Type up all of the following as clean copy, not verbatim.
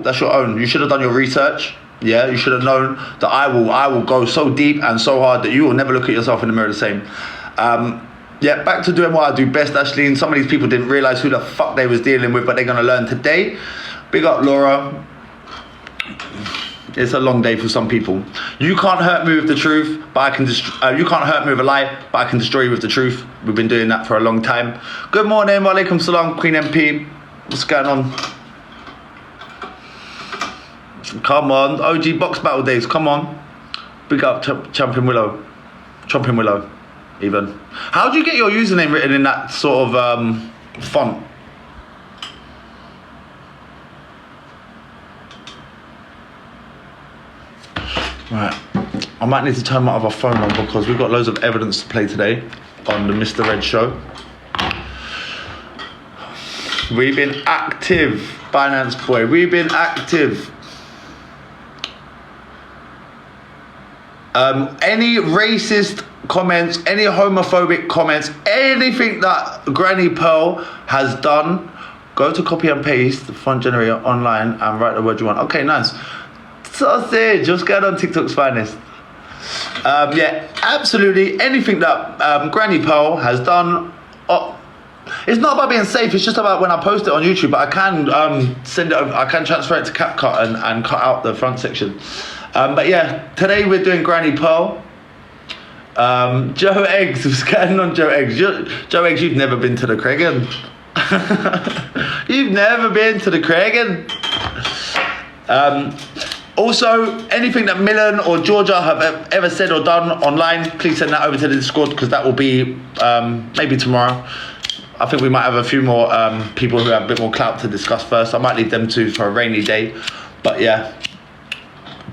fault. That's your own. You should have done your research. Yeah, you should have known that I will go so deep and so hard that you will never look at yourself in the mirror the same. Yeah, back to doing what I do best, Ashley. And some of these people didn't realise who the fuck they was dealing with, but they're going to learn today. Big up, Laura. It's a long day for some people. You can't hurt me with the truth, but I can you can't hurt me with a lie, but I can destroy you with the truth. We've been doing that for a long time. Good morning, walaikum salam, Queen MP. What's going on? Come on, OG box battle days. Come on. Big up, Champion Willow. Champion Willow, even. How do you get your username written in that sort of font? Right, I might need to turn my other phone on because we've got loads of evidence to play today on the Mr. Red show. We've been active, Finance Boy. We've been active. Any racist comments, any homophobic comments, anything that Granny Pearl has done, go to copy and paste the font generator online and write the word you want. Okay, nice. Sausage, just get on TikTok's finest. Yeah, absolutely anything that Granny Pearl has done. It's not about being safe. It's just about when I post it on YouTube. But I can send it. I can transfer it to CapCut and cut out the front section. But yeah, today we're doing Granny Pearl. Joe Eggs, what's going on, Joe Eggs? Joe Eggs, you've never been to the Craigan. You've never been to the Craigan. Also, anything that Millen or Georgia have ever said or done online, please send that over to the Discord because that will be maybe tomorrow. I think we might have a few more people who have a bit more clout to discuss first. I might leave them two for a rainy day. But yeah,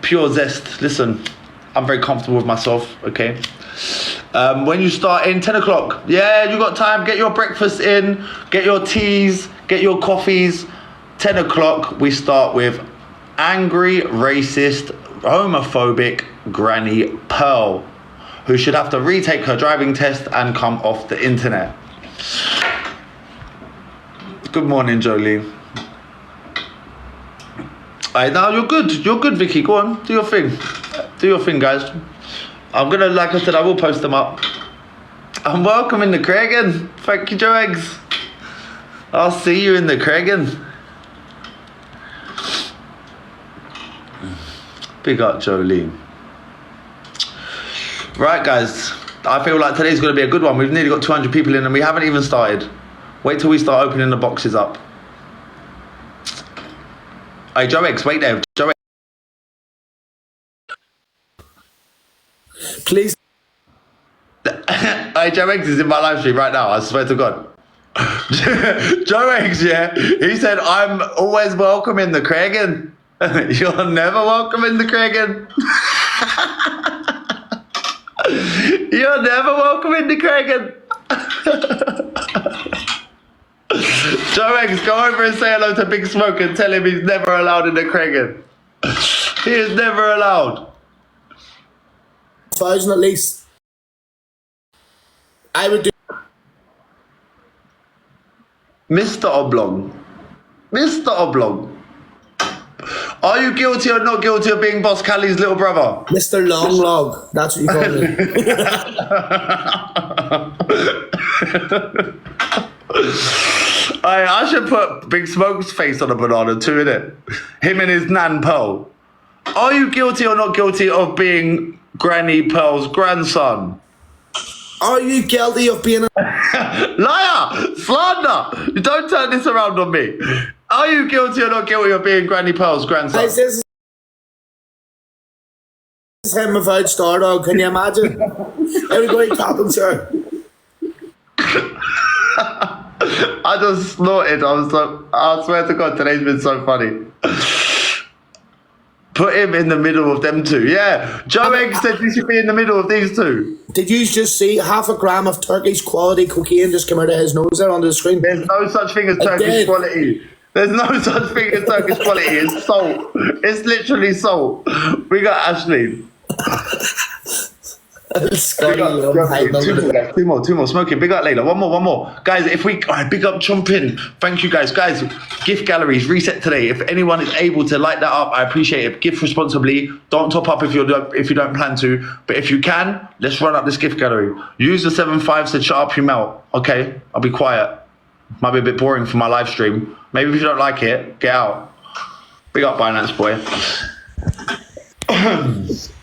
pure zest. Listen, I'm very comfortable with myself, okay? When you start in 10 o'clock, yeah, you got time. Get your breakfast in, get your teas, get your coffees. 10 o'clock, we start with angry, racist, homophobic Granny Pearl, who should have to retake her driving test and come off the internet. Good morning, Jolie. Alright, now you're good, Vicky. Go on, do your thing, guys. I'm gonna, like I said, I will post them up. And welcome in the Craigan. Thank you, Joe Eggs. I'll see you in the Craigan. Big up, Jolie. Right, guys. I feel like today's going to be a good one. We've nearly got 200 people in and we haven't even started. Wait till we start opening the boxes up. Hey, Joe X, wait there. Joe X. Please. Hey, Joe X is in my live stream right now. I swear to God. Joe X, yeah. He said, I'm always welcome in the Craigan. You're never welcome in the Craigan. You're never welcome in the Craigan. Joe X, go over and say hello to Big Smoke and tell him he's never allowed in the Craigan. He is never allowed. 1,000 at least. I would do. Mr. Oblong. Mr. Oblong. Are you guilty or not guilty of being Boss Callie's little brother? Mr. Long Log. That's what you call me. I should put Big Smoke's face on a banana too, innit? Him and his Nan Pearl. Are you guilty or not guilty of being Granny Pearl's grandson? Are you guilty of being a liar? Slander! You don't turn this around on me. Are you guilty or not guilty of being Granny Pearl's grandson? This is him without Stardog, can you imagine? Everybody clapping, sir. I just snorted. I swear to God, today's been so funny. Put him in the middle of them two. Yeah, Joe Egg said you should be in the middle of these two. Did you just see 0.5 gram of Turkish quality cocaine just come out of his nose there on the screen? There's no such thing as Turkish quality. There's no such thing as Turkish quality. It's salt. It's literally salt. We got Ashley. Scotty, Two more. Smoking. Big up, Layla. One more. Guys, if we... All right, big up Chompin. Thank you, guys. Guys, gift galleries, reset today. If anyone is able to light that up, I appreciate it. Gift responsibly. Don't top up if you don't plan to. But if you can, let's run up this gift gallery. Use the 7.5 to shut up your mouth. Okay? I'll be quiet. Might be a bit boring for my live stream. Maybe if you don't like it, get out. Big up Binance, boy.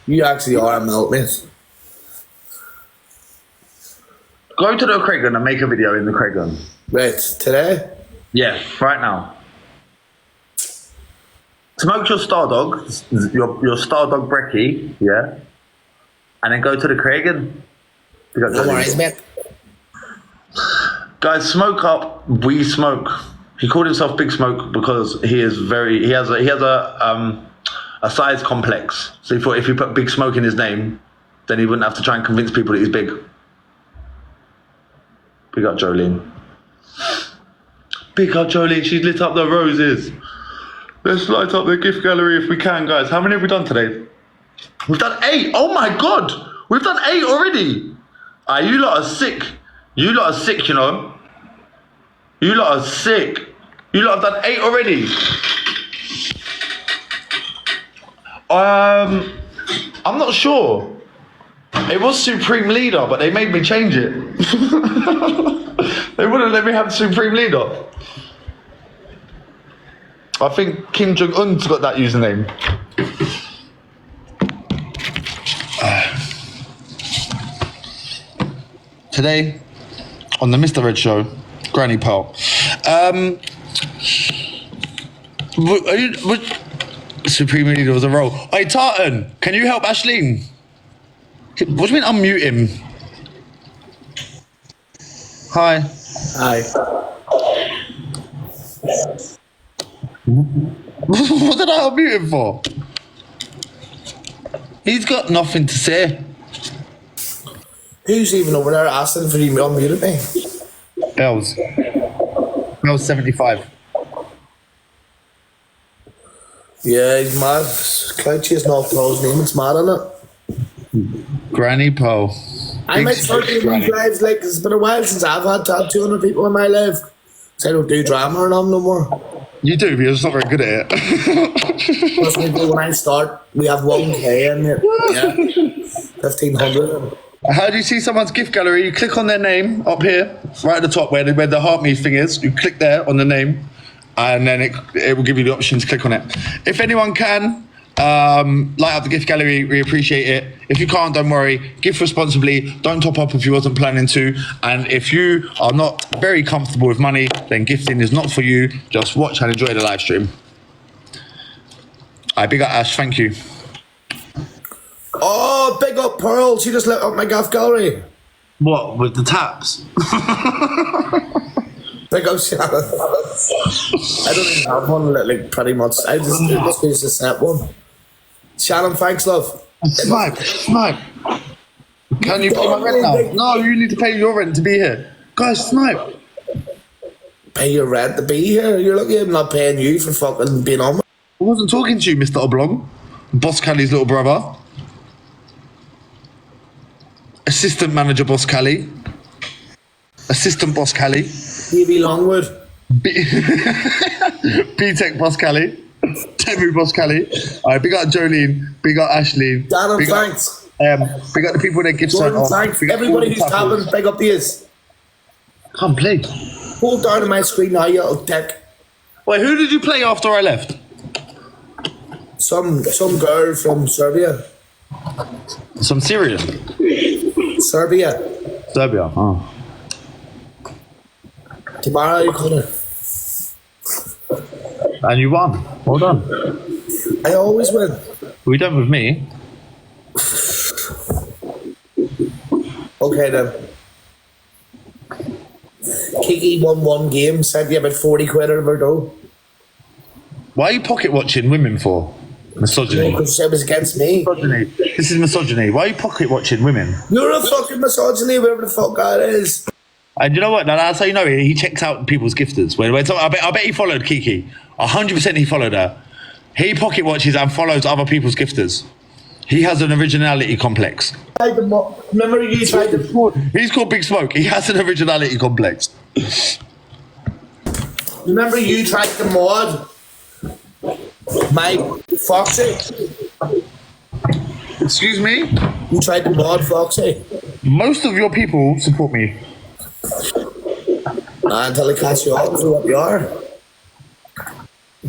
You actually are a melt, mate. Go to the Craigan and make a video in the Craigan. Right, today? Yeah, right now. Smoke your Star Dog, your Star Dog brekkie, yeah? And then go to the Craigan. No worries, mate. Guys, smoke up, we smoke. He called himself Big Smoke because he has a size complex. So he thought if you put Big Smoke in his name, then he wouldn't have to try and convince people that he's big. Big up Jolene. Big up Jolene, she's lit up the roses. Let's light up the gift gallery if we can, guys. How many have we done today? We've done 8. Oh my God. We've done 8 already. You lot are sick. You lot are sick, you know. You lot are sick. You lot have done 8 already. I'm not sure. It was Supreme Leader, but they made me change it. They wouldn't let me have Supreme Leader. I think Kim Jong-un's got that username. Today, on the Mr. Red Show, Granny Pearl. Supreme Leader was a role. Hey, Tartan, can you help Ashleen? What do you mean unmute him? Hi. Hi. What did I unmute him for? He's got nothing to say. Who's even over there asking for you to unmute me? Bells 75. Yeah, he's mad. Cloud chasing off Paul's name, it's mad, isn't it? Granny Poe. I might start doing these lives, like, it's been a while since I've had to have 200 people in my life. So I don't do drama or nothing no more. You do, but you're just not very good at it. Plus, when I start, we have 1K in it. Yeah. 1,500. How do you see someone's gift gallery? You click on their name up here, right at the top where the heart me thing is. You click there on the name, and then it will give you the option to click on it. If anyone can, light up the gift gallery, we appreciate it. If you can't, don't worry, gift responsibly, don't top up if you wasn't planning to, and if you are not very comfortable with money, then gifting is not for you. Just watch and enjoy the live stream. I big up Ash, thank you. Oh, big up Pearl, she just lit up my gift gallery. What, with the taps? Big up Shannon. I don't even have one, like, pretty much. It must be just a set one. Shannon, thanks, love. Snipe. Can you pay my rent now? No, you need to pay your rent to be here. Guys, Snipe. Pay your rent to be here? You're lucky I'm not paying you for fucking being on. I wasn't talking to you, Mr. Oblong. Boss Callie's little brother. Assistant manager Boss Callie. Assistant Boss Callie. BB Longwood. B-Tech Boss Callie. Temu Boss Callie. Alright, big up Jolene. Big up Ashley. Dan, thanks. Big up the people that give Jordan, thanks. Everybody who's tapping, big up these. Can't play. Hold down on my screen now, you little dick. Wait, who did you play after I left? Some girl from Serbia. Some Syrian. Serbia. Oh. Tomorrow you call her. And you won. Well done. I always win. We done with me. Okay then. Kiki won one game, sent you about 40 quid out of her dough. Why are you pocket watching women for? Misogyny. Because it was against me. Misogyny. This is misogyny. Why are you pocket watching women? You're a fucking misogyny, whatever the fuck that is. And you know what? Now, that's how you know he checks out people's gifters. I bet he followed Kiki. 100% he followed her. He pocket watches and follows other people's gifters. He has an originality complex. Remember you tried to... He's called Big Smoke. He has an originality complex. Remember you tried to mod Mike Foxy? Excuse me? You tried to mod Foxy? Most of your people support me. Until they catch you up for what you are.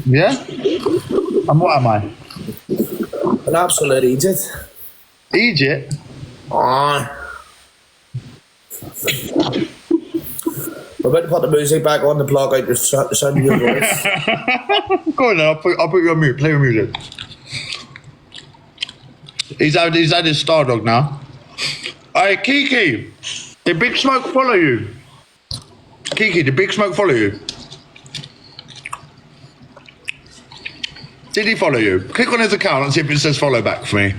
Yeah? And what am I? An absolute idiot. Egypt? We're about to put the music back on to block out the sound of your voice. Go on then, I'll put you on mute. Play your music. He's had his Stardog now. Alright, Kiki. Did Big Smoke follow you? Kiki, did Big Smoke follow you? Did he follow you? Click on his account and see if it says follow back for me.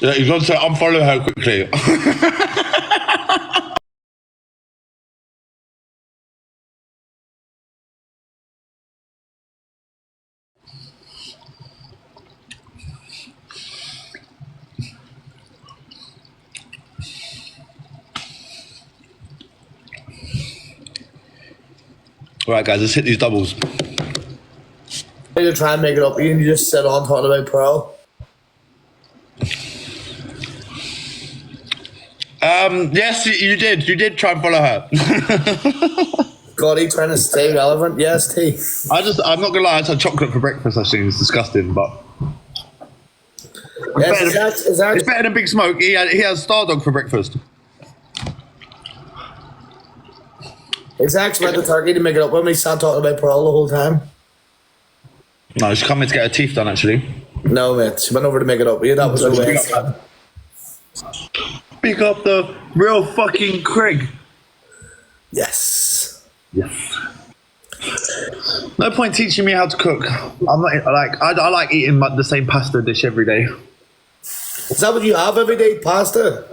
Yeah, he's going to say unfollow her quickly. Alright guys, let's hit these doubles. You try and make it up, Ian. You just sit on talking about Pearl. Yes, you did. You did try and follow her. Scotty trying to stay relevant. Yes, T. I'm not gonna lie, I had chocolate for breakfast. I think it's disgusting, but Yes, it's better than Big Smoke. He has Stardog for breakfast. It's actually meant the turkey to make it up when we sat talking about Pearl the whole time. No, she's coming to get her teeth done actually. No, mate. She went over to make it up. Yeah, that was the way. Pick up the real fucking Craig. Yes. Yes. No point teaching me how to cook. I'm not like I like eating the same pasta dish every day. Is that what you have every day? Pasta?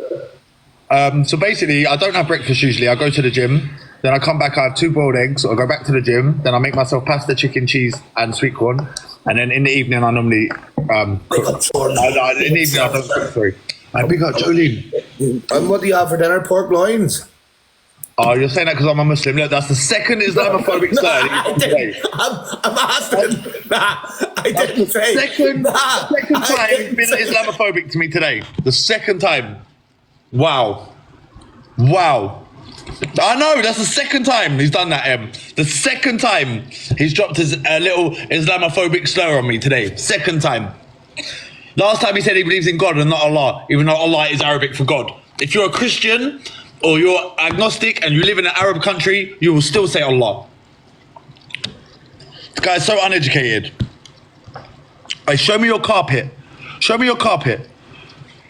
So basically, I don't have breakfast usually. I go to the gym, then I come back. I have 2 boiled eggs. I go back to the gym, then I make myself pasta, chicken, cheese, and sweet corn. And then in the evening, I normally cook. In the evening, I don't cook. Sorry. I pick up Jolene. And what do you have for dinner? Pork loins? Oh, you're saying that because I'm a Muslim. Look, that's the second Islamophobic slur. I'm asking. Nah, I didn't say. Second time he's been Islamophobic to me today. The second time. Wow. Wow. I know, that's the second time he's done that, Em. The second time he's dropped his little Islamophobic slur on me today. Second time. Last time he said he believes in God and not Allah, even though Allah is Arabic for God. If you're a Christian or you're agnostic and you live in an Arab country, you will still say Allah. This guy's so uneducated. Hey, show me your carpet. Show me your carpet.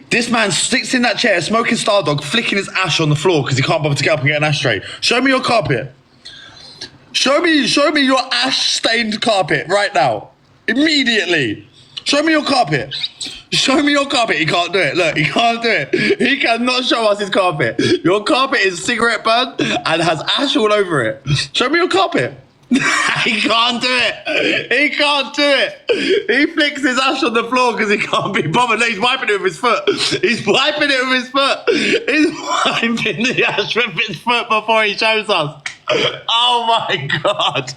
This man sits in that chair, smoking Stardog, flicking his ash on the floor because he can't bother to get up and get an ashtray. Show me your carpet. Show me your ash-stained carpet right now. Immediately. Show me your carpet. Show me your carpet. He can't do it. Look, he can't do it. He cannot show us his carpet. Your carpet is cigarette burnt and has ash all over it. Show me your carpet. He can't do it. He can't do it. He flicks his ash on the floor because he can't be bothered. Look, he's wiping it with his foot. He's wiping it with his foot. He's wiping the ash with his foot before he shows us. Oh my God.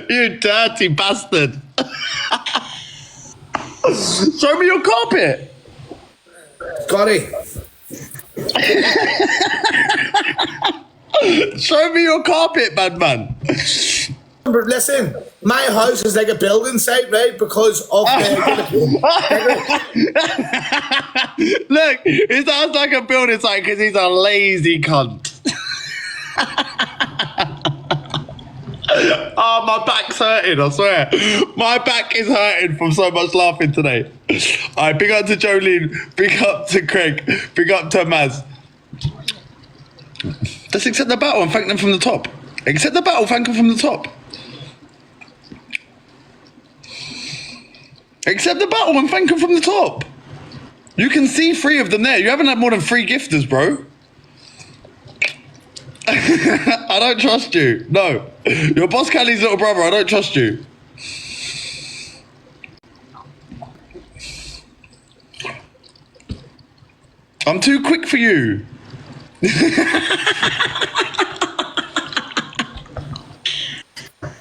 You dirty bastard. Show me your carpet. Scotty. Show me your carpet, bad man. Listen, my house is like a building site, right? Because of the... Look, it sounds like a building site because he's a lazy cunt. Oh, my back's hurting, I swear. My back is hurting from so much laughing today. Alright, big up to Jolene, big up to Craig, big up to Maz. Let's accept the battle and thank them from the top. Accept the battle, thank them from the top. Accept the battle and thank them from the top. You can see 3 of them there. You haven't had more than 3 gifters, bro. I don't trust you. No. You're Boss Callie's little brother. I don't trust you. I'm too quick for you.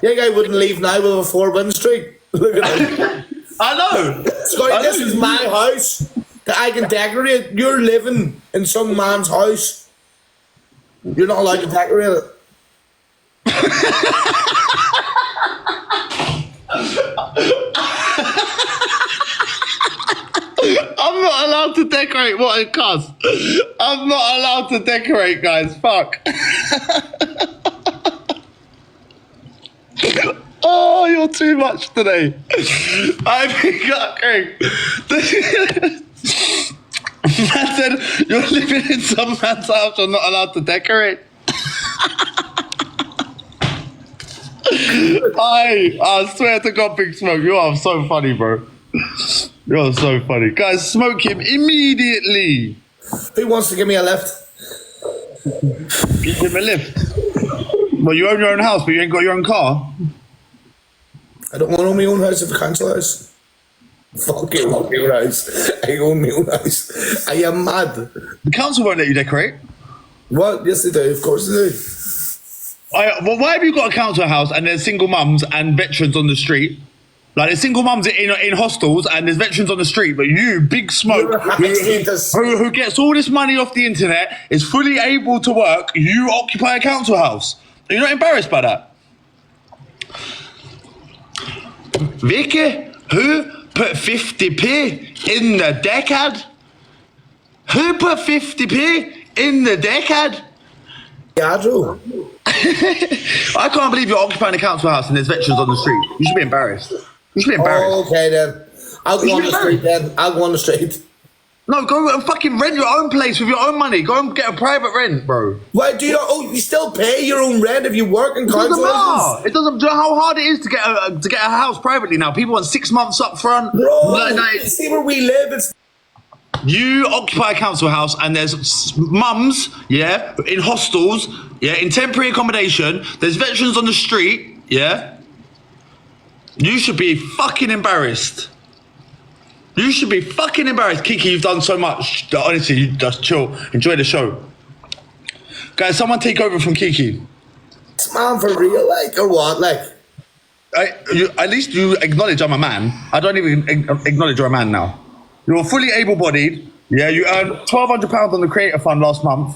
Yeah, guy wouldn't leave now with a 4-win streak. Look at him. I know. Scotty, this is my house that I can decorate. You're living in some man's house. You're not allowed to decorate it. I'm not allowed to decorate what it costs. I'm not allowed to decorate, guys. Fuck. Oh, you're too much today. I think, okay. Man said, you're living in some man's house, you're not allowed to decorate. I swear to God, Big Smoke, you are so funny, bro. You're so funny. Guys, smoke him immediately. Who wants to give me a lift? Give him a lift. Well, you own your own house, but you ain't got your own car. I don't want to own my own house if a council house. Fuck you, own my own house. I own my own house. I am mad. The council won't let you decorate. What? Yes, they do. Of course they do. Well, why have you got a council house and there's single mums and veterans on the street? Like, there's single mums in hostels and there's veterans on the street, but you, Big Smoke, who gets all this money off the internet, is fully able to work, you occupy a council house. Are you not embarrassed by that? Vicky, who put 50p in the decad? Who put 50p in the decad? Yeah, I do. I can't believe you're occupying a council house and there's veterans on the street. You should be embarrassed. You should be embarrassed. Oh, okay then. I'll go on the street then. I'll go on the street. No, go and fucking rent your own place with your own money. Go and get a private rent, bro. Why do you? You still pay your own rent if you work in council houses? It doesn't. Do you know how hard it is to get a house privately now? People want 6 months up front. Bro, see where we live. It's you occupy a council house and there's mums, yeah, in hostels, yeah, in temporary accommodation. There's veterans on the street, yeah. You should be fucking embarrassed. You should be fucking embarrassed. Kiki, you've done so much. Honestly, you just chill. Enjoy the show. Guys, someone take over from Kiki. It's man for real, like, or what? Like, at least you acknowledge I'm a man. I don't even acknowledge you're a man now. You're fully able-bodied. Yeah, you earned £1,200 on the Creator Fund last month.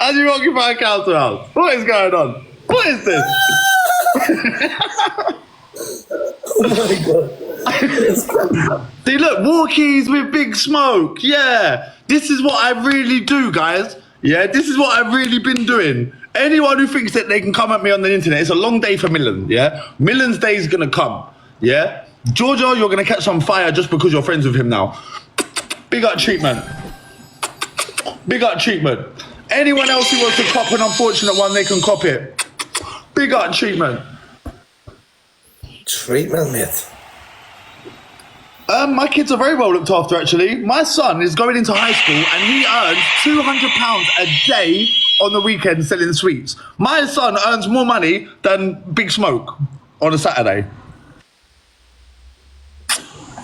And you occupy a council house. What is going on? What is this? oh my God. See, look, walkies with Big Smoke. Yeah, this is what I really do, guys. Yeah, this is what I've really been doing. Anyone who thinks that they can come at me on the internet, it's a long day for Millen. Yeah, Millen's day is gonna come. Yeah, Georgia, you're gonna catch some fire just because you're friends with him now. Big up treatment. Big up treatment. Anyone else who wants to cop an unfortunate one, they can cop it. Big up treatment. Treatment, mate. My kids are very well looked after, actually. My son is going into high school and he earns £200 a day on the weekend selling sweets. My son earns more money than Big Smoke on a Saturday.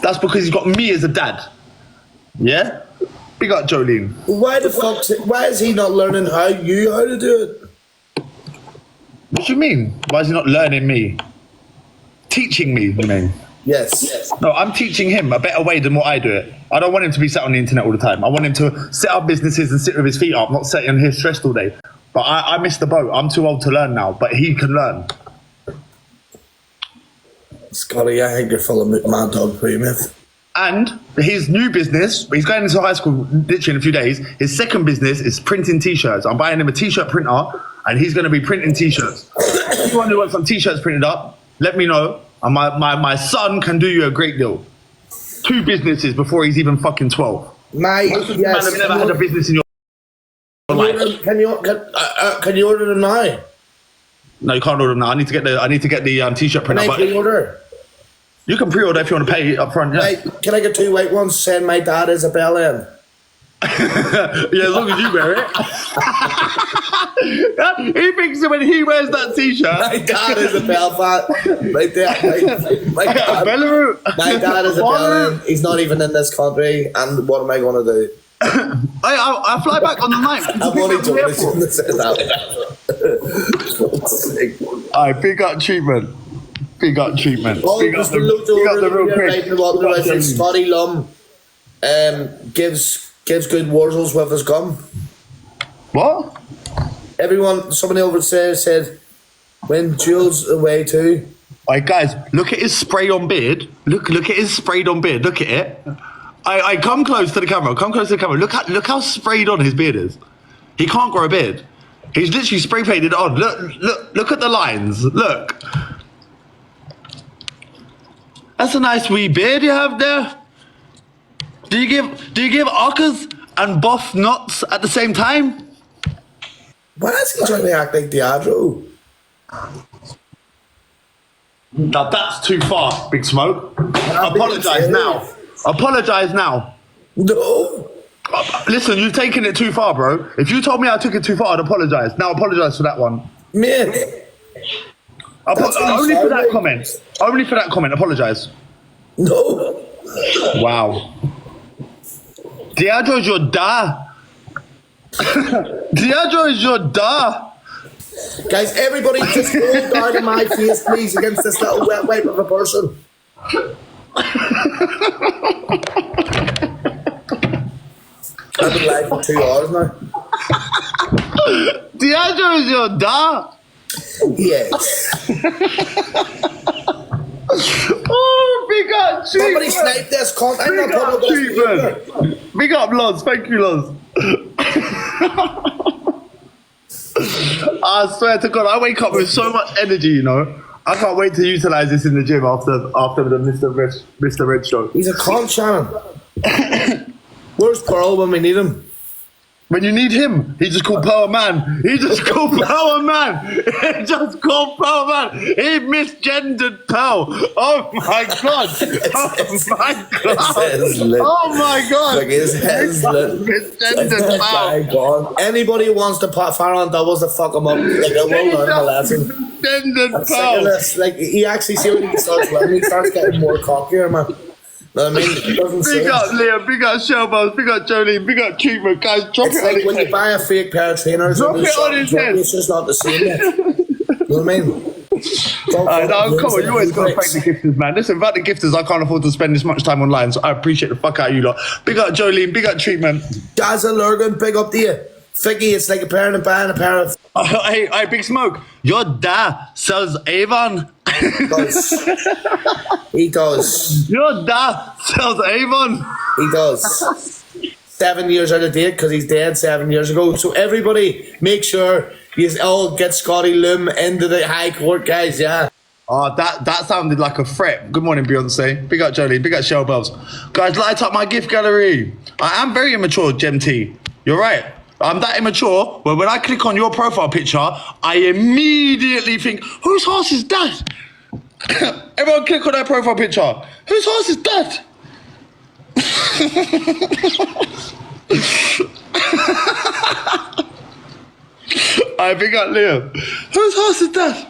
That's because he's got me as a dad. Yeah? Big up Jolene. Why the fuck? Why is he not learning how to do it? What do you mean? Why is he not learning me? Teaching me, you mean? Yes. No, I'm teaching him a better way than what I do it. I don't want him to be sat on the internet all the time. I want him to set up businesses and sit with his feet up, not sitting here stressed all day. But I missed the boat. I'm too old to learn now, but he can learn. Scotty, I think you're full of mad dog poo, mate. And his new business, he's going into high school literally in a few days. His second business is printing t-shirts. I'm buying him a t-shirt printer and he's going to be printing t-shirts. Anyone who wants some t-shirts printed up, let me know. And my son can do you a great deal. 2 businesses before he's even fucking 12. Most of you man have never had a business in your life. Can you order them now? No, you can't order them now. I need to get the t-shirt printer. Can I pre-order? You can pre-order if you want to pay up front. Yeah. Can I get 2 white ones? Send my dad Isabella in. Yeah, as long as you wear it. He thinks that when he wears that t-shirt. My dad is a Belfast. My dad is a Belfast. He's not even in this country. And what am I going to do? I fly back on the 9th. I'm only joking. Alright, big up treatment. Big up treatment. Oh, Big up just the, looked big up over the real here, right, quick. what I said, Scotty Lum gives good Wurzels with his gum. What? Somebody over there said, when Jules away too. Alright guys, look at his spray on beard. Look at his sprayed on beard. Look at it. I come close to the camera. Look how sprayed on his beard is. He can't grow a beard. He's literally spray painted on. Look at the lines. Look. That's a nice wee beard you have there. Do you give ockers and buff nuts at the same time? Why is he trying to act like Diageo? Now that's too far, Big Smoke. Apologise now. Apologise now. No. Listen, you've taken it too far, bro. If you told me I took it too far, I'd apologise. Now apologise for that one. Man. Only for that comment. Only for that comment. Apologise. No. Wow. Diageo is your da. Diageo is your da. Guys, everybody just hold down in my face, please, against this little wet wipe of a person. I've been live for 2 hours now. Diageo is your da. Yes. Oh, big up Somebody treatment. snipe this cunt. I'm Big not up putting this either. treatment. Big up Loz. Thank you, Loz. I swear to God, I wake up with so much energy, you know. I can't wait to utilise this in the gym after the Mr. Red show. He's a cunt, Shannon. Where's Pearl when we need him? When you need him, he just called Power Man. He just called Power Man. He just called Power Man. He misgendered Pow. Oh my God. Oh my God. Oh my God. Like his head's lit. Misgendered Pow. God. Anybody who wants to put fire on doubles to fuck him up, like I won't learn a lesson. Misgendered I'm sick of Pow. this. Like he actually see when he starts learning, he starts getting more cockier, man. Know what I mean? It doesn't Big say. up Liam, big up Shellbones, big up Jolene, big up Treatment. Guys, drop It's it like on when his you buy a fake pair of trainers Drop and it on his head. it's just not the same yet. You know what I mean? No, come on, you always gotta thank the gifters, man. Listen, without the gifters, I can't afford to spend this much time online, so I appreciate the fuck out of you lot. Big up Jolene, big up Treatment. Gaza Lurgan, big up to you. Figgy, it's like a pair and a band, a pair of. Hey, Big Smoke, your dad sells Avon. He does. Your dad sells Avon. He does. 7 years out of date because he's dead 7 years ago. So everybody, make sure you all get Scotty Loom into the High Court, guys. Yeah. Oh, that sounded like a threat. Good morning, Beyonce. Big up Jolene, big up Shellbells. Guys, light up my gift gallery. I am very immature, Gem T. You're right. I'm that immature where when I click on your profile picture, I immediately think, whose horse is that? Everyone click on that profile picture. Whose horse is that? I big up Liam. Whose horse is that?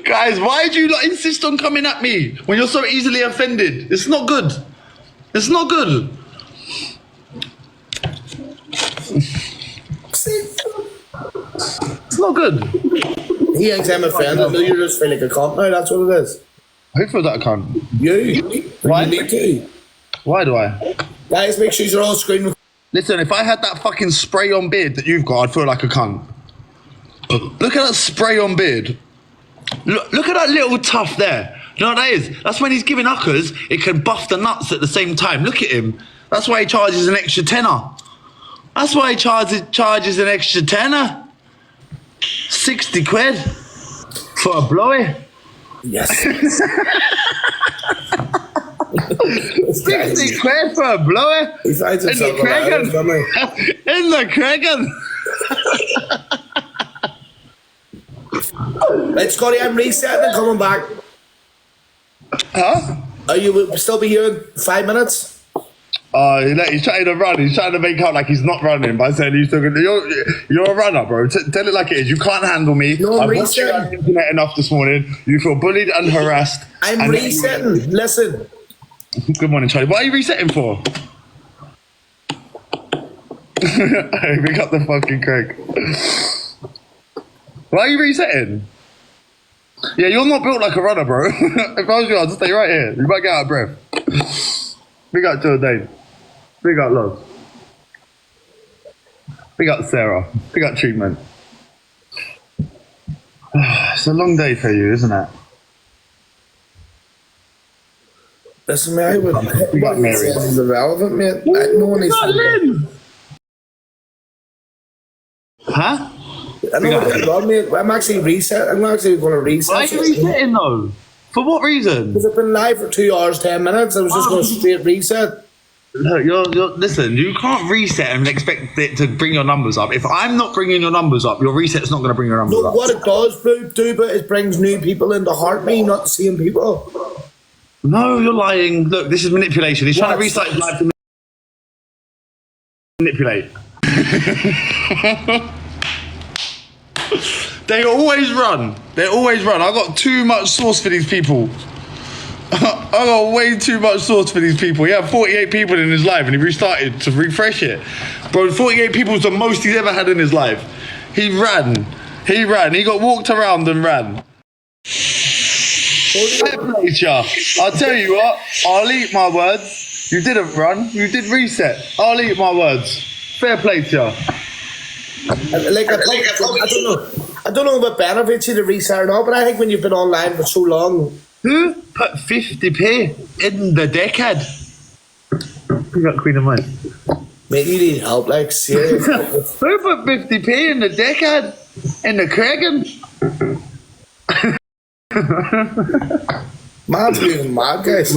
Guys, why do you like insist on coming at me when you're so easily offended? It's not good. It's not good. It's not good. He thinks I'm offended. No, you just feel like a cunt now. That's what it is. Who feels that cunt? You. Why? You need to. Why do I? Guys, make sure you're all screaming. Listen, if I had that fucking spray on beard that you've got, I'd feel like a cunt. Look at that spray on beard. Look at that little tuft there. You know what that is? That's when he's giving uckers, it can buff the nuts at the same time. Look at him. That's why he charges an extra tenner. That's why he charges an extra tenner. 60 quid for a blowy. Yes. 60 quid for a blowy. He finds In himself the Kraken. In the Kraken. Right, Scotty, I'm resetting and coming back. Huh? Are you still be here in 5 minutes? He's trying to run. He's trying to make out like he's not running by saying he's still gonna. You're a runner, bro. Tell it like it is. You can't handle me. No, I'm I've watched you on the internet enough this morning. You feel bullied and harassed. I'm resetting. Listen. Good morning, Charlie. What are you resetting for? We got the fucking Craig. Why are you resetting? Yeah, you're not built like a runner, bro. If I was you, I'd just stay right here. You might get out of breath. We got Jordan. We got love. We got Sarah. We got treatment. It's a long day for you, isn't it? Listen, mate, I would. We got Mary. This is irrelevant, mate. No one needs to. Lynn. Huh? I know what you're on, mate. I'm actually reset. I'm actually going to reset. Why are you resetting though? For what reason? Because I've been live for 2 hours, 10 minutes. I was just going to straight reset. Look, listen, you can't reset and expect it to bring your numbers up. If I'm not bringing your numbers up, your reset's not going to bring your numbers Look, up. what it does, do, but it brings new people into Heartme, not the same people. No, you're lying. Look, this is manipulation. He's trying to restart his life to manipulate. They always run. They always run. I got too much sauce for these people. I got way too much sauce for these people. He had 48 people in his life and he restarted to refresh it. Bro, 48 people is the most he's ever had in his life. He ran. He got walked around and ran. Fair play, ya. I'll tell you what, I'll eat my words. You didn't run, you did reset. I'll eat my words. Fair play, ya. I don't know if it benefits you to reset or not, but I think when you've been online for so long. Who put 50p in the decade? Who got Queen of Mine? Mate, you need help, like, serious. Who put 50p in the decade? In the Kraken? Man's moving mad, guys.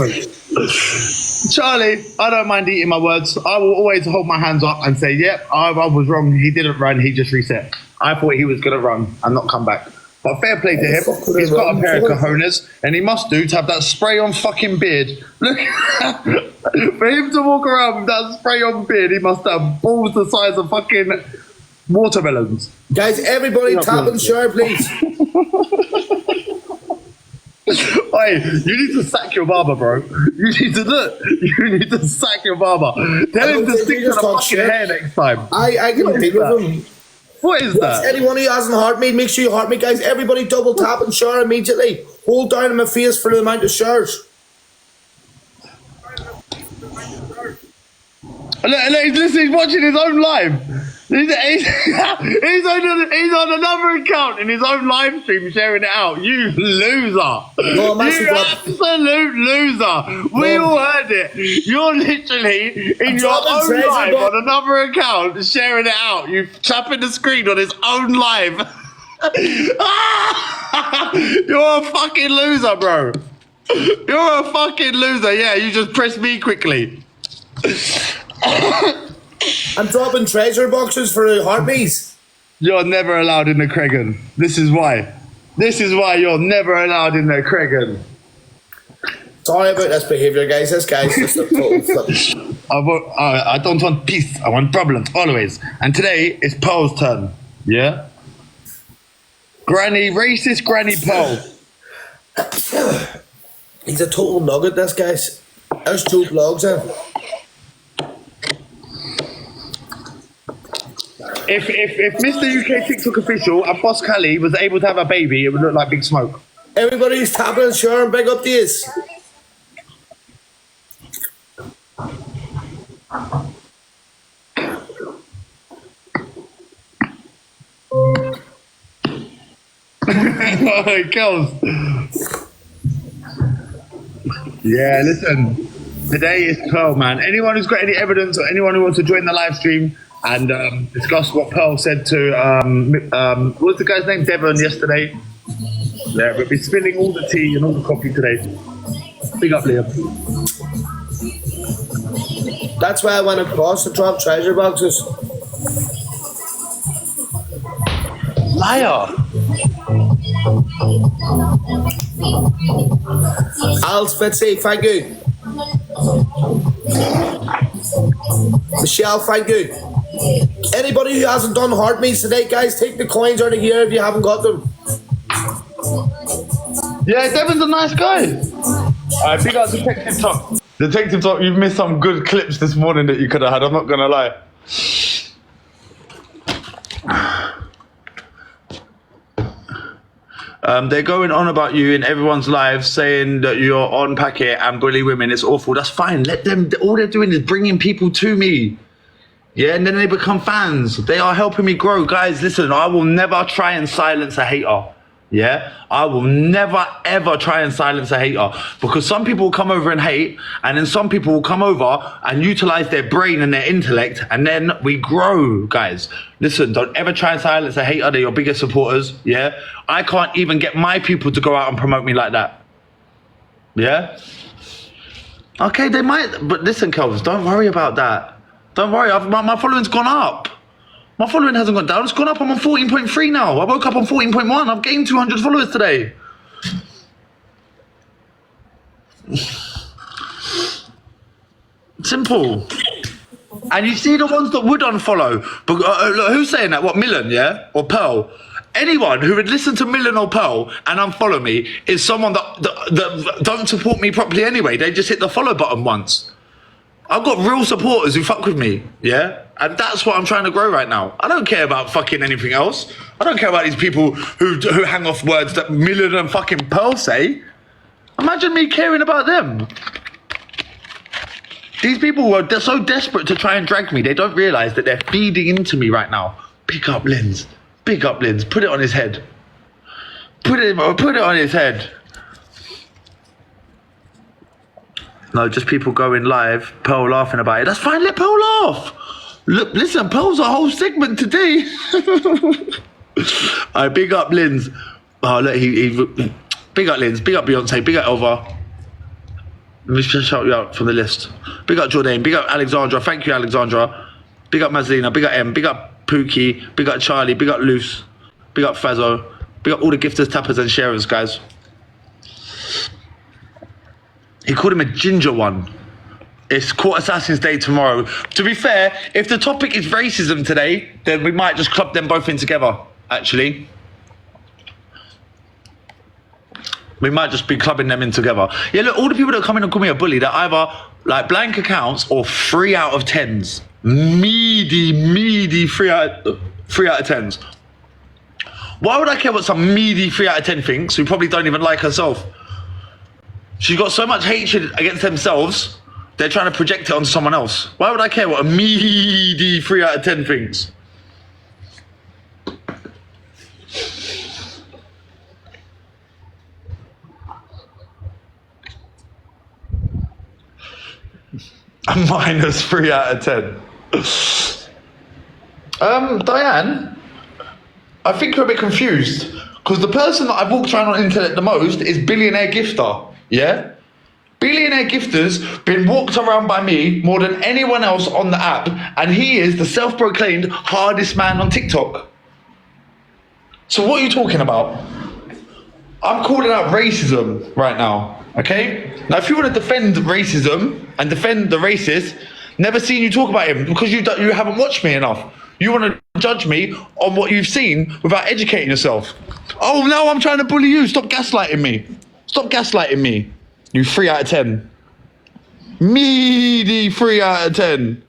Charlie, I don't mind eating my words. I will always hold my hands up and say, yep, I was wrong. He didn't run, he just reset. I thought he was going to run and not come back. But fair play to him. He's got a pair of cojones, and he must do to have that spray-on fucking beard. Look, for him to walk around with that spray-on beard, he must have balls the size of fucking watermelons. Guys, everybody tap and share, please. Oi, you need to sack your barber, bro. You need to sack your barber. Tell him to stick to the fucking hair next time. I can deal with him. What is that? Anyone who hasn't heart me, make sure you heart me, guys. Everybody double tap and share immediately. Hold down on my face for the amount of shares. Listen, he's watching his own live. He's on another account in his own live stream sharing it out. You loser. No, you absolute loser. We all heard it. You're literally in your own live on another account sharing it out. You tapping the screen on his own live. You're a fucking loser, bro. You're a fucking loser. Yeah, you just pressed me quickly. I'm dropping treasure boxes for Heartbees. You're never allowed in the Kraken. This is why. This is why you're never allowed in the Kraken. Sorry about this behaviour, guys. This guy's just a total flip. I don't want peace. I want problems, always. And today, it's Pearl's turn. Yeah? Racist Granny Pearl. He's a total nugget, this guy's. There's 2 vlogs in. If Mr. UK TikTok official and Boss Cali was able to have a baby, it would look like Big Smoke. Everybody's tapping and sharing. Big up to yous. Girls. Yeah, listen. Today is Pearl, man. Anyone who's got any evidence or anyone who wants to join the live stream and discuss what Pearl said to what was the guy's name? Devon yesterday. Yeah, we'll be spilling all the tea and all the coffee today. Big up, Liam. That's why I went across to drop treasure boxes. Liar. Al's Fitzy, thank you. Michelle, thank you. Anybody who hasn't done heart meets today, guys, take the coins out of here if you haven't got them. Yeah, Devin's a nice guy. I think our Detective Talk. Detective Talk, you've missed some good clips this morning that you could have had, I'm not gonna lie. They're going on about you in everyone's lives, saying that you're on packet and bully women. It's awful. That's fine. Let them. All they're doing is bringing people to me. Yeah, and then they become fans. They are helping me grow. Guys, listen, I will never try and silence a hater. Yeah, I will never ever try and silence a hater, because some people will come over and hate, and then some people will come over and utilize their brain and their intellect, and then we grow. Guys, listen, don't ever try and silence a hater. They're your biggest supporters. Yeah, I can't even get my people to go out and promote me like that. Yeah, okay, they might, but listen, Kelvs, don't worry about that. Don't worry, my following's gone up. My following hasn't gone down, it's gone up. I'm on 14.3 now. I woke up on 14.1. I've gained 200 followers today. Simple. And you see the ones that would unfollow. But look, who's saying that? What, Millen, yeah? Or Pearl? Anyone who would listen to Millen or Pearl and unfollow me is someone that don't support me properly anyway. They just hit the follow button once. I've got real supporters who fuck with me, yeah? And that's what I'm trying to grow right now. I don't care about fucking anything else. I don't care about these people who hang off words that Millen and fucking Pearl say. Imagine me caring about them. These people they're so desperate to try and drag me, they don't realise that they're feeding into me right now. Pick up Linz. Big up Linz. Put it on his head. Put it on his head. No, just people going live, Pearl laughing about it. That's fine, let Pearl laugh. Look, listen, Pearl's a whole segment today. Alright, big up Linz. Oh, look, big up Linz, big up Beyonce, big up Elva. Let me just shout you out from the list. Big up Jordan, big up Alexandra, thank you Alexandra. Big up Mazlina, big up M, big up Pookie, big up Charlie, big up Luce, big up Fazzo, big up all the gifters, tappers and sharers, guys. He called him a ginger one. It's Court Assassin's Day tomorrow. To be fair, if the topic is racism today, then we might just club them both in together, actually. We might just be clubbing them in together. Yeah, look, all the people that come in and call me a bully, they're either like blank accounts or 3 out of 10s. Meaty 3 out of 10s. Why would I care what some meaty 3 out of 10 thinks, who probably don't even like herself? She's got so much hatred against themselves, they're trying to project it on someone else. Why would I care what a meaty 3 out of 10 thinks? A minus 3 out of 10. Diane, I think you're a bit confused, because the person that I've walked around on the internet the most is Billionaire Gifter. Yeah? Billionaire Gifter's been walked around by me more than anyone else on the app, and he is the self-proclaimed hardest man on TikTok. So what are you talking about? I'm calling out racism right now, okay? Now, if you want to defend racism and defend the racist, never seen you talk about him, because you haven't watched me enough. You want to judge me on what you've seen without educating yourself. Oh, no, I'm trying to bully you. Stop gaslighting me. Stop gaslighting me. You 3 out of 10. Meaty 3 out of 10.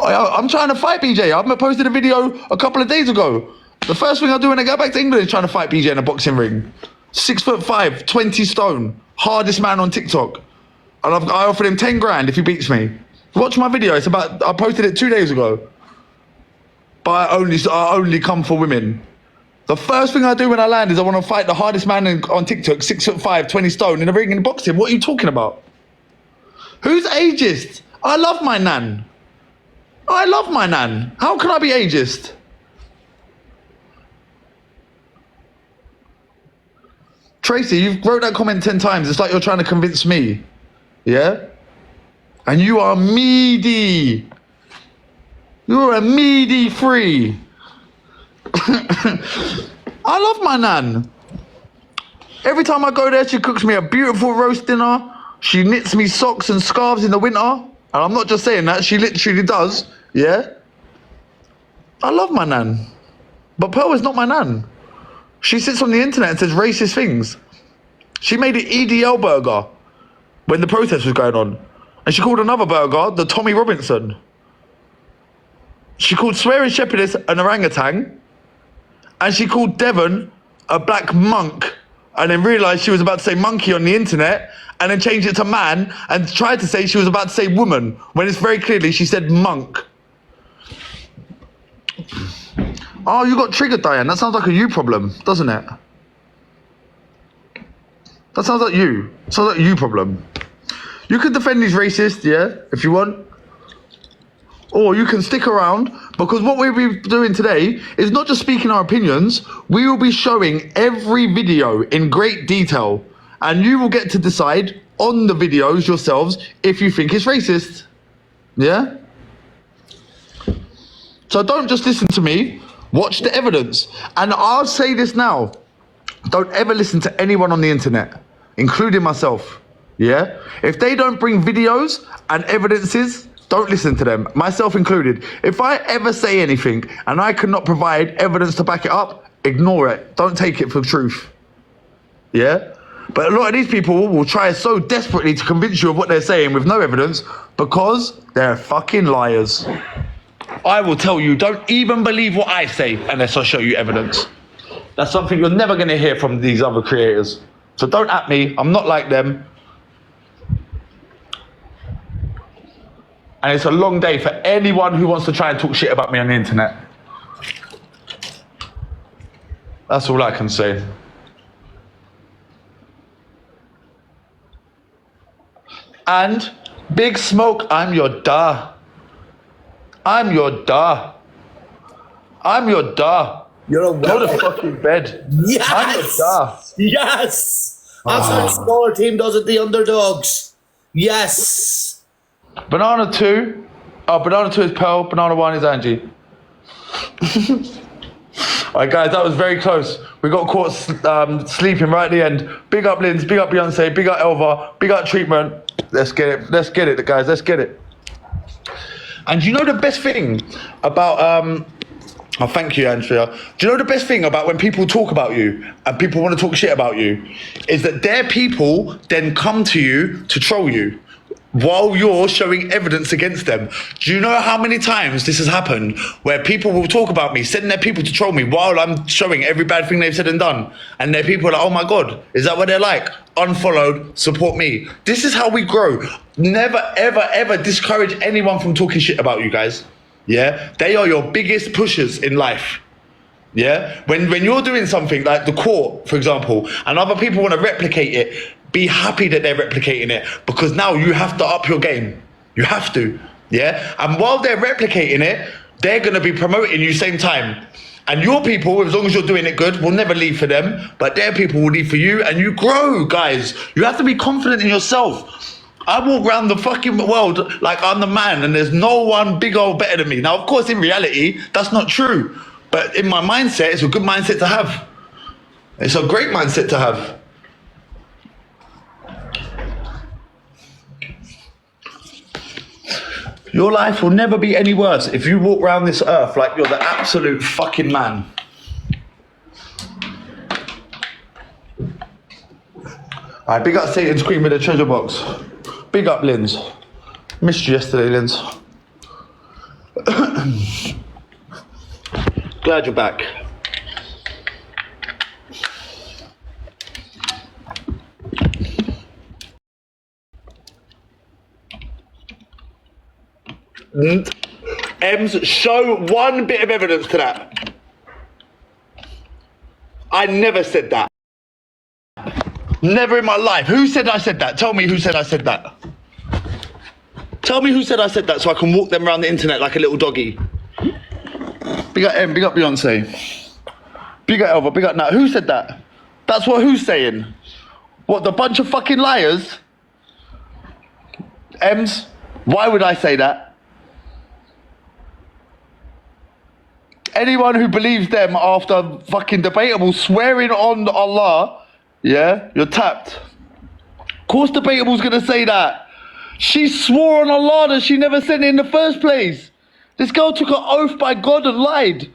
I'm trying to fight BJ. I posted a video a couple of days ago. The first thing I do when I go back to England is trying to fight BJ in a boxing ring. 6'5", 20 stone, hardest man on TikTok. And I offered him 10 grand if he beats me. Watch my video. I posted it 2 days ago. But I only come for women. The first thing I do when I land is I want to fight the hardest man on TikTok, 6'5", 20 stone, in a ring and box him. What are you talking about? Who's ageist? I love my nan. I love my nan. How can I be ageist? Tracy, you've wrote that comment 10 times. It's like you're trying to convince me. Yeah? And you are meaty. You're a meaty 3. I love my nan. Every time I go there, she cooks me a beautiful roast dinner. She knits me socks and scarves in the winter. And I'm not just saying that, she literally does. Yeah? I love my nan. But Pearl is not my nan. She sits on the internet and says racist things. She made an EDL burger when the protest was going on. And she called another burger the Tommy Robinson. She called Swearing Shepherdess an orangutan. And she called Devon a black monk. And then realised she was about to say monkey on the internet. And then changed it to man. And tried to say she was about to say woman. When it's very clearly she said monk. Oh, you got triggered, Diane. That sounds like a you problem, doesn't it? That sounds like you. Sounds like a you problem. You can defend these racists, yeah, if you want. Or you can stick around, because what we'll be doing today is not just speaking our opinions, we will be showing every video in great detail. And you will get to decide on the videos yourselves if you think it's racist. Yeah? So don't just listen to me, watch the evidence. And I'll say this now, don't ever listen to anyone on the internet, including myself, yeah? If they don't bring videos and evidences, don't listen to them, myself included. If I ever say anything and I cannot provide evidence to back it up, ignore it, don't take it for truth, yeah? But a lot of these people will try so desperately to convince you of what they're saying with no evidence because they're fucking liars. I will tell you, don't even believe what I say unless I show you evidence. That's something you're never going to hear from these other creators. So don't at me. I'm not like them. And it's a long day for anyone who wants to try and talk shit about me on the internet. That's all I can say. And Big Smoke, I'm your da. I'm your da. I'm your da. You're a Go to fucking bed. Yes! I'm your da. Yes! That's how a smaller team does it, the underdogs. Yes! Banana 2. Oh, Banana 2 is Pearl. Banana 1 is Angie. Alright, guys, that was very close. We got caught sleeping right at the end. Big up Linz, big up Beyonce, big up Elva, big up Treatment. Let's get it. Let's get it, guys. Let's get it. And do you know the best thing about oh, thank you, Andrea. Do you know the best thing about when people talk about you and people want to talk shit about you is that their people then come to you to troll you while you're showing evidence against them. Do you know how many times this has happened where people will talk about me, send their people to troll me while I'm showing every bad thing they've said and done? And their people are like, oh my God, is that what they're like? Unfollowed, support me. This is how we grow. Never, ever, ever discourage anyone from talking shit about you guys. Yeah? They are your biggest pushers in life. Yeah? When you're doing something like the court, for example, and other people want to replicate it, be happy that they're replicating it, because now you have to up your game. You have to. Yeah? And while they're replicating it, they're going to be promoting you same time. And your people, as long as you're doing it good, will never leave for them, but their people will leave for you, and you grow, guys. You have to be confident in yourself. I walk around the fucking world like I'm the man and there's no one big old better than me. Now, of course, in reality, that's not true. But in my mindset, it's a good mindset to have. It's a great mindset to have. Your life will never be any worse if you walk around this earth like you're the absolute fucking man. Alright, big up Satan's Queen with the treasure box. Big up Linz. Missed you yesterday, Linz. Glad you're back. Ems, show one bit of evidence to that. I never said that. Never in my life. Who said I said that? Tell me who said I said that. Tell me who said I said that so I can walk them around the internet like a little doggy. Big up M, big up Beyonce. Big up Elva, big up Nat. Who said that? That's what who's saying? What, the bunch of fucking liars? Ems, why would I say that? anyone who believes them after fucking Debatable swearing on Allah, yeah, you're tapped. Of course Debatable's gonna say that. She swore on Allah that she never said it in the first place. This girl took an oath by God and lied.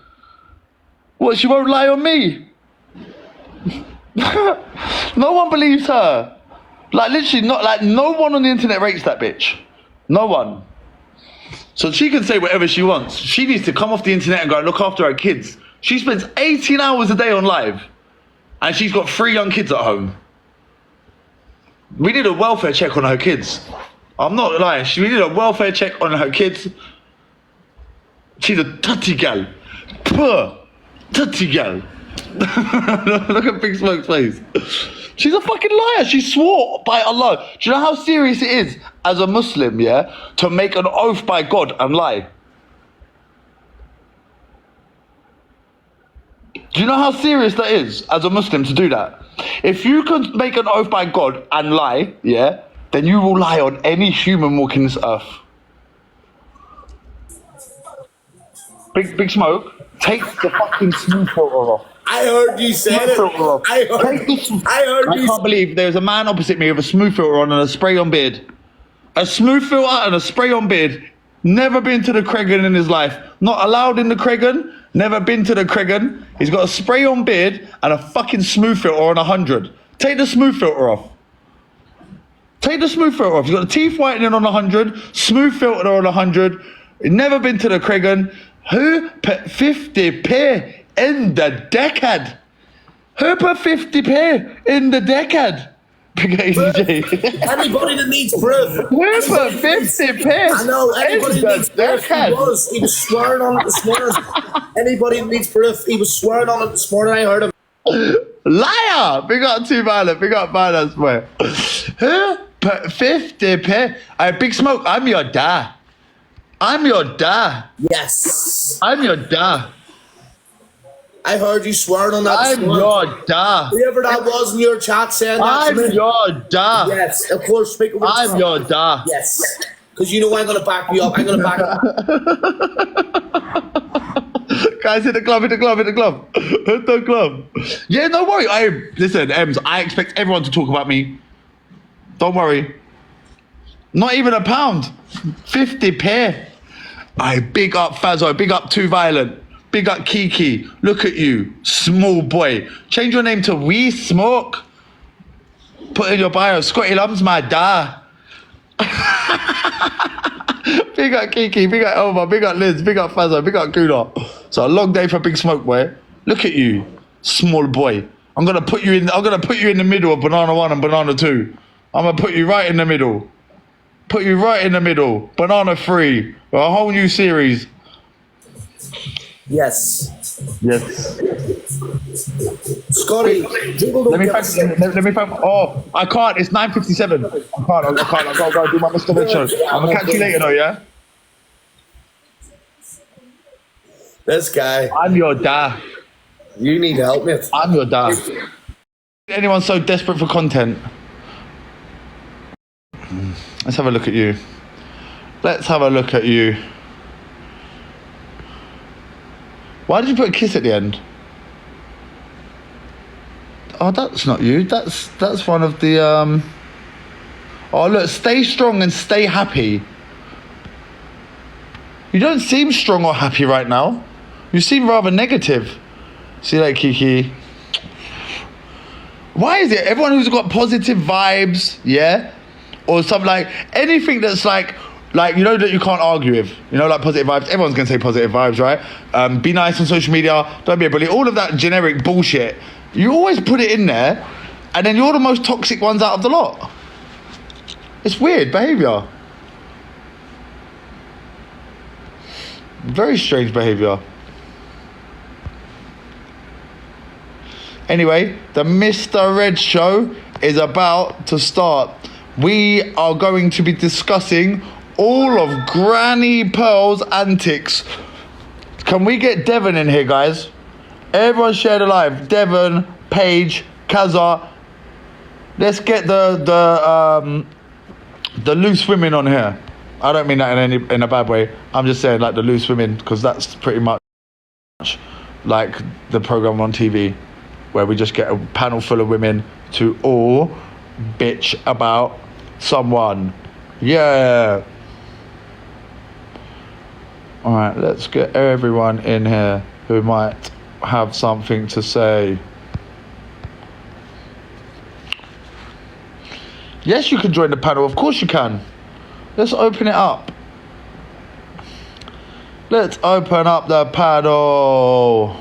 What, she won't lie on me? No one believes her. Like literally, not like no one on the internet rates that bitch. No one. So she can say whatever she wants. She needs to come off the internet and go and look after her kids. She spends 18 hours a day on live. And she's got 3 young kids at home. We need a welfare check on her kids. I'm not lying. We need a welfare check on her kids. She's a tutty gal. Puh. Tutty gal. Look at Big Smoke's face. She's a fucking liar. She swore by Allah. Do you know how serious it is as a Muslim, yeah, to make an oath by God and lie? Do you know how serious that is as a Muslim to do that? If you can make an oath by God and lie, yeah, then you will lie on any human walking this earth. Big Smoke, take the fucking smooth filter off. I heard you say it. I can't believe there's a man opposite me with a smooth filter on and a spray on beard. A smooth filter and a spray on beard. Never been to the Cregan in his life. Not allowed in the Cregan. Never been to the Cregan. He's got a spray on beard and a fucking smooth filter on 100. Take the smooth filter off. Take the smooth filter off. He's got the teeth whitening on 100. Smooth filter on 100. Never been to the Cregan. Who put 50p in the decade? Who put 50p in the decade? Big AJ. Anybody that needs proof. Who put 50p? I know, anybody that needs proof. He was swearing on it this morning. Anybody that needs proof, he was swearing on it this morning. I heard him. Liar! Big up Too Violent. Big up Violence, boy. Who put 50p? Big Smoke, I'm your dad. I'm your dad. Yes. I'm your dad. I heard you swearing on that. I'm your dad. Whoever that was in your chat saying that. I'm your dad. Yes, of course. Speak of I'm your dad. Yes. Because you know I'm going to back you up. I'm going to back you up. Guys, hit the club, hit the club, hit the club. Hit the club. Yeah, no worry. Listen, Ems, I expect everyone to talk about me. Don't worry. Not even a pound. 50p. Big up Fazzo, big up Too Violent. Big up Kiki. Look at you, small boy. Change your name to We Smoke. Put in your bio, Scotty loves my da. Big up Kiki, big up Elma, big up Liz, big up Fazzo, big up Guna. So a long day for Big Smoke, boy. Look at you, small boy. I'm gonna put you in the middle of Banana 1 and Banana 2. I'm gonna put you right in the middle. Put you right in the middle. Banana 3. A whole new series. Yes. Yes. Scotty, let me find. Oh, I can't. It's 9:57. I can't. I gotta go do my Mr. Mitchell. I'm gonna catch you later, though. Yeah. This guy. I'm your dad. You need help, mate. I'm your dad. Anyone so desperate for content? Let's have a look at you. Let's have a look at you. Why did you put a kiss at the end? Oh, that's not you. That's one of the Oh look, stay strong and stay happy. You don't seem strong or happy right now. You seem rather negative. See that, Kiki? Why is it everyone who's got positive vibes, yeah? Or something like anything that's like you know that you can't argue with, you know, like positive vibes. Everyone's gonna say positive vibes, right? Be nice on social media. Don't be a bully. All of that generic bullshit. You always put it in there, and then you're the most toxic ones out of the lot. It's weird behavior. Very strange behavior. Anyway, the Mr. Red Show is about to start. We are going to be discussing all of Granny Pearl's antics. Can we get Devon in here, guys? Everyone share the live. Devon, Paige, Kaza. Let's get the loose women on here. I don't mean that in a bad way. I'm just saying like the loose women, because that's pretty much like the program on TV, where we just get a panel full of women to all bitch about someone. Yeah. All right, let's get everyone in here who might have something to say. Yes, you can join the panel. Of course you can. Let's open it up. Let's open up the panel.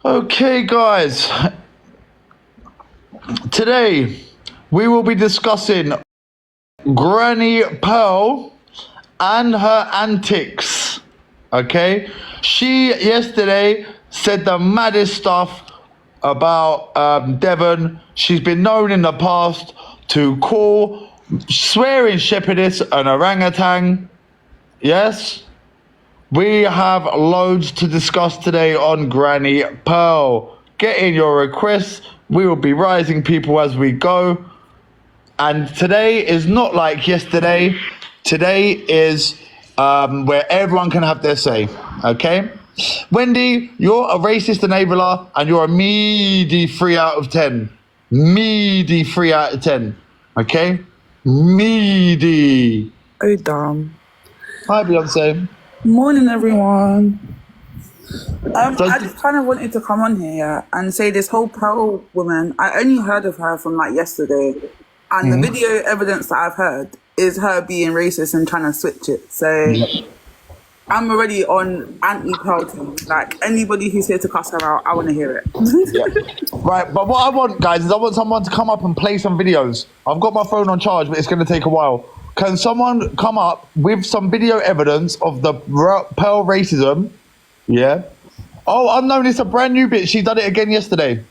Okay, guys. Today, we will be discussing Granny Pearl and her antics. Okay? She, yesterday, said the maddest stuff about Devon. She's been known in the past to call swearing shepherdess an orangutan. Yes? We have loads to discuss today on Granny Pearl. Get in your requests. We will be rising people as we go. And today is not like yesterday. Today is where everyone can have their say. Okay? Wendy, you're a racist enabler and you're a meaty 3 out of 10. Meaty 3 out of 10. Okay? Meaty. Oh, damn. Hi, Beyonce. Morning, everyone. I just kind of wanted to come on here and say this whole Pearl woman, I only heard of her from like yesterday. And the video evidence that I've heard is her being racist and trying to switch it. So I'm already on anti-Pearl team. Like, anybody who's here to cuss her out, I want to hear it. Right, but what I want, guys, is I want someone to come up and play some videos. I've got my phone on charge, but it's going to take a while. Can someone come up with some video evidence of the Pearl racism? Yeah. Oh, unknown, it's a brand new bit. She done it again yesterday.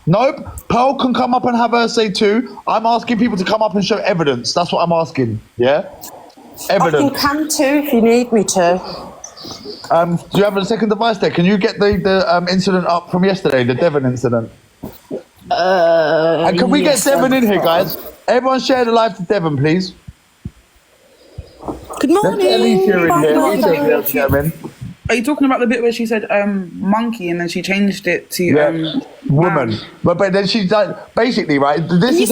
Nope. Pearl can come up and have her say too. I'm asking people to come up and show evidence. That's what I'm asking. Yeah? Evidence. I can come too if you need me to. Do you have a second device there? Can you get the incident up from yesterday, the Devon incident? And can we get Devon in here, guys? Everyone share the live to Devon, please. Good morning. Alicia in here. Alicia, Are you talking about the bit where she said monkey and then she changed it to woman? man? But then she's done basically, right? This is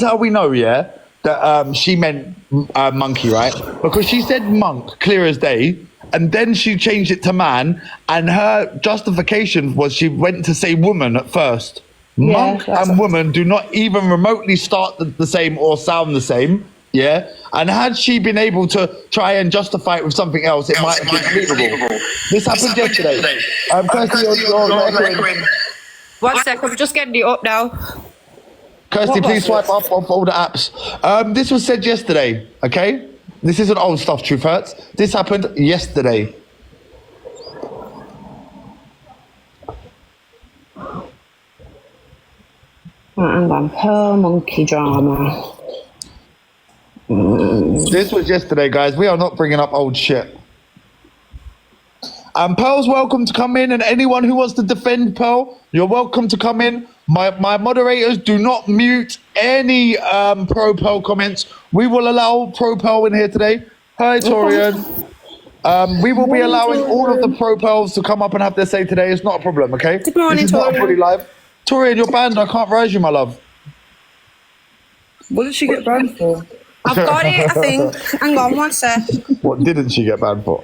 how we know, yeah, that she meant monkey, right? Because she said monk, clear as day, and then she changed it to man, and her justification was she went to say woman at first. Monk and woman do not even remotely start the same or sound the same. Yeah, and had she been able to try and justify it with something else, it might have been believable. This happened yesterday. Kirsty, you're echoing. 1 sec, I'm just getting it up now. Kirsty, please swipe up on all the apps. This was said yesterday, okay? This isn't old stuff, Truth Hurts. This happened yesterday. Hang on, Pearl monkey drama. This was yesterday, guys. We are not bringing up old shit. Pearl's welcome to come in, and anyone who wants to defend Pearl, you're welcome to come in. My moderators do not mute any pro-Pearl comments. We will allow pro-Pearl in here today. Hi, Torian. We will be allowing all of the pro-Pearls to come up and have their say today. It's not a problem, okay? Good morning, this is not Torian. fully live. Torian, you're banned. I can't rise you, my love. What did she get banned for? I've got it, I think. Hang on, 1 sec. What didn't she get banned for?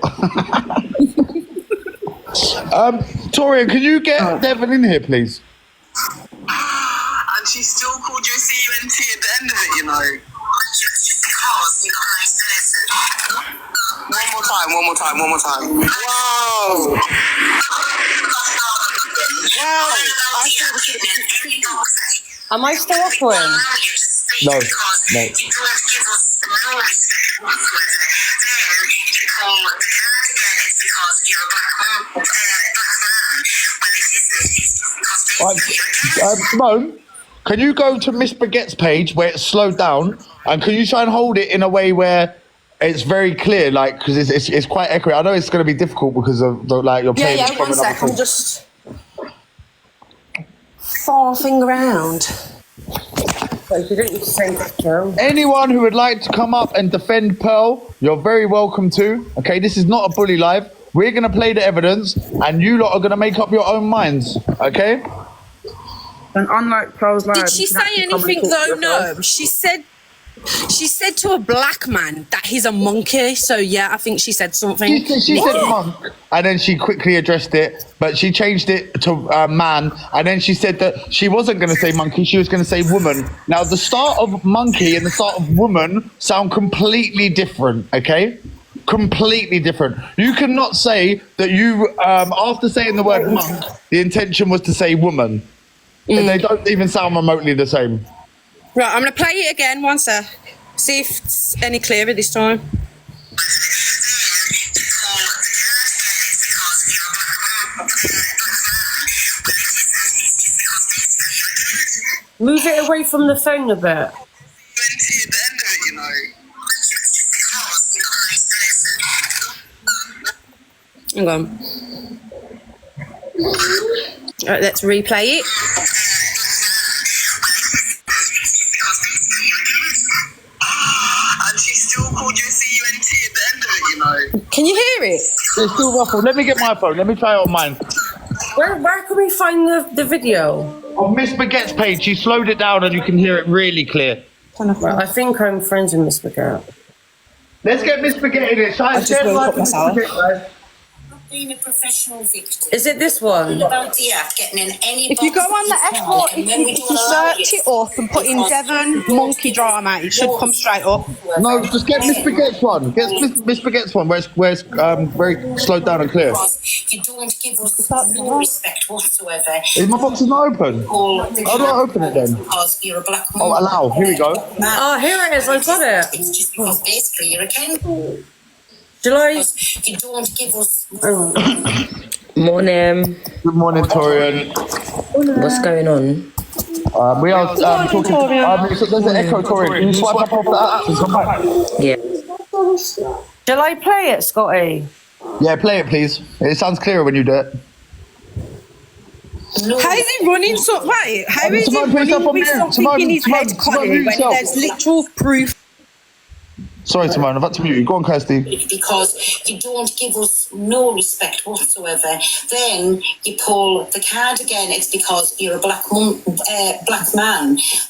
Torian, can you get Devon in here, please? And she still called you a CUNT at the end of it, you know. Because you got a nice person. One more time. Whoa! Am I still offering? No. Simone, can you go to Miss Baguette's page where it's slowed down, and can you try and hold it in a way where it's very clear, like, because it's quite accurate. I know it's going to be difficult because of you're playing. Yeah, 1 sec. I'm just farting around. You don't need to say that, Joe. Anyone who would like to come up and defend Pearl, you're very welcome to. Okay, this is not a bully live. We're going to play the evidence, and you lot are going to make up your own minds. Okay? And unlike Pearl's Live, Did she you can say actually come and anything talk to though? yourself. No. She said to a black man that he's a monkey. So yeah, I think she said something. She said monk, and then she quickly addressed it, but she changed it to man, and then she said that she wasn't going to say monkey, she was going to say woman. Now, the start of monkey and the start of woman sound completely different, okay? Completely different. You cannot say that you, after saying the word monk, the intention was to say woman. And they don't even sound remotely the same. Right, I'm going to play it again, one sec. See if it's any clearer this time. Move it away from the phone a bit. Hang on. Right, let's replay it. And she still called you CUNT at the end of it, you know. Can you hear it? It's still ruffled. Let me get my phone. Let me try it on mine. Where can we find the video? On Miss Baguette's page, she slowed it down and you can hear it really clear. Right, I think I'm friends with Miss Baguette. Let's get Miss Baguette in it. I just woke up myself. Being a professional victim. Is it this one? No idea getting in any. If you go on the FYP, if you search it up and put in Devon monkey drama, it should come straight up. No, just get Miss Baguette's one. Get Miss Baguette's one, where it's very slowed down and clear. You don't give us no respect whatsoever. Is my box is not open? How do I open it then? Because you're a black Oh, allow. Here we go. Oh, here it is. I've got it. It's just because basically you're a king. Shall I? You don't give us. Morning. Good morning, Torian. What's going on? We are talking. There's an echo, Torian. Can you swipe up off the app and come back? Yeah. Shall I play it, Scotty? Yeah, play it, please. It sounds clearer when you do it. How is he running so? Wait, how is he Simone, put yourself running on with mute. something in his head, Simone, Connie, mute when yourself. there's literal proof? Sorry, Simone. I've had to mute you. Go on, Kirsty. Because you don't give us no respect whatsoever. Then you pull the card again. It's because you're a black man.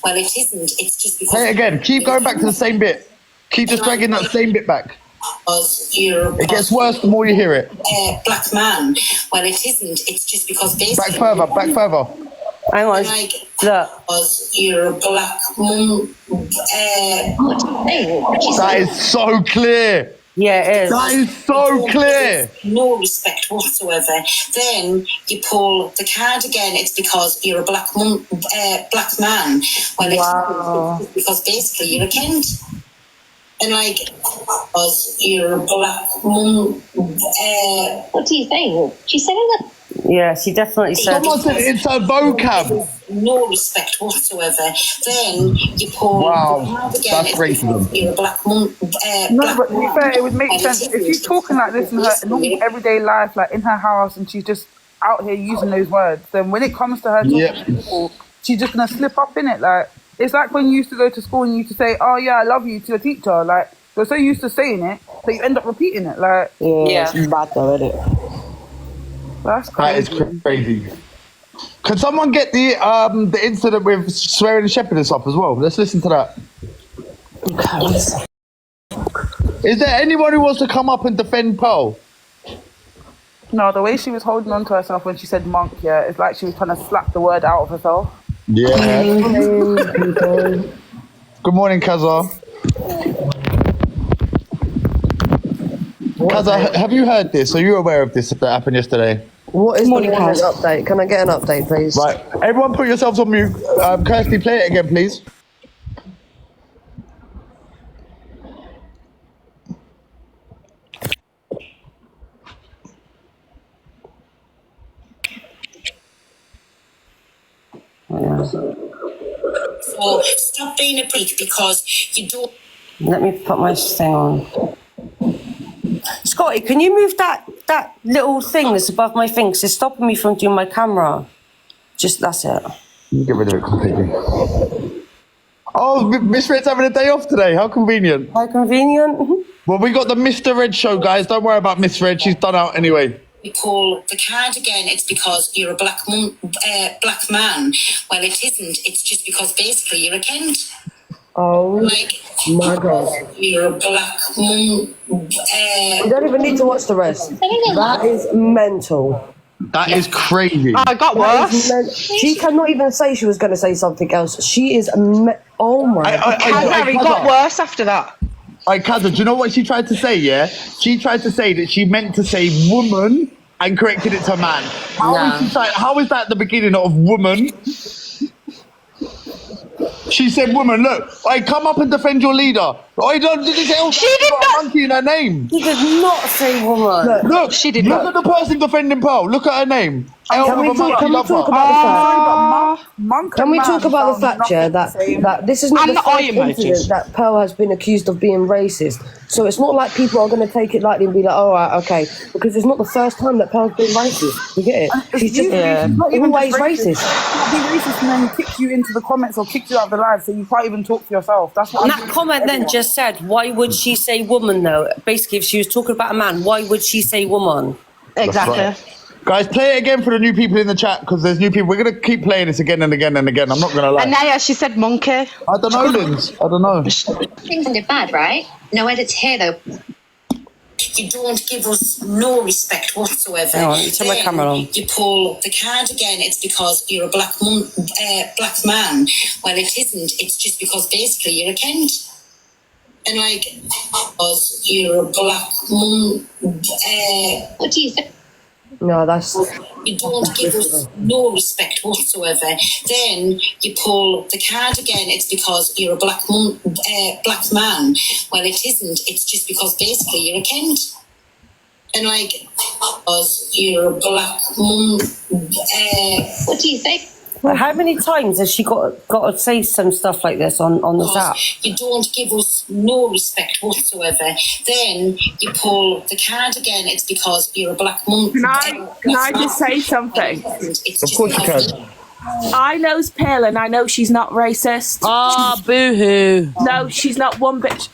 Well, it isn't. It's just because. Play it again. Keep going back to the same bit. Keep just dragging that same bit back. It gets worse the more you hear it. Black man. Well, it isn't. It's just because basically. Back further. Back further. Hang on. Like, Look. because you're a black That is so clear. Yeah, it is. That is so clear. No respect whatsoever. Then you pull the card again. It's because you're a black man. Well, it's because basically you're a Kent. And like, because you're a black What do you think? She's saying that. Yeah, she definitely said. Someone said it's a vocab. No respect whatsoever. Then you pull. Wow, that's racism. You're a black No, but to be fair, it would make sense if she's talking like this in her normal everyday life, like in her house, and she's just out here using those words. Then when it comes to her talking to people, she's just gonna slip up in it. Like it's like when you used to go to school and you used to say, "Oh yeah, I love you" to your teacher. Like you're so used to saying it that you end up repeating it. Like Yeah. It's bad though, isn't it? that's That crazy. is crazy. Can someone get the incident with swearing the shepherdess up as well? Let's listen to that. Is there anyone who wants to come up and defend Pearl? No, the way she was holding on to herself when she said monk, yeah, it's like she was trying to slap the word out of herself. Yeah. Good morning, Kaza. Kaza, have you heard this? Are you aware of this that happened yesterday? What is the morning update? Can I get an update, please? Right, everyone put yourselves on mute. Kirsty, play it again, please. So stop being a prick because you don't. Let me put my thing on. Scotty, can you move that little thing that's above my thing? 'Cause it's stopping me from doing my camera. Just that's it. You get rid of it completely. Oh, Miss Red's having a day off today. How convenient. How convenient. Well, we got the Mr. Red show, guys. Don't worry about Miss Red. She's done out anyway. We call the card again, it's because you're a black man. Well, it isn't. It's just because basically you're a Kent. Oh Like, my God. you're a black mum. You don't even need to watch the rest. That is mental. That is crazy. Oh, it got worse. She cannot even say she was going to say something else. She is. Oh my God. It got worse after that. Kaza, do you know what she tried to say, yeah? She tried to say that she meant to say woman and corrected it to man. How is that the beginning of woman? She said woman, look, come up and defend your leader. Did you say, she did not. Monkey in her name. He did not say woman. Look, she did look not. at the person defending Pearl. Look at her name. Can we talk about the fact, yeah, that this is not the first incident that Pearl has been accused of being racist. So it's not like people are going to take it lightly and be like, all right, okay, because it's not the first time that Pearl's been racist. You get it? She's just always racist. Be racist and then kick you into the comments or kick you out of the live, so you can't even talk for yourself. That's what. And that comment then just said, why would she say woman though? Basically, if she was talking about a man, why would she say woman? Exactly. Guys, play it again for the new people in the chat, because there's new people. We're going to keep playing this again and again and again. I'm not going to lie. And Naya, she said monkey. I don't know, Linz. I don't know. Things are bad, right? No edits here, though. You don't give us no respect whatsoever. Hang on, you turn my camera on. You pull the card again, it's because you're a black man. Well, it isn't. It's just because basically you're a Kent. And like, because you're a black mum. What do you think? No, that's. You don't give us no respect whatsoever. Then you pull the card again, it's because you're a black man. Well, it isn't. It's just because basically you're a Kent. And like, because you're a black mum. What do you think? How many times has she got to say some stuff like this on this app? You don't give us no respect whatsoever. Then you pull the card again, it's because you're a black mum. Can I just say something? Of course you can. I knows Pearl and I know she's not racist. Ah, boo-hoo. No, she's not one bit.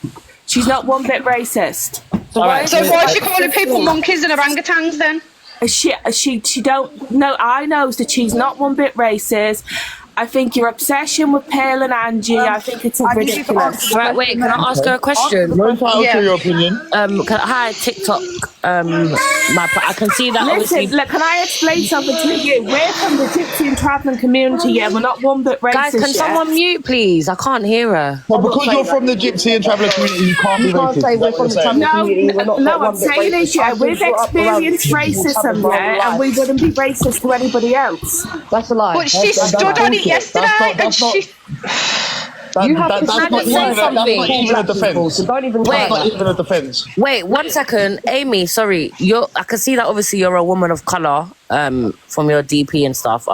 She's not one bit racist. So why is she calling people monkeys and orangutans then? She don't. No, I knows that she's not one bit racist. I think your obsession with Pearl and Angie, I think it's ridiculous. Right, wait, can I ask her a question? You're entitled to your opinion. Hi, TikTok. I can see that. Listen, look, can I explain something to you? We're from the gypsy and travelling community, yeah. We're not one bit racist. Guys, can someone mute, please? I can't hear her. Well, because you're from the gypsy and traveller community, you can't be racist. Say we're from the traveller community. We're not I'm saying is, yeah, we've experienced racism, yeah, and we wouldn't be racist to anybody else. That's a lie. But she stood on it yesterday, and she. That's not even a defence. So don't even That's not even a defence. Wait, 1 second. Amy, sorry. I can see that obviously you're a woman of colour from your DP and stuff.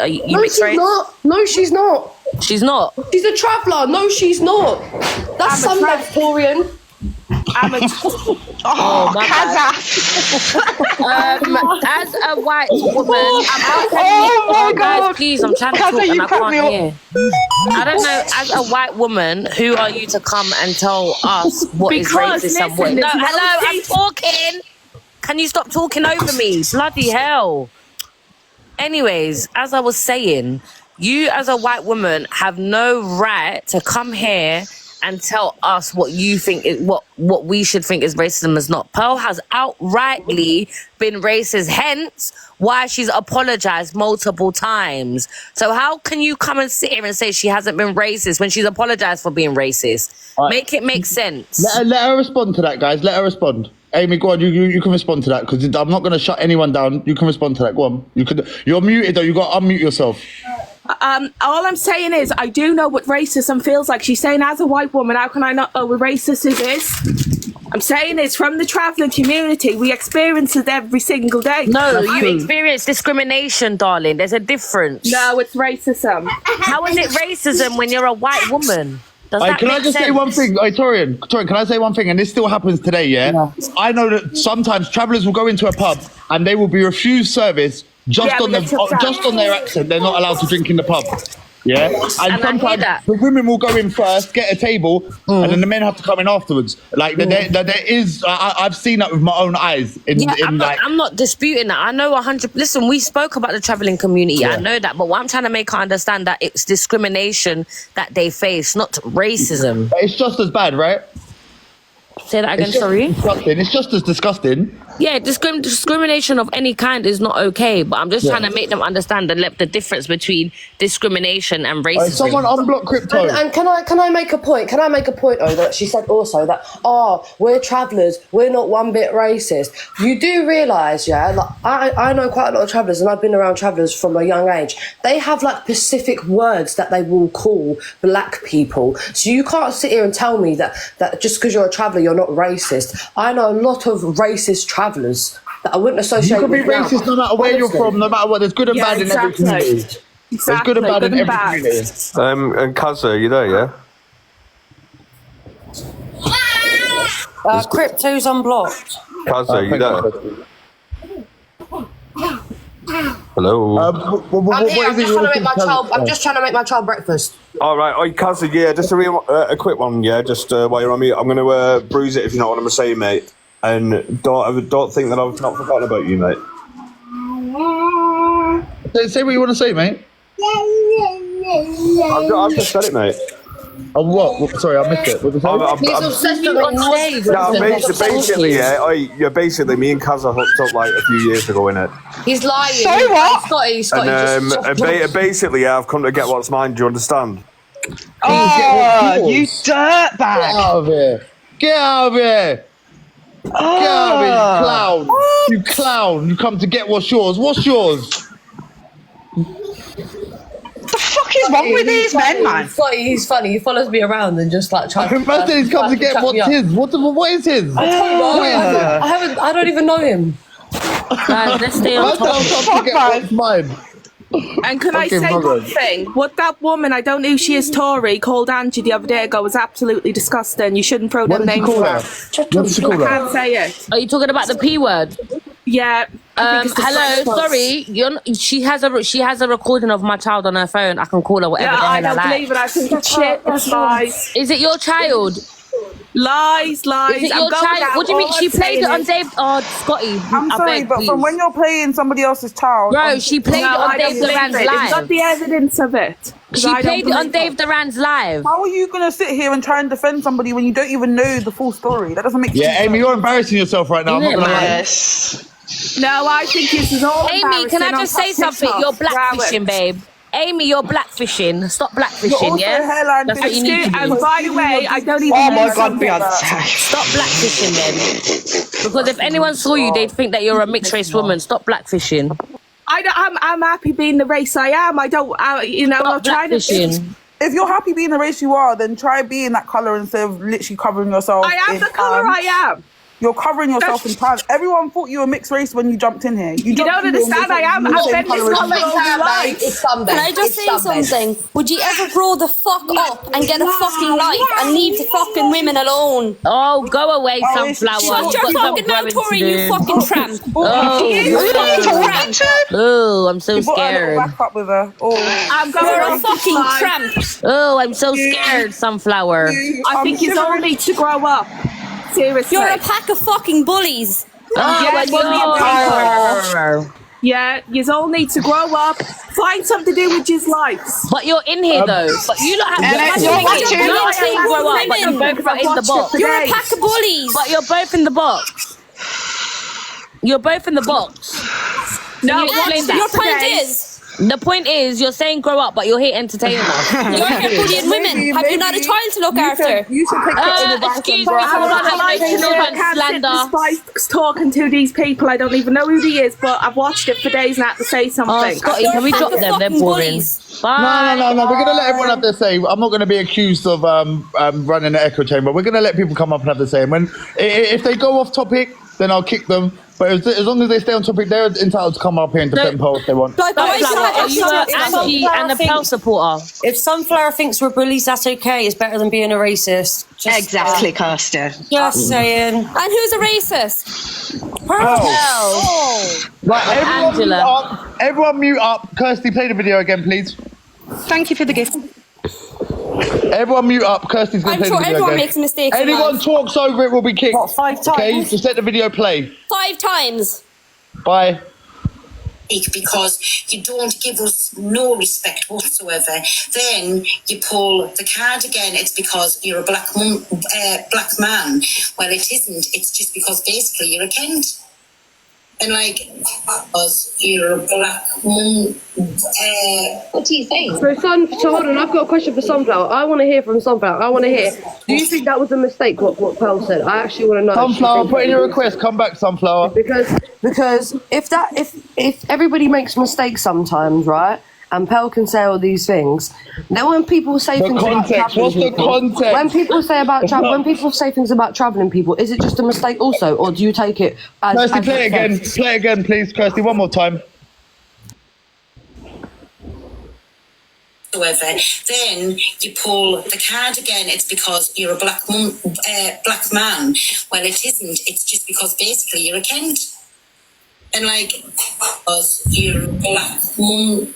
You mixed race? No, she's not. She's not? She's a traveller. No, she's not. That's some Victorian. Kaza. As a white woman, God. Please, I'm trying to Kaza, talk and you I cracked me can't up. hear. I don't know, as a white woman, who are you to come and tell us what is racism? No, hello, I'm talking. Can you stop talking over me? Bloody hell. Anyways, as I was saying, you as a white woman have no right to come here and tell us what you think is what we should think is racism is not. Pearl has outrightly been racist, hence why she's apologized multiple times. So how can you come and sit here and say she hasn't been racist when she's apologized for being racist? Right. Make it make sense. Let her respond to that, guys. Let her respond. Amy, go on. You can respond to that, because I'm not going to shut anyone down. You can respond to that. Go on. You're muted though. You got to unmute yourself. All I'm saying is, I do know what racism feels like. She's saying, as a white woman, how can I not know what racism is? I'm saying is, from the travelling community, we experience it every single day. No, you experience discrimination, darling. There's a difference. No, it's racism. How is it racism when you're a white woman? Can I just say one thing? Torian, can I say one thing? And this still happens today, yeah? I know that sometimes travellers will go into a pub and they will be refused service just on their accent. They're not allowed to drink in the pub. Yeah, And I hear sometimes that. the women will go in first, get a table, and then the men have to come in afterwards. Like there is, I've seen that with my own eyes. I'm not disputing that. I know 100. Listen, we spoke about the traveling community. I know that, but what I'm trying to make her understand that it's discrimination that they face, not racism. But it's just as bad, right? Say that again. Sorry. It's just as disgusting. Yeah, discrimination of any kind is not okay, but I'm just trying to make them understand the difference between discrimination and racism. Someone unblock crypto. And can I make a point? Can I make a point though that she said also that we're travellers, we're not one bit racist. You do realise, yeah, like I know quite a lot of travellers, and I've been around travellers from a young age. They have like specific words that they will call black people. So you can't sit here and tell me that just because you're a traveller you're not racist. I know a lot of racist travellers that I wouldn't associate with. You can be racist no matter where you're from, no matter what. There's good and bad in every community. There's good and bad in every community. And Kazza, are you there, yeah? Crypto's unblocked. Kazza, are you there? Hello. I'm just trying to make my child breakfast. All right, Kazza, yeah, just a quick one, yeah, just while you're on mute. I'm going to bruise it if you know what I'm saying, mate. And don't think that I've not forgotten about you, mate. Say what you want to say, mate. I've just said it, mate. Oh, what? Sorry, I missed it. What was that? He's obsessed with basically, me and Kazza hooked up like a few years ago, innit? He's lying. So what? Scotty, And basically, yeah, I've come to get what's mine. Do you understand? Oh, you dirtbag! Get out of here! Get out of here! Get out of here, you clown! You clown! You come to get what's yours. What's yours? What the fuck is wrong with these men, man? He's funny. He follows me around and just like trying. He's come to get what's his. What is his? I don't even know him. Guys, let's stay on topic. Come to get what's mine. And can I say one thing? What that woman, I don't know who she is, Tory, called Angie the other day ago was absolutely disgusting. You shouldn't throw them names around. What did she call her? I can't say it. Are you talking about the P word? Yeah. Hello, sorry. She has a recording of my child on her phone. I can call her whatever the hell I don't like. believe it. I think it's shit. That's lies. Is it your child? Lies. Is it your child? What do you mean? She played it on Dave? Oh, Scotty. I'm sorry, but from when you're playing somebody else's child, bro, she played it on Dave Duran's live. It's got the evidence of it. She played it on Dave Duran's live. How are you gonna sit here and try and defend somebody when you don't even know the full story? That doesn't make sense. Yeah, Amy, you're embarrassing yourself right now. I'm not gonna lie. Yes. No, I think this is all Amy, can I just say something? You're blackfishing, babe. Amy, you're blackfishing. Stop blackfishing, yeah? That's what you need to do. And by the way, I don't even know. Oh my God, Beyonce. Stop blackfishing then. Because if anyone saw you, they'd think that you're a mixed race woman. Stop blackfishing. I'm happy being the race I am. I'm trying to. If you're happy being the race you are, then try being that colour instead of literally covering yourself. I am the colour I am. You're covering yourself in pants. Everyone thought you were mixed race when you jumped in here. You don't understand. I am. I've been this colour all my life. Can I just say something? Would you ever grow the fuck up and get a fucking life and leave the fucking women alone? Oh, go away, sunflower. Shut your fucking mouth, Tori, you fucking tramp. Oh, I'm so scared. Back up with her. I'm going a fucking tramp. Oh, I'm so scared, sunflower. I think you all need to grow up. Seriously. You're a pack of fucking bullies. Yeah, you all need to grow up, find something to do with your lives. But you're in here though. But you don't have to grow up, but you're both in the box. You're a pack of bullies. But you're both in the box. You're both in the box. No, your point is. The point is, you're saying grow up, but you're here entertaining us. You're here bullying women. Have you not a child to look after? You should take excuse me, I can't despite talking to these people. I don't even know who he is, but I've watched it for days and I have to say something. Oh, Scotty, can we drop them? They're boring. No. We're going to let everyone have their say. I'm not going to be accused of running an echo chamber. We're going to let people come up and have their say. And if they go off topic, then I'll kick them. But as long as they stay on topic, they're entitled to come up here and defend Pearl if they want. Are you an Angie and a Pearl supporter? If Sunflower thinks we're bullies, that's okay. It's better than being a racist. Exactly, Kirsten. Just saying. And who's a racist? Pearl. Right, everyone mute up. Kirsty, play the video again, please. Thank you for the gift. Everyone mute up. Kirsty's going to play the video. Everyone again. makes mistakes. Anyone talks over it will be kicked. What, 5 times? Okay, just let the video play. 5 times. Bye. Because you don't give us no respect whatsoever. Then you pull the card again. It's because you're a black man. Well, it isn't. It's just because basically you're a Kent. And because you're a black mum. What do you think? So hold on, I've got a question for Sunflower. I want to hear from Sunflower. Do you think that was a mistake, what Pearl said? I actually want to know. Sunflower, put in your request. Come back, Sunflower. Because if everybody makes mistakes sometimes, right? And Pearl can say all these things. Then when people say things about traveling people, when people say things about traveling people, is it just a mistake also, or do you take it as? Kirsty, play it again, please, Kirsty. One more time. Then you pull the card again. It's because you're a black man. Well, it isn't. It's just because basically you're a Kent. And because you're a black mum.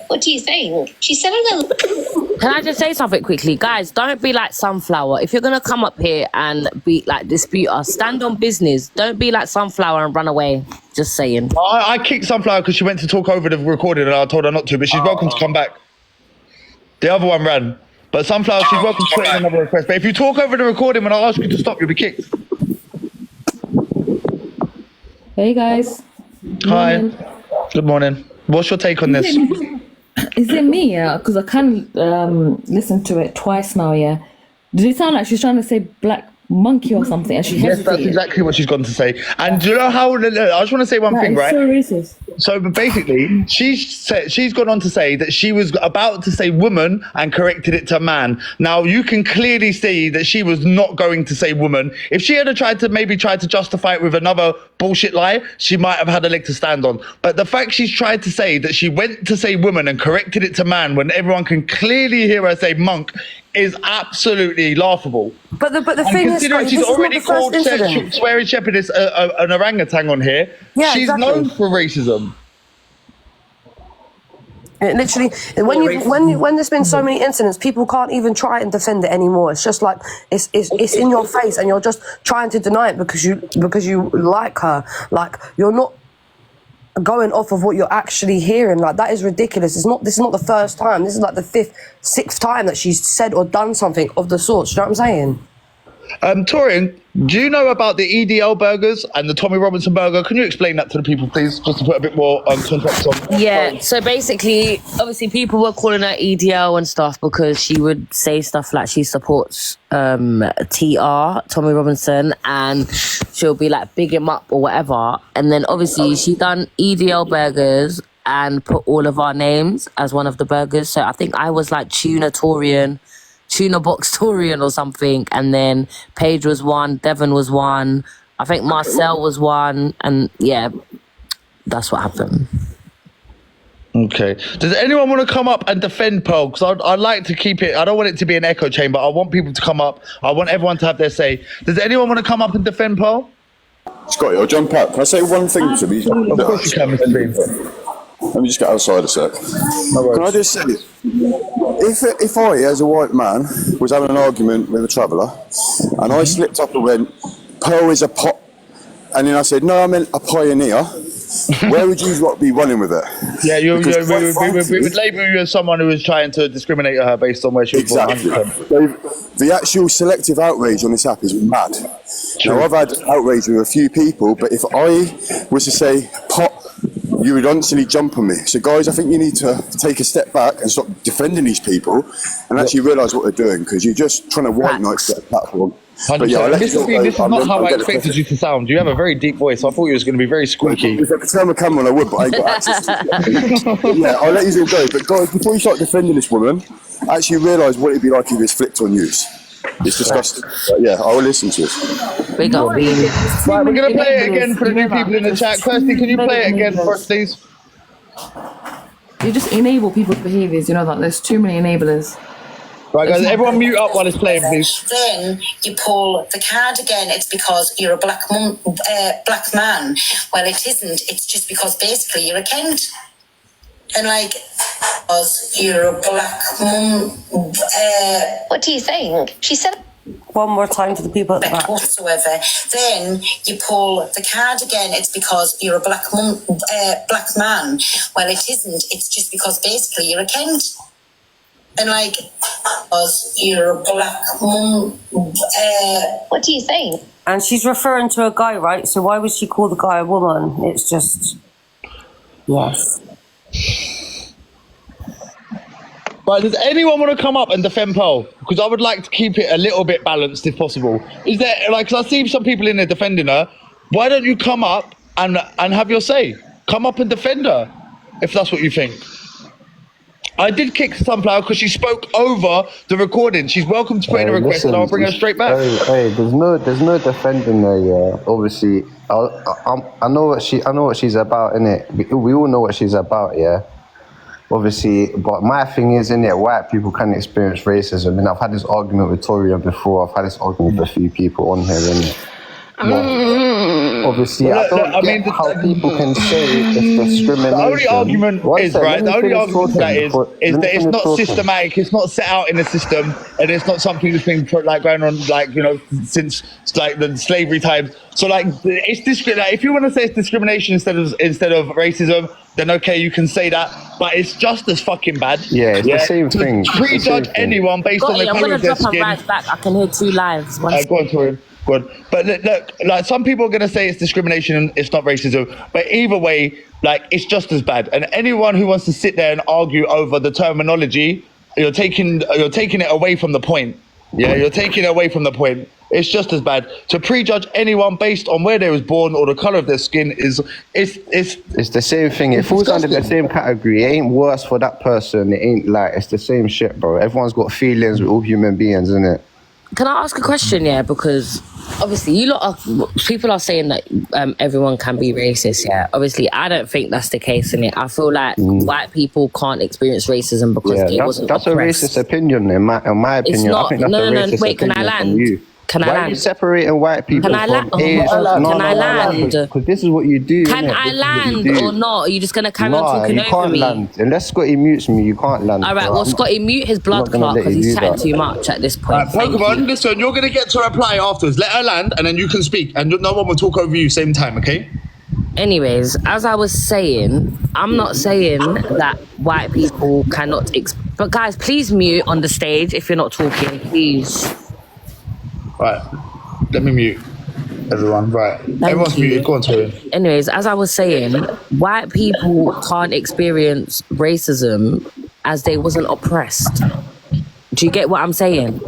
What do you think? She said a little. Can I just say something quickly? Guys, don't be like Sunflower. If you're going to come up here and be dispute us, stand on business. Don't be like Sunflower and run away. Just saying. I kicked Sunflower because she went to talk over the recording and I told her not to, but she's welcome to come back. The other one ran. But Sunflower, she's welcome to put in another request. But if you talk over the recording when I ask you to stop, you'll be kicked. Hey guys. Hi. Good morning. What's your take on this? Is it me? Yeah, because I can't listen to it twice now. Yeah. Did it sound like she's trying to say black monkey or something? And she hesitated. Yes, that's exactly what she's gone to say. And do you know how? I just want to say one thing, right? So racist. So basically, she's gone on to say that she was about to say woman and corrected it to man. Now you can clearly see that she was not going to say woman. If she had tried to justify it with another bullshit lie, she might have had a leg to stand on. But the fact she's tried to say that she went to say woman and corrected it to man when everyone can clearly hear her say monk is absolutely laughable. But the thing is, Scotty, she's this already is not the first incident. swearing shepherdess an orangutan on here. Yeah, she's exactly. known for racism. It literally, when there's been so many incidents, people can't even try and defend it anymore. It's just like it's in your face, and you're just trying to deny it because you like her. Like you're not going off of what you're actually hearing. Like that is ridiculous. This is not the first time. This is like the 5th, 6th time that she's said or done something of the sort. You know what I'm saying? Torian, do you know about the EDL burgers and the Tommy Robinson burger? Can you explain that to the people, please, just to put a bit more context on? Yeah, so basically, obviously, people were calling her EDL and stuff because she would say stuff like she supports TR, Tommy Robinson, and she'll be like, big him up or whatever. And then obviously, she done EDL burgers and put all of our names as one of the burgers. So I think I was like Tuna Box Torian or something, and then Paige was one, Devon was one, I think Marcel was one, and yeah, that's what happened. Okay. Does anyone want to come up and defend Pearl? Because I'd like to keep it, I don't want it to be an echo chamber. I want people to come up. I want everyone to have their say. Does anyone want to come up and defend Pearl? Scotty, I'll jump out. Can I say one thing to me? Of course you can, Mr. Bean. Let me just get outside a sec. Can I just say, if I, as a white man, was having an argument with a traveller, and I slipped up and went, Pearl is a pot, and then I said, no, I meant a pioneer, where would you be running with it? Yeah, we would label you as someone who was trying to discriminate her based on where she was born. Exactly. The actual selective outrage on this app is mad. Now, I've had outrage with a few people, but if I was to say pot, you would instantly jump on me. So, guys, I think you need to take a step back and stop defending these people and actually realise what they're doing, because you're just trying to white knight their platform. But yeah, this is not how I expected you to sound. You have a very deep voice. I thought you was going to be very squeaky. If I could turn my camera on, I would, but I ain't got access to it. Yeah, I'll let you all go. But guys, before you start defending this woman, actually realise what it'd be like if it was flipped on you. It's disgusting. But yeah, I will listen to it. Big up, Bean. Right, we're going to play it again for the new people in the chat. Kirsty, can you play it again for us, please? You just enable people's behaviours, you know that. There's too many enablers. Right, guys, everyone mute up while it's playing, please. Then you pull the card again. It's because you're a black man. Well, it isn't. It's just because basically you're a Kent. And because you're a black mum. What do you think? She said. One more time to the people at the back. Whatsoever, then you pull the card again. It's because you're a black man. Well, it isn't. It's just because basically you're a Kent, and like, because you're a black mum. What do you think? And she's referring to a guy, right? So why would she call the guy a woman? It's just, yes. Right, does anyone want to come up and defend Pearl? Because I would like to keep it a little bit balanced if possible. Is there, like, because I see some people in there defending her. Why don't you come up and have your say? Come up and defend her, if that's what you think. I did kick Sunflower because she spoke over the recording. She's welcome to put in a request and I'll bring her straight back. Hey, there's no defending her, yeah. Obviously, I know what she's about, innit? We all know what she's about, yeah. Obviously, but my thing is, white people can experience racism. And I've had this argument with Toria before. I've had this argument with a few people on here, innit? Obviously, Well, I don't get how people can say it's discrimination. The only argument is, right, the only argument that is that it's not systematic, it's not set out in the system, and it's not something that's been like going on, like, you know, since like the slavery times. So like, it's like, if you want to say it's discrimination instead of racism, then okay, you can say that, but it's just as fucking bad. Yeah, it's the same thing. Prejudge anyone based on the color of their skin. I'm gonna drop a rise back. I can hear 2 lives. Go on, Tori. Good. But look, like, some people are going to say it's discrimination and it's not racism, but either way, like, it's just as bad. And anyone who wants to sit there and argue over the terminology, you're taking it away from the point. Yeah, you're taking it away from the point. It's just as bad. To prejudge anyone based on where they was born or the color of their skin it's the same thing. It falls under the same category. It ain't worse for that person. It ain't like, it's the same shit, bro. Everyone's got feelings. We're all human beings, innit? Can I ask a question? Yeah, because obviously people are saying that everyone can be racist. Yeah, obviously I don't think that's the case. In it, I feel like white people can't experience racism because they wasn't that's oppressed. a racist opinion in my opinion. It's not. I think that's No. a racist Wait, can I opinion land? from you. Can I Why land? are you separating white people Can I land? from Asians? Can I land? Because this is what you do. Can innit? I This is what you land do. or not? Are you just gonna carry on Nah, talking you over can't me? land. Unless Scotty mutes me, you can't land. All right, bro. well, Scotty, mute his blood clot because he's chatting too much at this point. Right, Pokemon, listen, you're going to get to reply afterwards. Let her land and then you can speak and no one will talk over you same time, okay? Anyways, as I was saying, I'm not saying that white people cannot... But guys, please mute on the stage if you're not talking, please. Right, let me mute everyone. Right, everyone's muted. Go on, Tori. Anyways, as I was saying, white people can't experience racism as they wasn't oppressed. Do you get what I'm saying?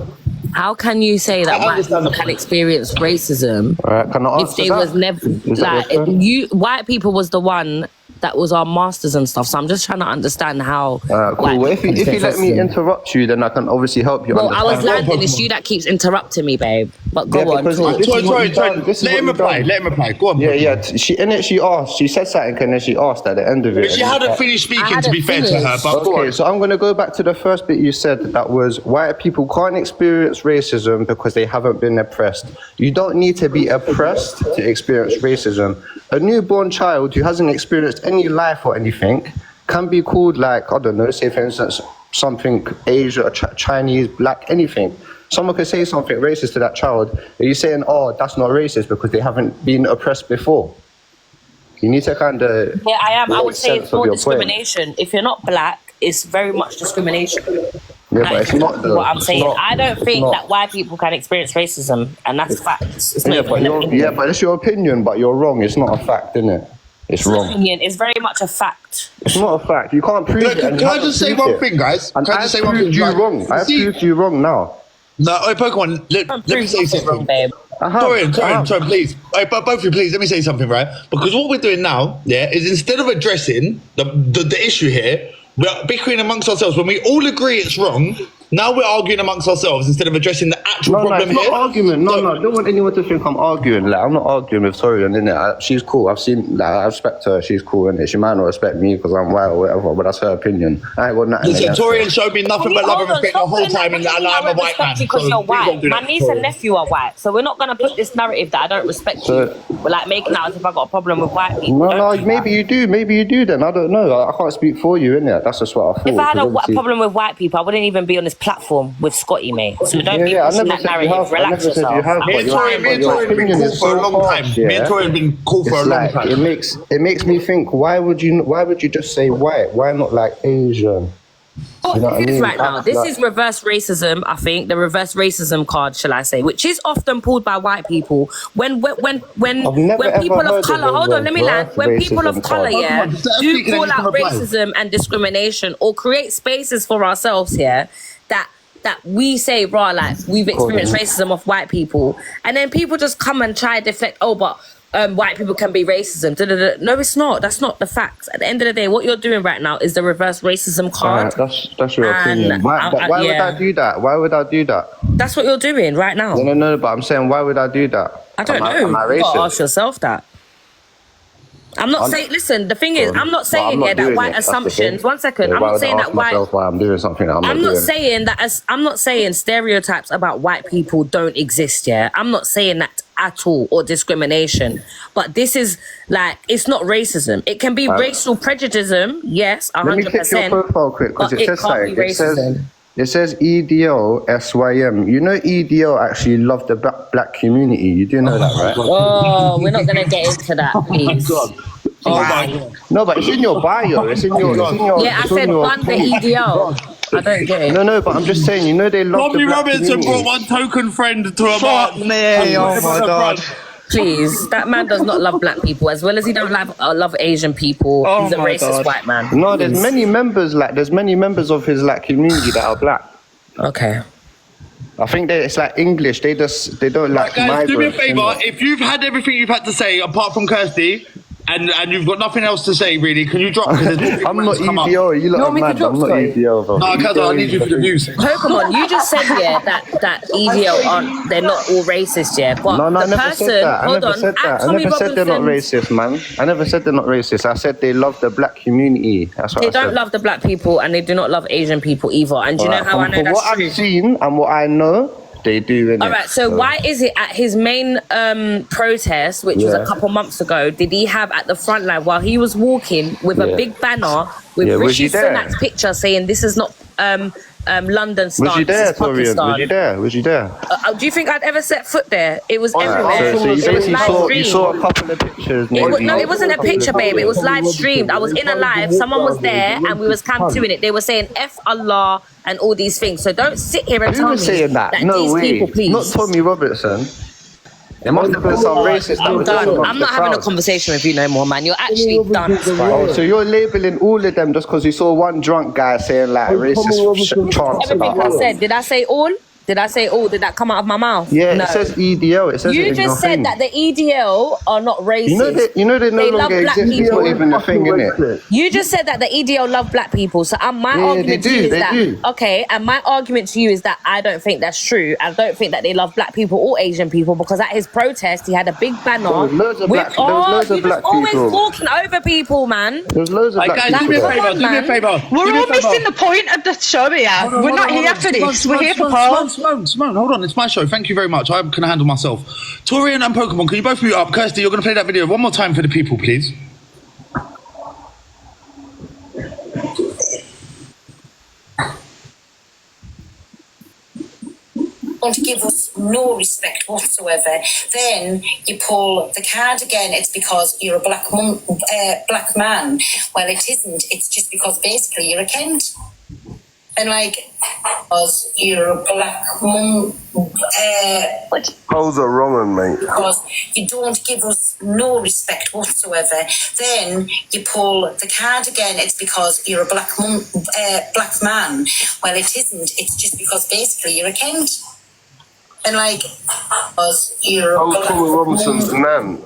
How can you say that white people can experience racism if they was never white people was the one that was our masters and stuff? So I'm just trying to understand how. Cool. Well, if you let me interrupt you, then I can obviously help you. Well, I was understand. landing. It's you that keeps interrupting me, babe. But go on. Let him reply. Go on. Yeah. She asked. She said something and then she asked at the end of it. But she hadn't finished speaking, to be fair to her. But okay, so I'm going to go back to the first bit you said. That was white people can't experience racism because they haven't been oppressed. You don't need to be oppressed to experience racism. A newborn child who hasn't experienced any life or anything can be called, like, I don't know, say for instance something Asia, Chinese, black, anything. Someone could say something racist to that child. Are you saying, oh, that's not racist because they haven't been oppressed before? You need to kind of... Yeah, I am. I would say it's more discrimination. If you're not black, it's very much discrimination. Yeah, but it's not what I'm saying. I don't think that white people can experience racism, and that's facts. It's not but it's your opinion, but you're wrong. It's not a fact, innit? It's wrong. Opinion. It's very much a fact. It's not a fact. You can't prove it. Can I just say one thing, guys? And I proved you wrong. I proved you wrong now. No, Pokemon, let me say something. Sorry, please. But both of you, please, let me say something, right? Because what we're doing now, is instead of addressing the issue here, we're bickering amongst ourselves. When we all agree it's wrong, Now we're arguing amongst ourselves instead of addressing the actual problem it's here. not argument. No, I don't want anyone to think I'm arguing. Like, I'm not arguing with Torian, innit? She's cool. I've seen, like, I respect her. She's cool, innit? She might not respect me because I'm white or whatever, but that's her opinion. I ain't got nothing Listen, against Torian her. showed me nothing but love and respect the whole time, and I'm a white man. Because you're white. My niece and nephew are white, so we're not gonna put this narrative that I don't respect you. We're like making out as if I got a problem with white people. No, maybe you do. Maybe you do. Then I don't know. I can't speak for you, innit? That's just what I thought. If I had a problem with white people, I wouldn't even be on this platform with Scotty, mate. So don't be pushing that narrative. Relax yourself. Me and Tori have been cool for a long time. Me and Tori have been cool for a long time. It makes me think. Why would you just say white? Why not like Asian? Oh, you know what I mean? Right now, this is reverse racism. I think the reverse racism card, shall I say, which is often pulled by white people when people of color. Hold on, let me land. When people of color, do call out racism and discrimination or create spaces for ourselves here that we say, raw, like we've experienced racism of white people, and then people just come and try to deflect. Oh, but white people can be racism. No, it's not. That's not the facts. At the end of the day, what you're doing right now is the reverse racism card. That's your opinion. Why would I do that? Why would I do that? That's what you're doing right now. No, but I'm saying, why would I do that? I don't know. Am I racist? You gotta ask yourself that. I'm not saying. Listen, the thing is, I'm not saying that white assumptions. 1 second. I'm not saying that white. Why I'm doing something that I'm not saying that. I'm not saying stereotypes about white people don't exist. Yeah, I'm not saying that at all, or discrimination. But this is like, it's not racism. It can be racial prejudice. Yes, 100%. Let me click your profile quick because it says something. It says EDO SYM. You know EDO actually love the black community. You do know that, right? Oh, we're not gonna get into that, please. Oh my God. No, but it's in your bio. It's in your. Yeah, I said on the EDO. I don't get it. No, but I'm just saying. You know they love the black community. Robertson brought one token friend to a bar. Oh my God. Please, that man does not love black people as well as he don't love Asian people. He's a racist white man. No, there's many members of his like community that are black. Okay. I think it's like English. They don't like. Guys, do me a favor. If you've had everything you've had to say apart from Kirsty, and you've got nothing else to say, really, can you drop? I'm not EDO. You lot are mad. I'm not EDO. Bro. No, Kaz, I need you for the views. Pokemon, you just said that EDO they're not all racist, but no, the I never person, said that. hold on, I never said they're not racist, man. I never said they're not racist. I said they love the black community. That's what I said. They don't love the black people, and they do not love Asian people either. And do you know how I know that's true? What I've seen and what I know, they do. All right, so why is it at his main protest, which was a couple months ago, did he have at the front line while he was walking with a big banner with Rishi Sunak's picture saying this is not London stance, was you there, Torian? Was you there? Do you think I'd ever set foot there? It was So everywhere. you It was live you saw a couple of pictures. No, it wasn't a picture, babe. It was live streamed. I was in a live. Someone was there, and we was doing it. They were saying "F Allah" and all these things. So don't sit here and tell me saying that. No these way. people, please. Not Tommy Robertson. There must have been some racist. I'm done. I'm not having a conversation with you no more, man. You're actually done. Oh, so you're labeling all of them just because you saw one drunk guy saying like racist chants. Everything I said. Did I say all? Did I say all? Did that come out of my mouth? Yeah, no. It says EDO. It says you just said that the EDO are not racist. You know they no longer exist. It's not even a thing, innit? You just said that the EDO love black people. So my argument to you is that okay, and my argument to you is that I don't think that's true. I don't think that they love black people or Asian people because at his protest he had a big banner. There was loads of black people. Always talking over people, man. There's loads of black people. Do me a favour. We're all missing the point of the show here. We're not here for this. We're here for Paul. Simone, hold on. It's my show. Thank you very much. I can handle myself. Torian and Pokemon, can you both mute up? Kirsty, you're going to play that video one more time for the people, please. Want to give us no respect whatsoever, then you pull the card again. It's because you're a black man. Well, it isn't. It's just because basically you're a Kent. And like, because you're a black mum, Those are wrong, mate. because you don't give us no respect whatsoever, then you pull the card again. It's because you're a black man. Well, it isn't. It's just because basically you're a Kent. And like, because you're a black Tommy Robinson's nan.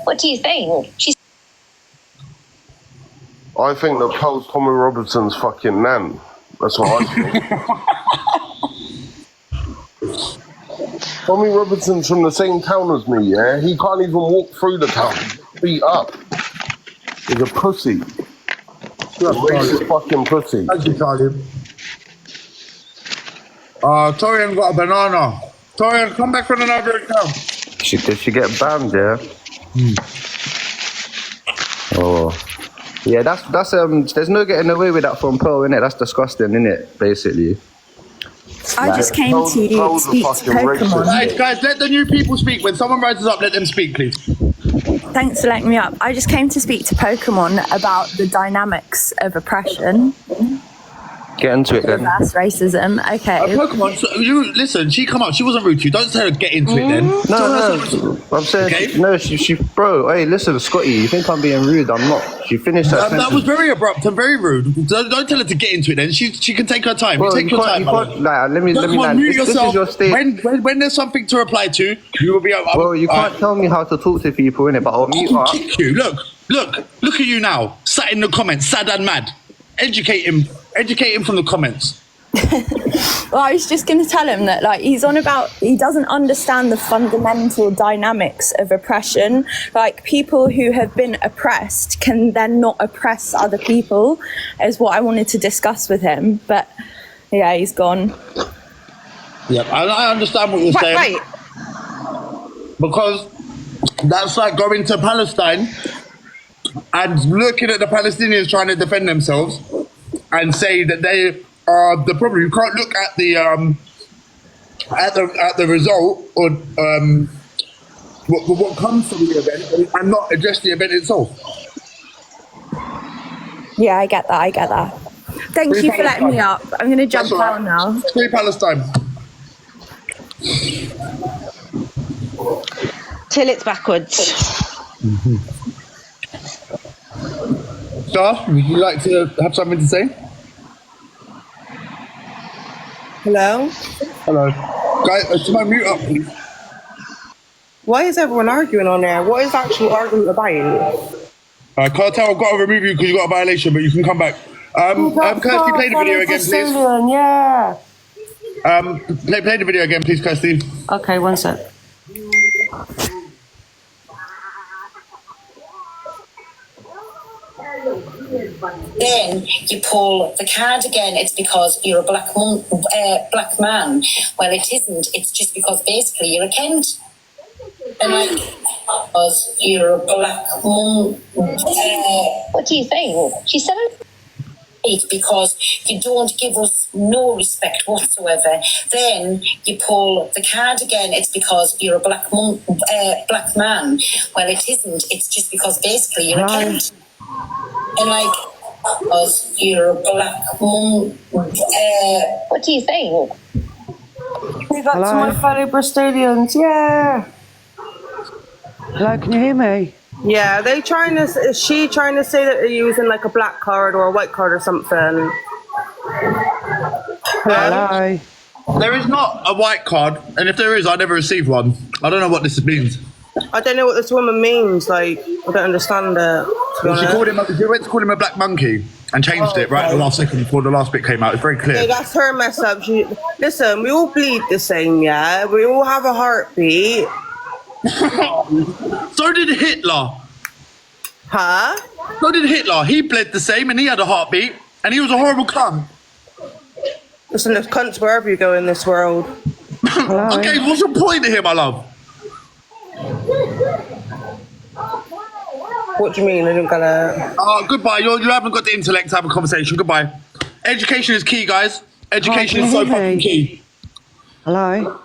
What do you think? I think that Tommy Robinson's fucking nan. That's what I think. Tommy Robinson's from the same town as me, yeah? He can't even walk through the town. Feet up. He's a pussy. He's a racist fucking pussy. Thank you, Charlie. Torian got a banana. Torian, come back from another account. Did she get banned, yeah? Oh. Yeah, that's there's no getting away with that from Pearl, innit? That's disgusting, innit? Basically. I just came to speak to Pokemon. Guys, let the new people speak. When someone rises up, let them speak, please. Thanks for letting me up. I just came to speak to Pokemon about the dynamics of oppression. Get into it then. Reverse racism. Okay. Pokemon, so you listen. She come up. She wasn't rude to you. Don't tell her get into it then. No. I'm saying she bro. Hey, listen, Scotty. You think I'm being rude? I'm not. She finished that. That was very abrupt and very rude. Don't tell her to get into it then. She can take her time. Bro, take your time. Let me. Mute This yourself. is your state. When there's something to reply to, you will be. Bro, you can't tell me how to talk to people, innit? But I'll mute her. Kick you. Look at you now. Sat in the comments, sad and mad. Educate him from the comments. Well, I was just going to tell him that, like, he doesn't understand the fundamental dynamics of oppression. Like, people who have been oppressed can then not oppress other people, is what I wanted to discuss with him. But yeah, he's gone. Yeah, I understand what you're saying. Right. Because that's like going to Palestine and looking at the Palestinians trying to defend themselves and say that they are the problem. You can't look at the result or what comes from the event and not address the event itself. Yeah, I get that. Thank you for letting me up. I'm going to jump out now. Free Palestine. Till it's backwards. Star, would you like to have something to say? Hello? Hello. Guys, to my mute up, please. Why is everyone arguing on there? What is the actual argument about? Cartel, I've got to remove you because you got a violation, but you can come back. Kirsty, play the video again, please. Yeah. Play the video again, please, Kirsty. Okay, one sec. Then you pull the card again, it's because you're a black man. Well, it isn't. It's just because basically you're a Kent. And like, because you're a black what do you think? She said it. It's because you don't give us no respect whatsoever. Then you pull the card again, it's because you're a black man. Well, it isn't. It's just because basically you're a Kent. And like, because you're a black what do you think? Big up to my fellow Bristolians, yeah. Hello, can you hear me? Yeah, is she trying to say that they're using like a black card or a white card or something? Hello. There is not a white card, and if there is, I never received one. I don't know what this means. I don't know what this woman means. Like, I don't understand it. She went to call him a black monkey and changed it right at the last second before the last bit came out. It's very clear. Yeah, that's her mess up. Listen, we all bleed the same, yeah? We all have a heartbeat. So did Hitler. Huh? So did Hitler. He bled the same and he had a heartbeat and he was a horrible cunt. Listen, there's cunts wherever you go in this world. Okay, what's your point here, my love? What do you mean? I didn't get it. Goodbye. You haven't got the intellect to have a conversation. Goodbye. Education is key, guys. Education is so fucking key. Hello.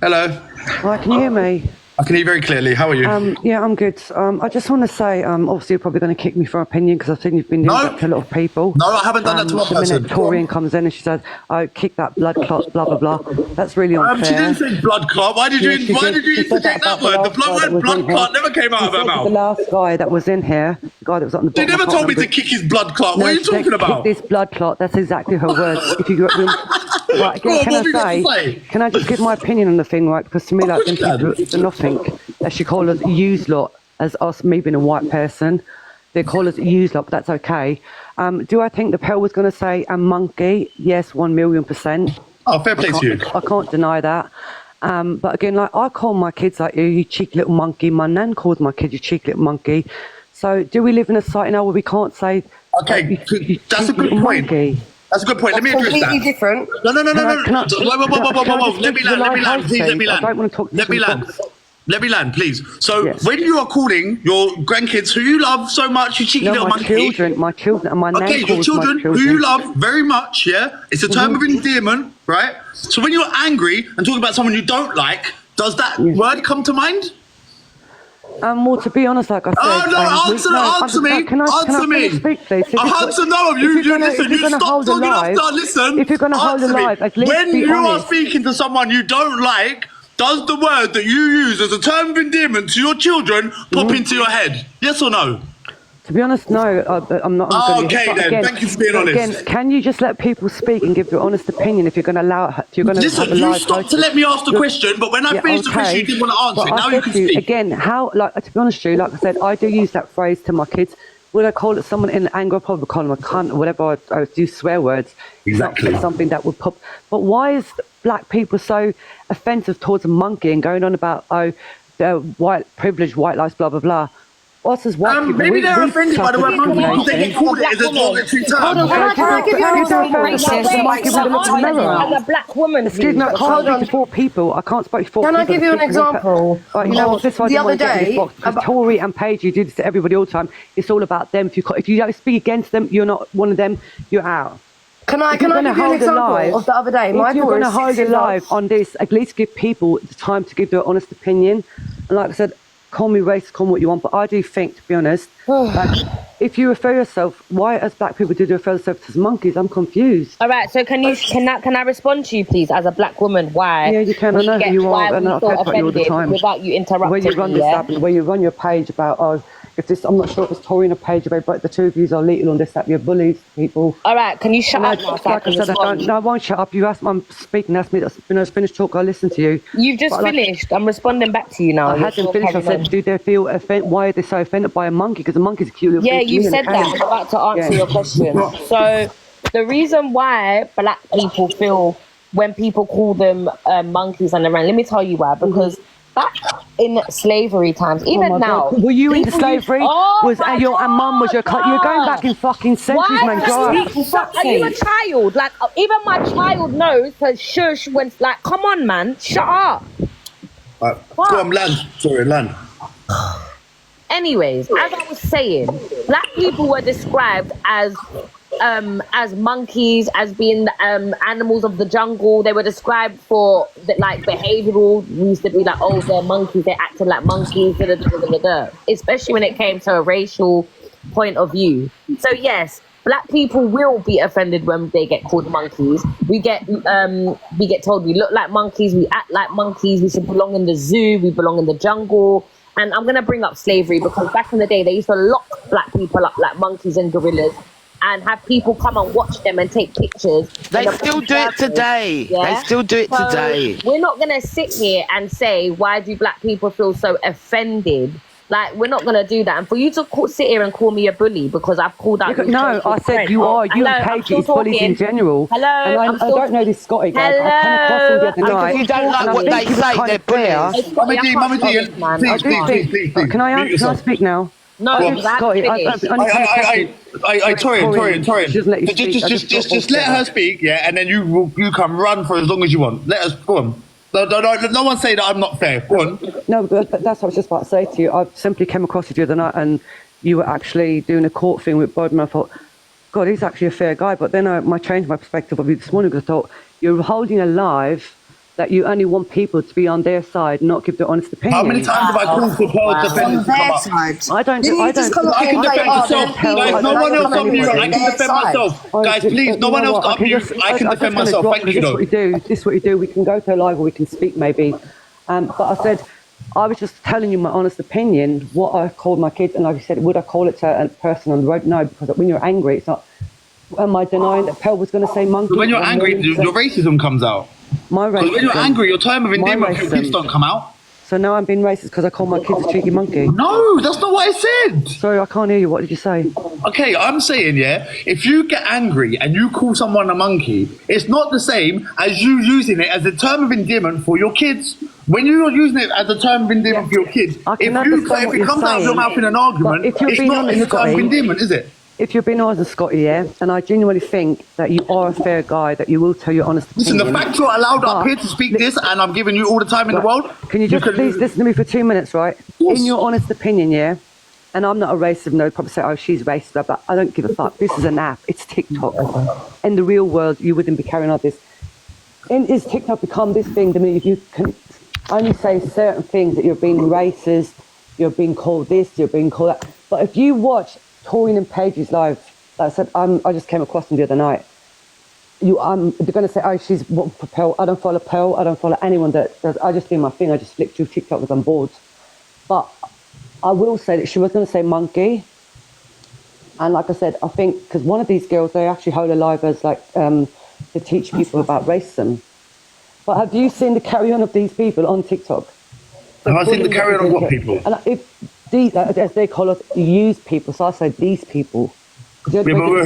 Hello. Hi, can you hear me? I can hear you very clearly. How are you? Yeah, I'm good. I just want to say, obviously you're probably going to kick me for opinion because I've seen you've been doing that to a lot of people. No, I haven't done that to one person. The minute Torian comes in and she says, "Oh, kick that blood clot," blah blah blah. That's really unfair. She didn't say blood clot. Why did you interject that word? The blood clot never came out of her mouth. The last guy that was in here, the guy that was on the bottom. She never told me to kick his blood clot. What are you talking about? Kick this blood clot. That's exactly her words. If you right, again, can I just give my opinion on the thing, right? Because to me, like, them people do nothing. That she call us use lot as us, me being a white person. They call us use lot, but that's okay. Do I think the Pearl was going to say a monkey? Yes, 1,000,000%. Oh, fair play to you. I can't deny that. But again, like I call my kids like you cheeky little monkey. My nan calls my kids you cheeky little monkey. So do we live in a society now where we can't say? Okay, that's a good point. Monkey? That's a good point. Let me address that. Completely different. No. Whoa. Let me land. Please let me land. I don't want to talk to Let me land, please. So when you are calling your grandkids who you love so much, you cheeky little monkey. My children, and my nan okay, your calls children my children who you love very much, yeah? It's a term of endearment, right? So when you're angry and talking about someone you don't like, does that word come to mind? Well, to be honest, like I said... Oh, no, answer me. Can I speak, please? Answer no. You stop talking after. Listen. If you're going to hold a live, at least when be you honest. are speaking to someone you don't like, does the word that you use as a term of endearment to your children pop into your head? Yes or no? To be honest, no, I'm not. Okay, then. Thank you for being honest. Again, can you just let people speak and give your honest opinion if you're going to allow it? If you're going to listen, you stopped to let me ask the question, but when I finished the question, you didn't want to answer it. Now you can speak. Again, to be honest with you, like I said, I do use that phrase to my kids. Would I call it someone in anger? I'd probably call them a cunt or whatever. I do swear words. Exactly. Not something that would pop. But why is black people so offensive towards a monkey and going on about, they're white privilege, white lives, blah, blah, blah? Us as white people, maybe they're offended by the word monkey because they get called it as a derogatory term. Hold on, can I give you an example? As a black woman, excuse me, I can't speak to 4 people. I can't speak to 4 people. Can I give you an example? You know what? This is why The I other don't want to get in day, this box. Because Tory and Paige, you do this to everybody all the time. It's all about them. If you don't speak against them, you're not one of them. You're out. Can I give you an example of the other day? If you're going to hold a live on this, at least give people the time to give their honest opinion. And like I said, call me racist, call me what you want, but I do think, to be honest, if you refer yourself, why as black people do you refer yourself as monkeys? I'm confused. All right, so can I respond to you, please, as a black woman? Why? Yeah, you can. I know who you are, and I've heard about you all the time. Without you interrupting where you run me, where you run your page about, if this, I'm not sure if it's Tory on a page about, but the two of you are lethal on this, that you're bullies, people. All right, can you shut up now? Like I said, I won't shut up. You asked me, I'm speaking, ask me, that's finished talk, I'll listen to you. You've just finished. I'm responding back to you now. I hadn't finished. I said, do they feel offended? Why are they so offended by a monkey? Because a monkey's a cute little thing. Yeah, you said that. I'm about to answer your question. So, the reason why black people feel when people call them monkeys and around, let me tell you why. Because back in slavery times, even now. God. Were you in slavery? Your mum was your you're going back in fucking centuries, man. Are you a child? Like, even my child knows to shush when, like, come on, man, shut up. Go on, land. Sorry, land. Anyways, as I was saying, black people were described as monkeys, as being animals of the jungle. They were described for behavioral. We used to be like, oh, they're monkeys. They acted like monkeys. Especially when it came to a racial point of view. So yes, black people will be offended when they get called monkeys. We get told we look like monkeys. We act like monkeys. We should belong in the zoo. We belong in the jungle. And I'm gonna bring up slavery because back in the day they used to lock black people up like monkeys and gorillas, and have people come and watch them and take pictures. They still do it today. Yeah? They still do it today. We're not going to sit here and say, why do black people feel so offended? Like, we're not going to do that. And for you to sit here and call me a bully because I've called out... No, I said you are. You and Paige is bullies in general. Hello. And I don't know this Scotty guy. I came across him the other night. If you don't like what they say, they're bullies. Mummy D, please. Can I speak now? No, Scotty, Torian. Just let her speak, yeah, and then you can run for as long as you want. Let us go on. No one say that I'm not fair. Go on. No, but that's what I was just about to say to you. I simply came across you the other night, and you were actually doing a court thing with Bodman. I thought, God, he's actually a fair guy. But then I changed my perspective of you this morning because I thought you're holding a live that you only want people to be on their side, not give their honest opinion. How many times have I called for Pearl defenders to come up? I can defend myself. Guys, no one else up here. I can defend myself. Guys, please, no one else up here. I can defend myself. Thank you, though. This is what you do. We can go to a live or we can speak maybe. But I said, I was just telling you my honest opinion, what I called my kids. And like I said, would I call it to a person on the road? No, because when you're angry, it's not... Am I denying that Pearl was going to say monkey? When you're angry, your racism comes out. My racism. Because when you're angry, your term of endearment, your kids don't come out. So now I'm being racist because I call my kids a cheeky monkey. No, that's not what I said. Sorry, I can't hear you. What did you say? Okay, I'm saying, yeah, if you get angry and you call someone a monkey, it's not the same as you using it as a term of endearment for your kids. When you're using it as a term of endearment for your kids, if it comes out of your mouth in an argument, it's not a term of endearment, is it? If you're being honest, Scotty, yeah, and I genuinely think that you are a fair guy, that you will tell your honest opinion. Listen, the fact you're allowed up here to speak this, and I'm giving you all the time in the world. Can you just please listen to me for 2 minutes, right? Yes. In your honest opinion, yeah, and I'm not a racist, no, probably say, oh, she's racist, but I don't give a fuck. This is an app. It's TikTok. In the real world, you wouldn't be carrying on this. Is TikTok become this thing? I mean, if you can only say certain things that you're being racist, you're being called this, you're being called that. But if you watch Toyin and Paige's live, like I said, I just came across them the other night. They're going to say, oh, she's for Pearl. I don't follow Pearl. I don't follow anyone that does. I just do my thing. I just flick through TikTok because I'm bored. But I will say that she was going to say monkey. And like I said, I think, because one of these girls, they actually hold a live as like to teach people about racism. But have you seen the carry-on of these people on TikTok? Have I seen the carry-on of what people? And if these, as they call us, use people. So I say these people. Yeah, but who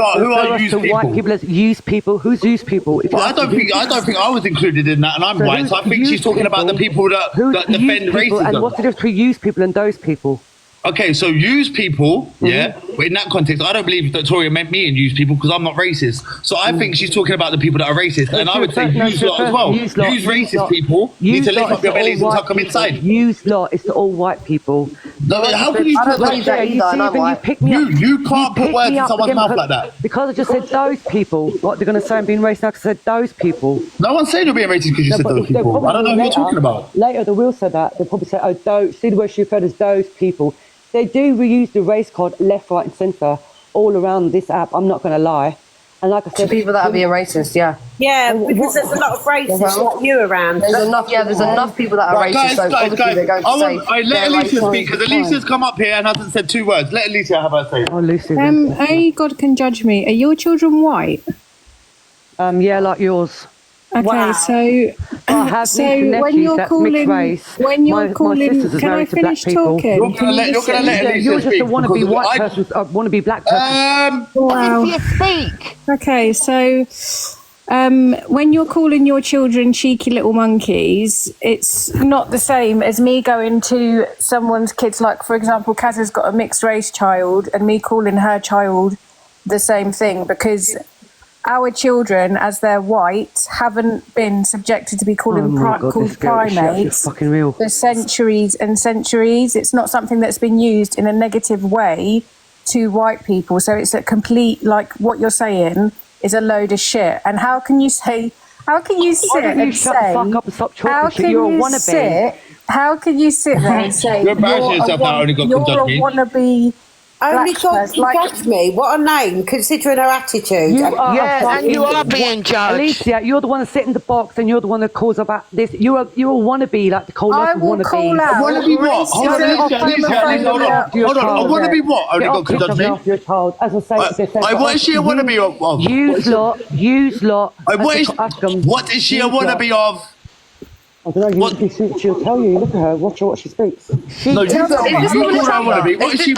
are used people? White people as use people. Who's used people? Well, I don't think I was included in that, and I'm white, so I think she's talking about the people that defend racism. And what's the difference between use people and those people? Okay, so use people, yeah, but in that context, I don't believe that Toria meant me and use people because I'm not racist. So I think she's talking about the people that are racist, and I would say use lot as well. Use racist people need to lift up your bellies and tuck them inside. Use lot is to all white people. No, how can you put words? You can't put words in someone's mouth like that. Because I just said those people. What they're going to say I'm being racist now because I said those people. No one's saying you're being racist because you said those people. I don't know who you're talking about. Later they will say that. They'll probably say, oh, those, see the way she referred as those people. They do reuse the race card left, right and centre all around this app, I'm not going to lie. And like I said... To people that are being racist, yeah. Yeah, because there's a lot of racists like you around. There's enough people that are racist, so obviously they're going to say... Let Alicia speak, because Alicia's come up here and hasn't said 2 words. Let Alicia have her say. Oh, Lucy. Only God can judge me. Are your children white? Yeah, like yours. Okay, so when you're calling, can I finish talking? You're gonna let Alicia you're just speak. a wannabe white person, a wannabe black person. Wow. Speak. Okay, so when you're calling your children cheeky little monkeys, it's not the same as me going to someone's kids. Like, for example, Kaz has got a mixed race child, and me calling her child the same thing, because our children, as they're white, haven't been subjected to be called primates for centuries and centuries. It's not something that's been used in a negative way to white people. So it's a complete, like what you're saying is a load of shit. And how can you say, how can you sit there and sit there and say, you're embarrassing yourself now, only got you're a wannabe... Only God can judge me. What a name, considering her attitude. And you are being judged. Alicia, you're the one that sit in the box, and you're the one that calls about this. You're a wannabe, like the cold I will call out. Wannabe what? Hold on. I wannabe what? Only God can judge me. Your child. As I say, what is she a wannabe of? Use lot. What is she a wannabe of? I don't know, she'll tell you. Look at her, watch her what she speaks. No, you tell me. You call her a wannabe. What is she?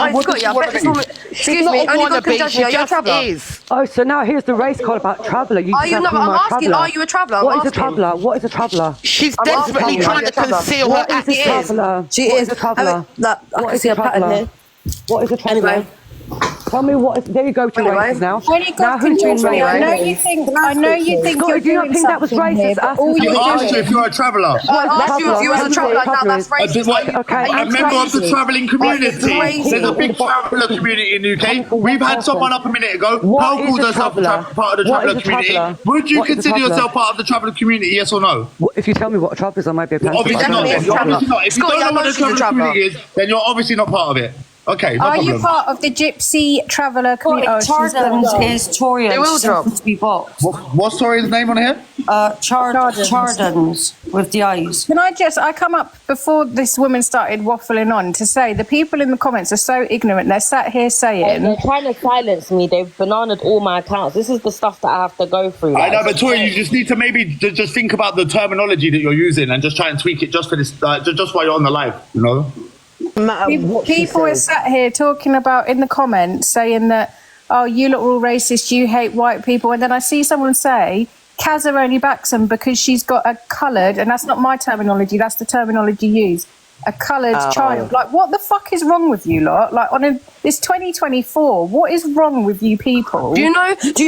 Excuse me, only God can judge me. Are you a traveller? Oh, so now here's the race card about traveller. I'm asking, are you a traveller? What is a traveller? What is a traveller? She's desperately trying to conceal her accent. She is a traveller. I can see a pattern here. What is a traveller? Anyway. Tell me what is, there you go to races now. Now who's doing racist? I know you think Scotty, do you not think that was racist? I asked you if you're a traveller. I asked you if you were a traveller. Now that's racist. Okay, a member of the travelling community. There's a big traveller community in the UK. We've had someone up a minute ago. How calls herself part of the traveller community? Would you consider yourself part of the traveller community, yes or no? If you tell me what a traveller is, I might be a Obviously not. If you don't know what a traveller community is, then you're obviously not part of it. Okay, no Are problem. you part of the Gypsy Traveller community? Chardons is Torians to be boxed. What's Torian's name on here? Chardons with the eyes. Can I come up before this woman started waffling on to say the people in the comments are so ignorant. They're sat here saying... They're trying to silence me. They've bananaed all my accounts. This is the stuff that I have to go through. I know, but Tori, you just need to maybe just think about the terminology that you're using and just try and tweak it just for this, just while you're on the live, you know? People are sat here talking about in the comments saying that, oh, you lot are all racist, you hate white people. And then I see someone say, Kazza only backs them because she's got a coloured, and that's not my terminology, that's the terminology used, a coloured child. Like, what the fuck is wrong with you lot? Like, it's 2024. What is wrong with you people? Do you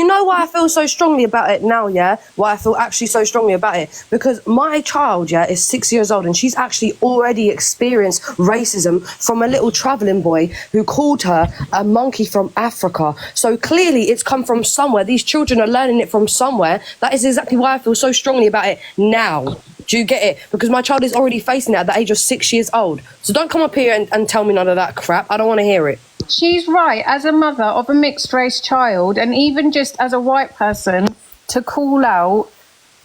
know why I feel so strongly about it now, yeah? Why I feel actually so strongly about it? Because my child, yeah, is 6 years old and she's actually already experienced racism from a little travelling boy who called her a monkey from Africa. So clearly it's come from somewhere. These children are learning it from somewhere. That is exactly why I feel so strongly about it now. Do you get it? Because my child is already facing it at the age of 6 years old. So don't come up here and tell me none of that crap. I don't want to hear it. She's right, as a mother of a mixed race child, and even just as a white person, to call out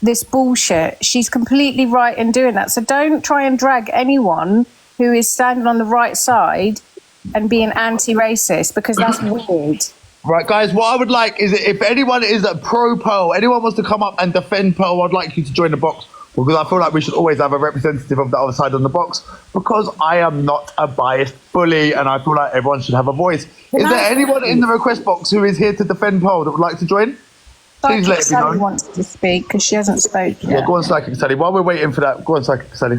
this bullshit. She's completely right in doing that. So don't try and drag anyone who is standing on the right side and being anti-racist, because that's weird. Right, guys, what I would like is if anyone is a pro-Pearl, anyone wants to come up and defend Pearl, I'd like you to join the box. Because I feel like we should always have a representative of the other side on the box, because I am not a biased bully and I feel like everyone should have a voice. Is there anyone in the request box who is here to defend Pearl that would like to join? Please let me know. Sally wants to speak because she hasn't spoken yet. Yeah, go on, Psychic Sally. While we're waiting for that, go on, Psychic Sally.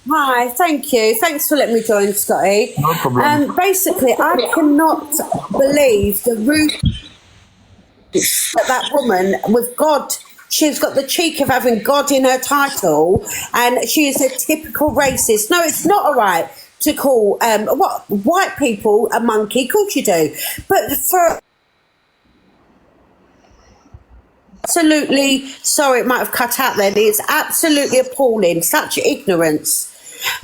Hi, thank you. Thanks for letting me join, Scotty. No problem. Basically, I cannot believe the rude that woman with God, she's got the cheek of having God in her title, and she is a typical racist. No, it's not all right to call white people a monkey. Of course you do, but for absolutely, sorry, it might have cut out then. It's absolutely appalling. Such ignorance.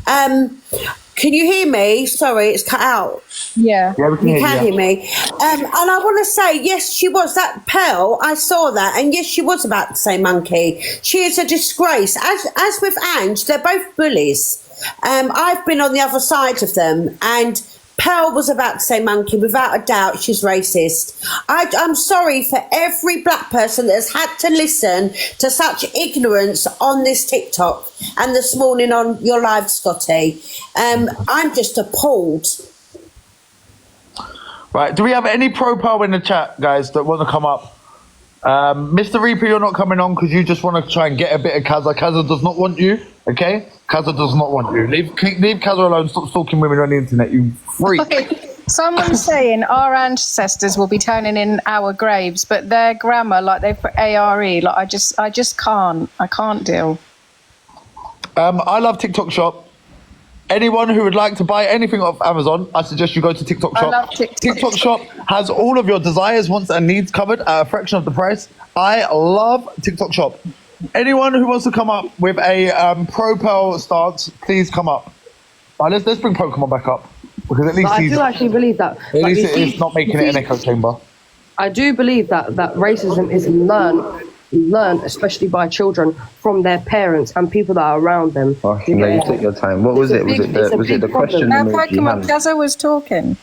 Can you hear me? Sorry, it's cut out. Yeah. We can hear me. And I want to say, yes, she was. That Pearl, I saw that. And yes, she was about to say monkey. She is a disgrace. As with Ange, they're both bullies. I've been on the other side of them. And Pearl was about to say monkey. Without a doubt, she's racist. I'm sorry for every black person that has had to listen to such ignorance on this TikTok and this morning on your live, Scotty. I'm just appalled. Right, do we have any pro-Pearl in the chat, guys, that want to come up? Mr. Reaper, you're not coming on because you just want to try and get a bit of Kazza. Kazza does not want you, okay? Kazza does not want you. Leave Kazza alone. Stop stalking women on the internet, you freak. Someone's saying our ancestors will be turning in our graves, but their grammar, like they put ARE, like I just can't. I can't deal. I love TikTok Shop. Anyone who would like to buy anything off Amazon, I suggest you go to TikTok Shop. I love TikTok Shop has all of your desires, wants, and needs covered at a fraction of the price. I love TikTok Shop. Anyone who wants to come up with a pro-Pearl stance, please come up. Right, let's bring Pokemon back up, because at least I do actually believe that. At least it's not making it an echo chamber. I do believe that racism is learned, especially by children, from their parents and people that are around them. Oh, no, you take your time. What was it? Was it the question? Pokemon Kazza was talking.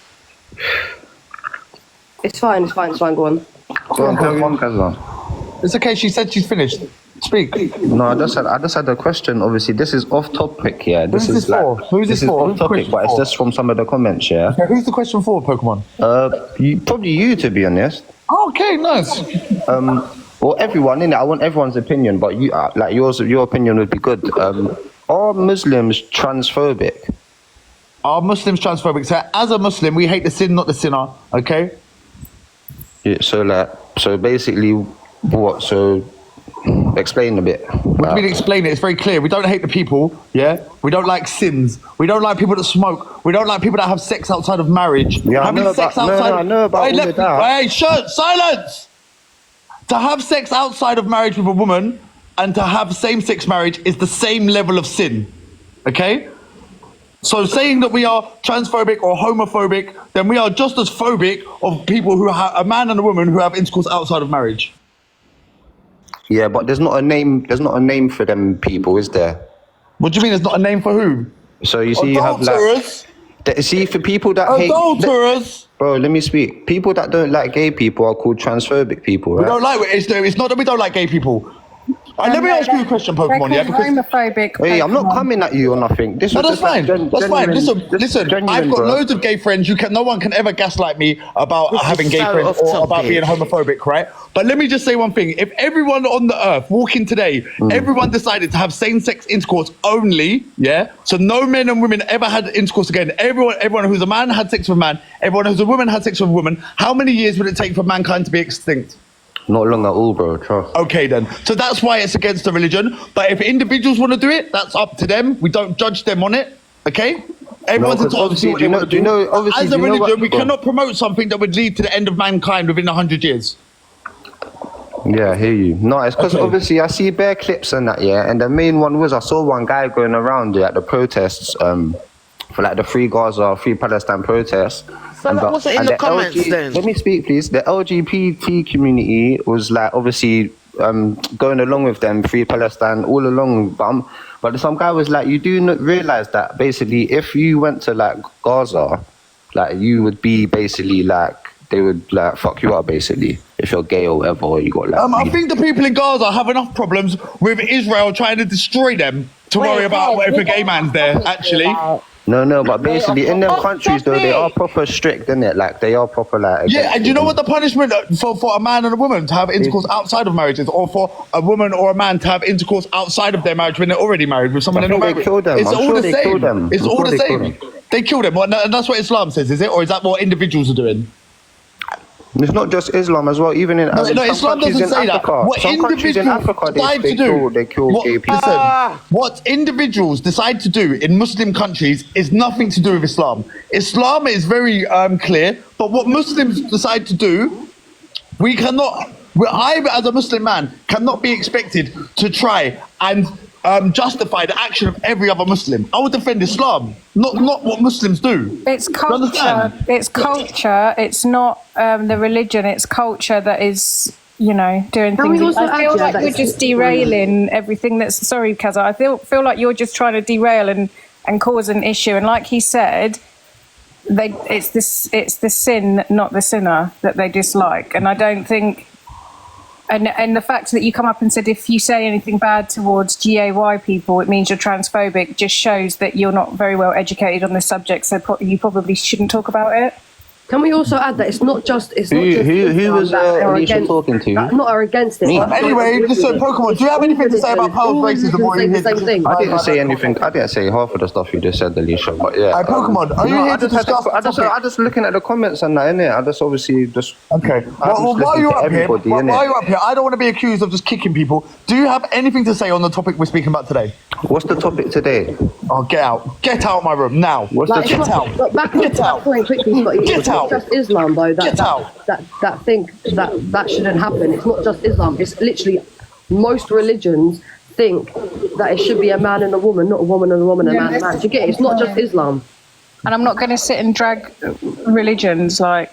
It's fine. Go on. Go on, Pokemon Kazza. It's okay. She said she's finished. Speak. No, I just had a question. Obviously, this is off topic. Yeah, this is for? Who's this for? Off topic, but it's just from some of the comments. Yeah. Okay, who's the question for, Pokemon? Probably you, to be honest. Oh, okay, nice. Well, everyone in it. I want everyone's opinion, but you, like yours, your opinion would be good. Are Muslims transphobic? Are Muslims transphobic? So, as a Muslim, we hate the sin, not the sinner. Okay. Yeah. So basically, what? So. Explain a bit. What do you mean explain it? It's very clear. We don't hate the people, yeah? We don't like sins. We don't like people that smoke. We don't like people that have sex outside of marriage. Yeah, I know about all of that. Hey, shut, silence! To have sex outside of marriage with a woman and to have same-sex marriage is the same level of sin, okay? So saying that we are transphobic or homophobic, then we are just as phobic of people who have a man and a woman who have intercourse outside of marriage. Yeah, but there's not a name. There's not a name for them people, is there? What do you mean? There's not a name for who? So you see, you have like. See, for people that Adulterers. Bro, let me speak. People that don't like gay people are called transphobic people, right? We don't like. It's not that we don't like gay people. Let me ask you a question, Pokemon. Yeah, because homophobic. Hey, I'm not coming at you or nothing. This no, was that's just fine. like That's fine. Listen. genuine, I've got bro. loads of gay friends. No one can ever gaslight me about This having is gay so friends off or about topic. being homophobic, right? But let me just say one thing: if everyone on the earth walking today, everyone decided to have same-sex intercourse only, yeah, so no men and women ever had intercourse again. Everyone who's a man had sex with a man. Everyone who's a woman had sex with a woman. How many years would it take for mankind to be extinct? Not long at all, bro. Trust. Okay, then. So that's why it's against the religion. But if individuals want to do it, that's up to them. We don't judge them on it. Okay? Everyone's entitled to do what they want to do. As a religion, we cannot promote something that would lead to the end of mankind within 100 years. Yeah, I hear you. No, it's because obviously I see bare clips and that, yeah. And the main one was I saw one guy going around at the protests, for like the Free Gaza, Free Palestine protests. So that wasn't in the comments then. Let me speak, please. The LGBT community was like obviously going along with them, Free Palestine, all along, but some guy was like, you do not realize that basically if you went to like Gaza, like you would be basically like, they would like fuck you up basically if you're gay or whatever, or you got like. I think the people in Gaza have enough problems with Israel trying to destroy them to worry about if a gay man's there, actually. No, but basically in them countries though, they are proper strict, innit? Like they are proper like. Yeah, and you know what the punishment for a man and a woman to have intercourse outside of marriage is, or for a woman or a man to have intercourse outside of their marriage when they're already married with someone they're not married with? It's all the same. It's all the same. They kill them, and that's what Islam says, is it? Or is that what individuals are doing? It's not just Islam as well. Even in no, Islam doesn't say that. What individuals decide to do, they kill gay people. Listen, what individuals decide to do in Muslim countries is nothing to do with Islam. Islam is very clear, but what Muslims decide to do, we cannot. I, as a Muslim man, cannot be expected to try and justify the action of every other Muslim. I would defend Islam, not what Muslims do. It's culture. It's culture. It's not the religion. It's culture that is, doing things. I feel like you're just derailing everything. Sorry, Kaza. I feel like you're just trying to derail and cause an issue. And like he said, it's the sin, not the sinner, that they dislike. And I don't think. And the fact that you come up and said if you say anything bad towards GAY people, it means you're transphobic, just shows that you're not very well educated on this subject. So you probably shouldn't talk about it. Can we also add that it's not just who was Alicia talking to? Not are against it. Anyway, listen, Pokemon, do you have anything to say about Pearl's racism? Or the same thing. I didn't say anything. I didn't say half of the stuff you just said, Alicia. But yeah. Pokemon, are you here to discuss? I just looking at the comments and that, innit? I just obviously just. Okay. Well, while you're up here, I don't want to be accused of just kicking people. Do you have anything to say on the topic we're speaking about today? What's the topic today? Oh, get out! Get out of my room now! Get out! Get out! Get out! Just Islam though. Get out! That think that shouldn't happen. It's not just Islam. It's literally most religions think that it should be a man and a woman, not a woman and a woman and a man and a man. Do you get it? It's not just Islam. And I'm not going to sit and drag religions You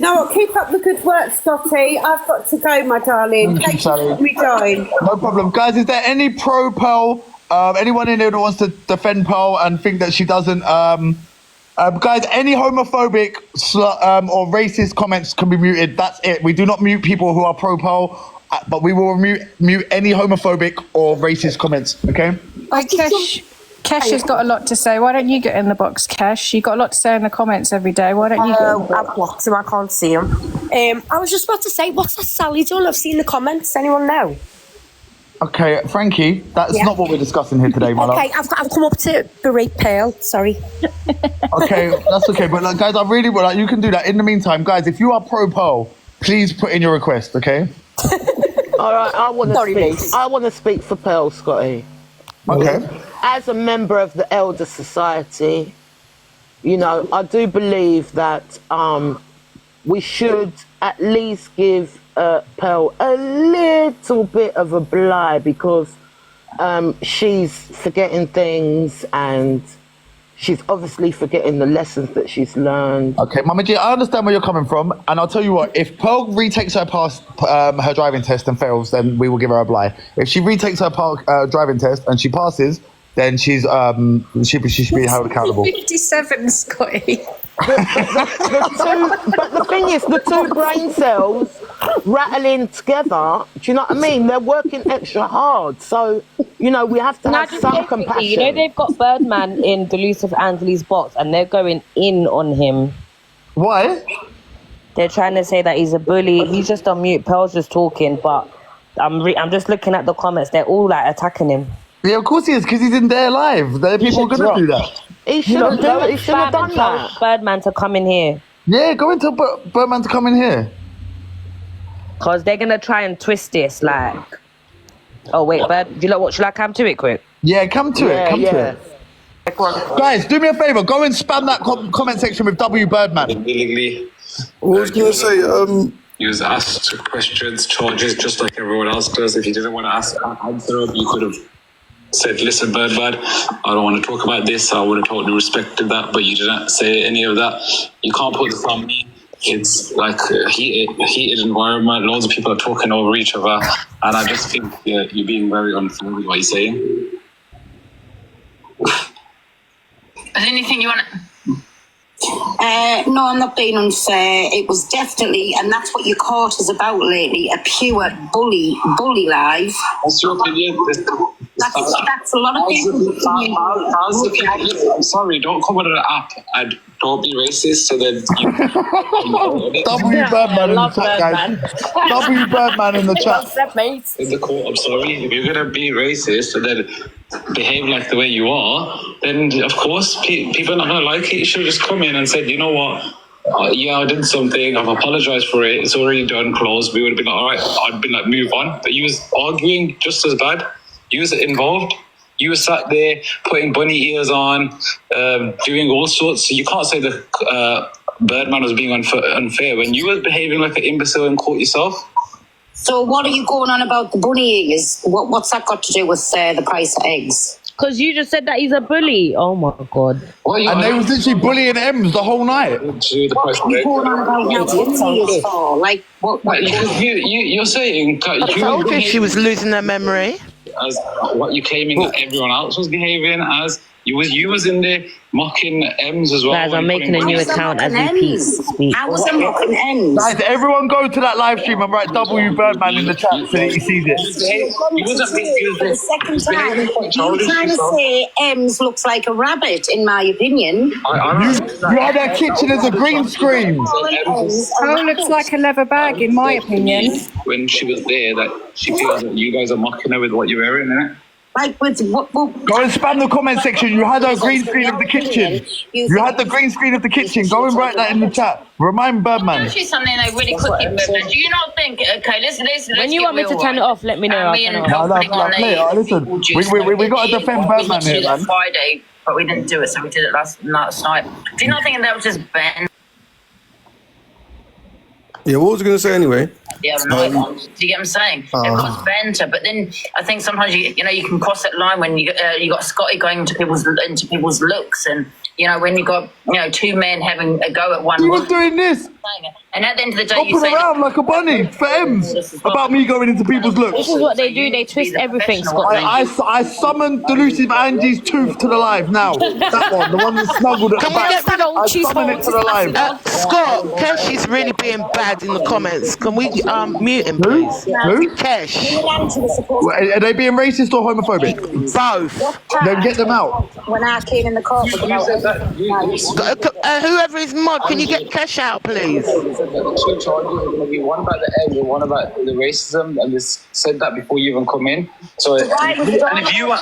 know what? Keep up the good work, Scotty. I've got to go, my darling. Thank you for me join. No problem, guys. Is there any pro Pearl? Anyone in here that wants to defend Pearl and think that she doesn't? Guys, any homophobic or racist comments can be muted. That's it. We do not mute people who are pro Pearl, but we will mute any homophobic or racist comments. Okay. Kesh has got a lot to say. Why don't you get in the box, Kesh? You got a lot to say in the comments every day. Why don't you get in the box? I've blocked him. I can't see him. I was just about to say, what's that Sally doing? I've seen the comments. Anyone know? Okay, Frankie, that's not what we're discussing here today, my love. Okay, I've come up to berate Pearl. Sorry. Okay, that's okay. But guys, I really would you can do that. In the meantime, guys, if you are pro Pearl, please put in your request. Okay. All right, I want to speak for Pearl, Scotty. Okay. As a member of the Elder Society, I do believe that we should at least give Pearl a little bit of a bly, because she's forgetting things, and she's obviously forgetting the lessons that she's learned. Okay, Mama G, I understand where you're coming from, and I'll tell you what, if Pearl retakes her her driving test and fails, then we will give her a bly. If she retakes her driving test and she passes, then she should be held accountable. 57, Scotty. But the thing is, the two brain cells rattling together, do you know what I mean? They're working extra hard. So, you know, we have to have some compassion. You know, they've got Birdman in Delusive Ansley's box and they're going in on him. Why? They're trying to say that he's a bully. He's just on mute. Pearl's just talking, but I'm just looking at the comments. They're all like attacking him. Yeah, of course he is, because he's in there live. People are going to do that. He should have done that. Birdman to come in here. Yeah, go into Birdman to come in here. Because they're going to try and twist this, like... Oh, wait, Bird, do you know what? Shall I come to it quick? Yeah, come to it. Come to it. Guys, do me a favour. Go and spam that comment section with W Birdman. What was going to say? You was asked questions, charges, just like everyone else does. If you didn't want to answer them, you could have said, listen, Birdman, I don't want to talk about this. I would have totally respected that, but you didn't say any of that. You can't put this on me. It's like a heated environment. Loads of people are talking over each other. And I just think you're being very unfair with what you're saying. Is there anything you want to... no, I'm not being unfair. It was definitely, and that's what your court is about lately, a pure bully live. What's your opinion? That's a lot of people. I'm sorry, don't come on an app and don't be racist, so then you... W Birdman in the chat, guys. W Birdman in the chat. In the court, I'm sorry. If you're going to be racist and then behave like the way you are, then of course people are not going to like it. You should have just come in and said, you know what, I did something, I've apologized for it, it's already done, closed. We would have been like, all right, I'd been like, move on. But you was arguing just as bad. You was involved. You were sat there putting bunny ears on, doing all sorts. So you can't say that Birdman was being unfair when you were behaving like an imbecile in court yourself. So what are you going on about the bunny ears? What's that got to do with the price of eggs? Because you just said that he's a bully. Oh my God. And they was literally bullying Ems the whole night. What are you going on about now? Bunny ears for? Like, what? You're saying... I told you she was losing her memory. As what you're claiming that everyone else was behaving as. You was in there mocking Ems as well. Guys, I'm making a new account as we speak. I was mocking Ems. Guys, everyone go to that live stream and write W Birdman in the chat so that he sees it. The second time, you're trying to say Ems looks like a rabbit, in my opinion. You had her kitchen as a green screen. Oh, looks like a leather bag, in my opinion. When she was there, that she feels that you guys are mocking her with what you're wearing, innit? Like with what? Go and spam the comment section. You had a green screen of the kitchen. You had the green screen of the kitchen. Go and write that in the chat. Remind Birdman. Actually, something like really quickly, Birdman. Do you not think? Okay, let's when you want me to turn it off, let me know. Listen, we got to defend Birdman here, man. Friday, but we didn't do it, so we did it last night. Do you not think that was just Ben? Yeah, what was I going to say anyway? Yeah, do you get what I'm saying? It was banter, but then I think sometimes you can cross that line when you got Scotty going into people's looks, and when you got two men having a go at one. You was doing this, and at the end of the day, hopping around like a bunny for Ems about me going into people's looks. This is what they do. They twist everything, Scotty. I summoned Delusive Angie's tooth to the live now. That one, the one that snuggled at the back. I summon it to the live. Scott, Kesh is really being bad in the comments. Can we mute him, please? Who? Kesh. Are they being racist or homophobic? Both. Then get them out. When I came in the court, whoever is mod, can you get Kesh out, please? You said that the two charges are going to be one about the eggs and one about the racism, and this said that before you even come in. So, if you were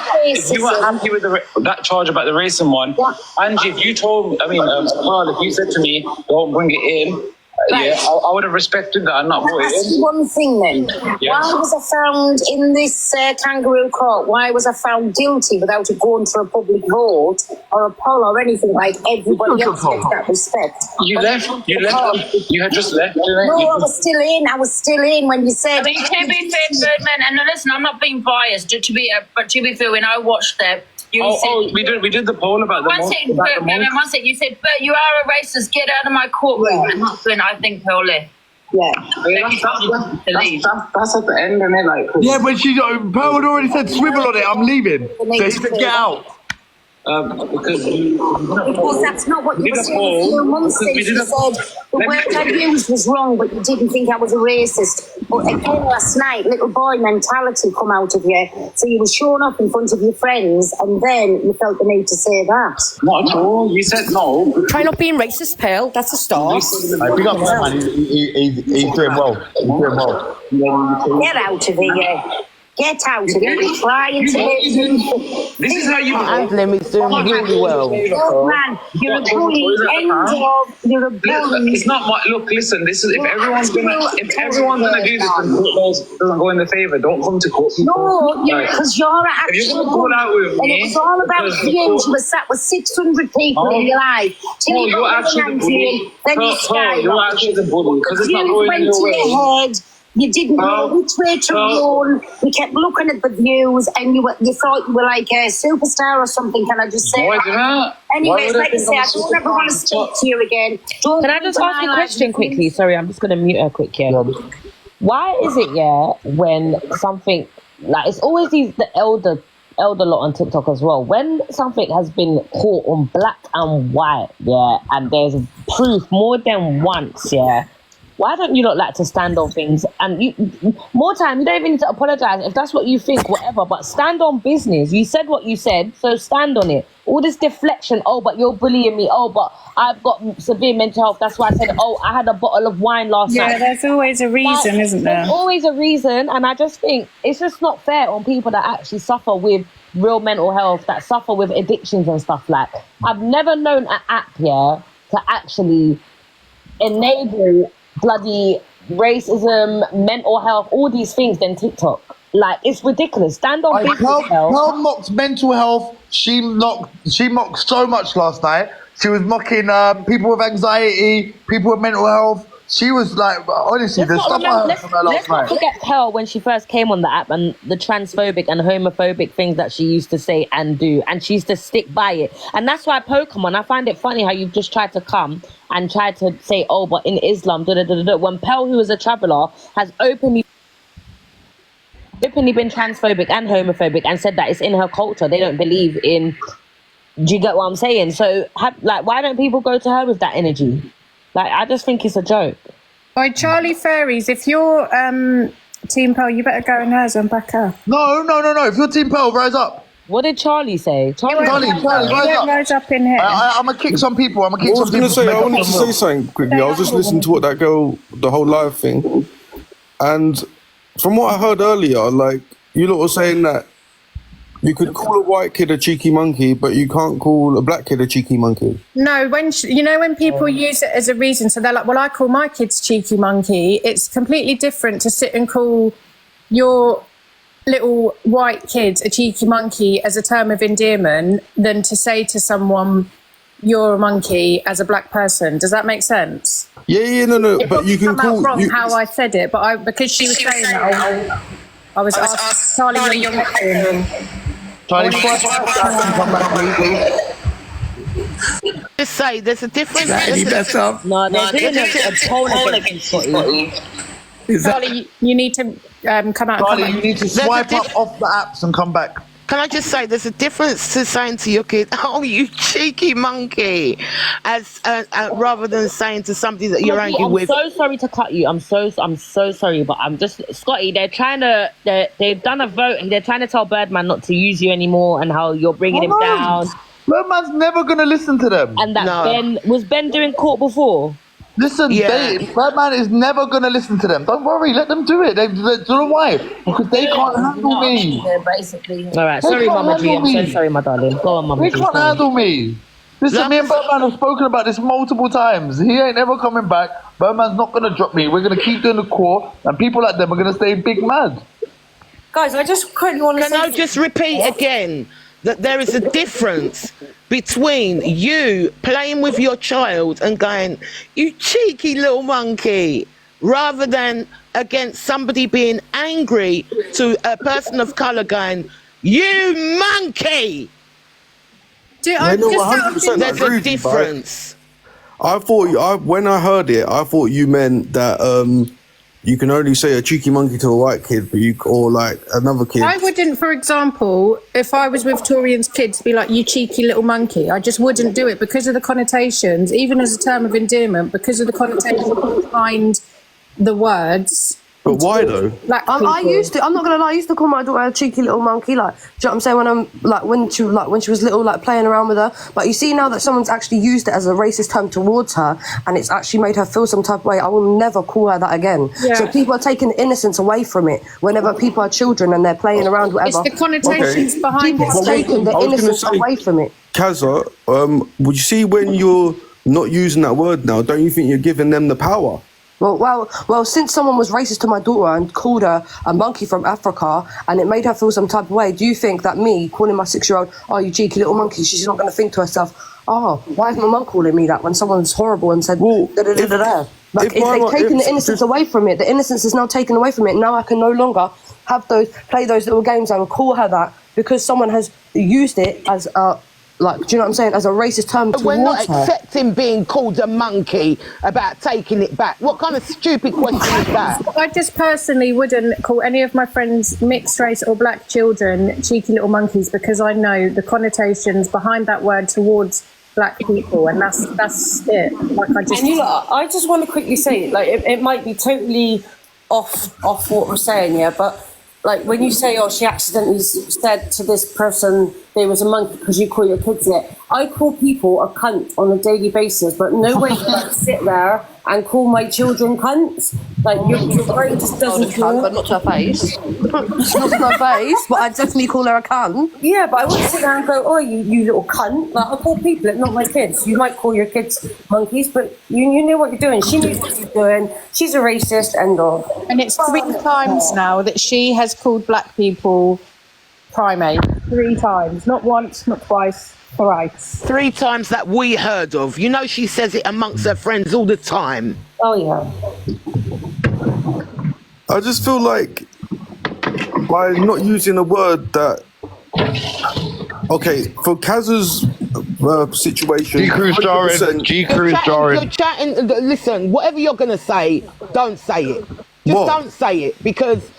happy with that charge about the racism one, Angie, if you told, Carl, if you said to me, don't bring it in, Yeah, I would have respected that and not Can I ask you voted. one thing then? Yeah. Why was I found in this kangaroo court? Why was I found guilty without it going for a public vote or a poll or anything like everybody else gets that respect? You left. You had just left. No, I was still in. I was still in when you said. I mean, to be fair, Birdman, and listen, I'm not being biased. But to be fair, when I watched that, we did the poll about the one second, one second. You said, "But you are a racist. Get out of my courtroom." And that's when I think Pearl left. Yeah. That's at the end, and then like. Yeah, when Pearl had already said swivel on it, I'm leaving. So he said get out. Because that's not what you were saying a few months since. You said the word I used was wrong, but you didn't think I was a racist. But again, last night, little boy mentality come out of you. So you were showing up in front of your friends, and then you felt the need to say that. Not at all. You said no. Try not being racist, Pearl. That's a start. Big up that man. He's doing well. He's doing well. Get out of here. Get out of here. You're trying to This is how you handle he's doing really well. Oh, man, you're a bully. You're a bully. It's not my look. Listen, this is if everyone's gonna do this and court laws doesn't go in the favour, don't come to court. No, because you're an If you're actual gonna pull out with and me, it was all about because views. You were sat with 600 people in your life. Till you you're got actually the 19, bully. then you You're actually the bully because it's not views going went your to way. your head. You didn't know which way to run. You kept looking at the views, and you thought you were like a superstar or something. Can I just say? Why did that? Anyways, like I say, I don't ever want to speak to you again. Can I just ask a question quickly? Sorry, I'm just going to mute her quick here. Why is it, when something, like, it's always the elder lot on TikTok as well. When something has been caught on black and white, and there's proof more than once, why don't you not like to stand on things? And more time, you don't even need to apologise if that's what you think, whatever. But stand on business. You said what you said, so stand on it. All this deflection. Oh, but you're bullying me. Oh, but I've got severe mental health. That's why I said. Oh, I had a bottle of wine last night. Yeah, there's always a reason, isn't there? There's always a reason, and I just think it's just not fair on people that actually suffer with real mental health, that suffer with addictions and stuff like. I've never known an app to actually enable bloody racism, mental health, all these things than TikTok. Like, it's ridiculous. Stand on business. Pearl mocked mental health. She mocked so much last night. She was mocking people with anxiety, people with mental health. She was like, honestly, there's stuff I heard from her last Let's night. not forget Pearl when she first came on the app and the transphobic and homophobic things that she used to say and do, and she used to stick by it. And that's why Pokemon, I find it funny how you've just tried to come and tried to say, oh, but in Islam, when Pearl, who is a traveller, has openly been transphobic and homophobic and said that it's in her culture. They don't believe in. Do you get what I'm saying? So, why don't people go to her with that energy? Like, I just think it's a joke. By Charlie Fairies, if you're Team Pearl, you better go in hers and back her. No. If you're Team Pearl, rise up. What did Charlie say? Charlie, rise up in here. I'm going to kick some people. I was going to say, I wanted to say something quickly. I was just listening to what that girl, the whole live thing. And from what I heard earlier, like, you lot were saying that you could call a white kid a cheeky monkey, but you can't call a black kid a cheeky monkey. No, when people use it as a reason, so they're like, well, I call my kids cheeky monkey. It's completely different to sit and call your little white kid a cheeky monkey as a term of endearment than to say to someone, you're a monkey as a black person. Does that make sense? Yeah, no, it but you can call... wrong how I said it, but because she was saying that, I was asked, Charlie, you're just say there's a difference. No, they're doing a poll against Scotty. Charlie, you need to come out. Charlie, you need to swipe up off the apps and come back. Can I just say, there's a difference to saying to your kid, "Oh, you cheeky monkey," as rather than saying to somebody that you're angry with. I'm so sorry to cut you. I'm so sorry, but I'm just Scotty. They've done a vote and they're trying to tell Birdman not to use you anymore and how you're bringing him down. Birdman's never gonna listen to them. And that Ben doing court before. Listen, Birdman is never going to listen to them. Don't worry, let them do it. They don't know why. Because they can't handle me. Basically. All right, sorry, Mama G. I'm so sorry, my darling. Go on, Mama G. They can't handle me. Listen, me and Birdman have spoken about this multiple times. He ain't ever coming back. Birdman's not gonna drop me. We're gonna keep doing the core, and people like them are gonna stay big mad. Guys, I just quickly want to Can I just repeat again that there is a difference between you playing with your child and going, you cheeky little monkey, rather than against somebody being angry to a person of colour going, you monkey. There's a difference. I thought when I heard it, I thought you meant that you can only say a cheeky monkey to a white kid, but or like another kid. I wouldn't, for example, if I was with Torian's kids, be like, you cheeky little monkey. I just wouldn't do it because of the connotations, even as a term of endearment, because of the connotations behind the words. But why though? I used to. I'm not gonna lie. I used to call my daughter a cheeky little monkey. Like, do you know what I'm saying? When she was little, like playing around with her. But you see now that someone's actually used it as a racist term towards her, and it's actually made her feel some type of way. I will never call her that again. Yeah. So people are taking the innocence away from it. Whenever people are children and they're playing around, whatever. It's the connotations behind it. People are taking the innocence away from it. Kaza, would you see when you're not using that word now? Don't you think you're giving them the power? Well, since someone was racist to my daughter and called her a monkey from Africa and it made her feel some type of way, do you think that me calling my 6-year-old, oh, you cheeky little monkey, she's not going to think to herself, oh, why is my mum calling me that when someone's horrible and said, da-da-da-da-da? Like, if they've taken the innocence away from it, the innocence is now taken away from it. Now I can no longer play those little games and call her that because someone has used it as a... Like, do you know what I'm saying? As a racist term towards her. We're not accepting being called a monkey about taking it back. What kind of stupid question is that? I just personally wouldn't call any of my friends mixed race or black children cheeky little monkeys because I know the connotations behind that word towards black people, and that's it. Like I just want to quickly say, like, it might be totally off what we're saying, yeah, but like when you say, oh, she accidentally said to this person they was a monkey because you call your kids it. I call people a cunt on a daily basis, but no way can I sit there and call my children cunts. Like your brain just doesn't cunt, but not to her face. Not to her face, but I definitely call her a cunt. Yeah, but I wouldn't sit there and go, oh, you little cunt. Like I call people it, not my kids. You might call your kids monkeys, but you know what you're doing. She knows what she's doing. She's a racist, end of. And it's 3 times now that she has called black people primate. 3 times, not once, not twice, thrice. 3 times that we heard of. You know she says it amongst her friends all the time. Oh yeah. I just feel like by not using a word that... Okay, for Kaz's situation... G-Crew's jarring. G-Crew's jarring. You're chatting, listen, whatever you're going to say, don't say it. Just don't say it, because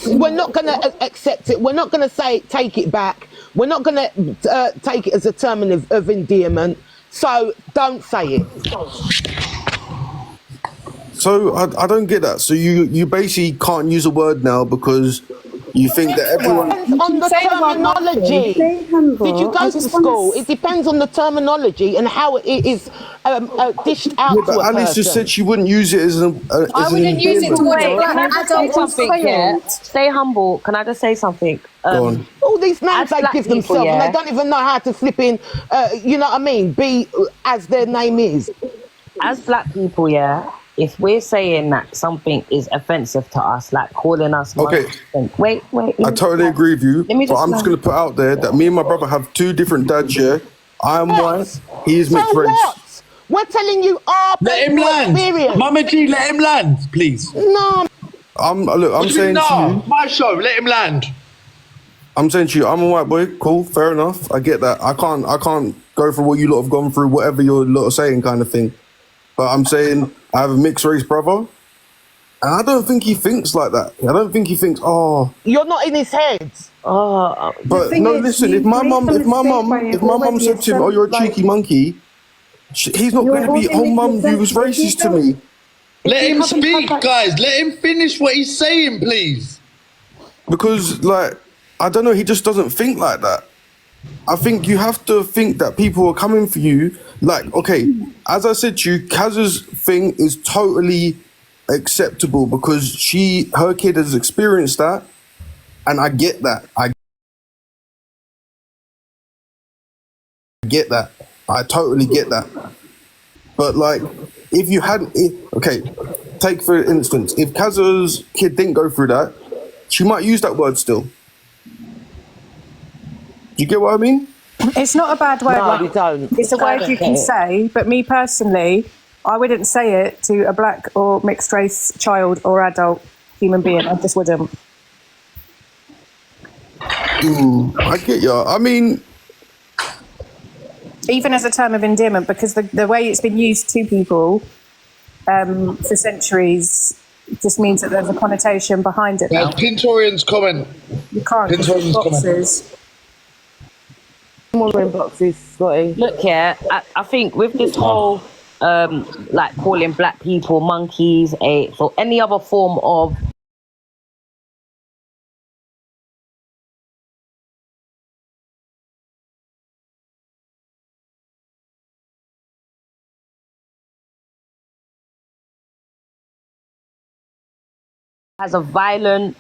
we're not going to accept it. We're not going to say take it back. We're not going to take it as a term of endearment. So don't say it. So I don't get that. So you basically can't use a word now because you think that everyone... It depends on the terminology. Did you go to school? It depends on the terminology and how it is dished out to a person. Alice just said she wouldn't use it as an... I wouldn't use it towards a black adult. Stay humble. Can I just say something? Go on. All these names they give themselves, and they don't even know how to flip in, you know what I mean, be as their name is. As black people, yeah, if we're saying that something is offensive to us, like calling us... Okay. Wait. I totally agree with you, but I'm just going to put out there that me and my brother have 2 different dads, yeah? I'm white, he is mixed race. What? We're telling you our let him land. Experience. Mama G, let him land, please. No. I'm saying to you... My show, let him land. I'm saying to you, I'm a white boy, cool, fair enough, I get that. I can't go through what you lot have gone through, whatever you lot are saying kind of thing. But I'm saying I have a mixed race brother, and I don't think he thinks like that. I don't think he thinks, oh... You're not in his head. But no, listen, if my mum said to him, oh, you're a cheeky monkey, he's not going to be, oh, mum, you was racist to me. Let him speak, guys. Let him finish what he's saying, please. Because, like, I don't know, he just doesn't think like that. I think you have to think that people are coming for you. Like, okay, as I said to you, Kaz's thing is totally acceptable because her kid has experienced that, and I get that. I get that. I totally get that. But like, if you hadn't, okay, take for instance, if Kaza's kid didn't go through that, she might use that word still. Do you get what I mean? It's not a bad word. No, we don't. It's a word you can say, but me personally, I wouldn't say it to a black or mixed race child or adult human being. I just wouldn't. I get you. I mean, even as a term of endearment, because the way it's been used to people for centuries just means that there's a connotation behind it now. Pintorian's comment. You can't. Pintorian's Boxes. More in boxes, Scotty. Look, yeah, I think with this whole like calling black people monkeys, apes, or any other form of has a violent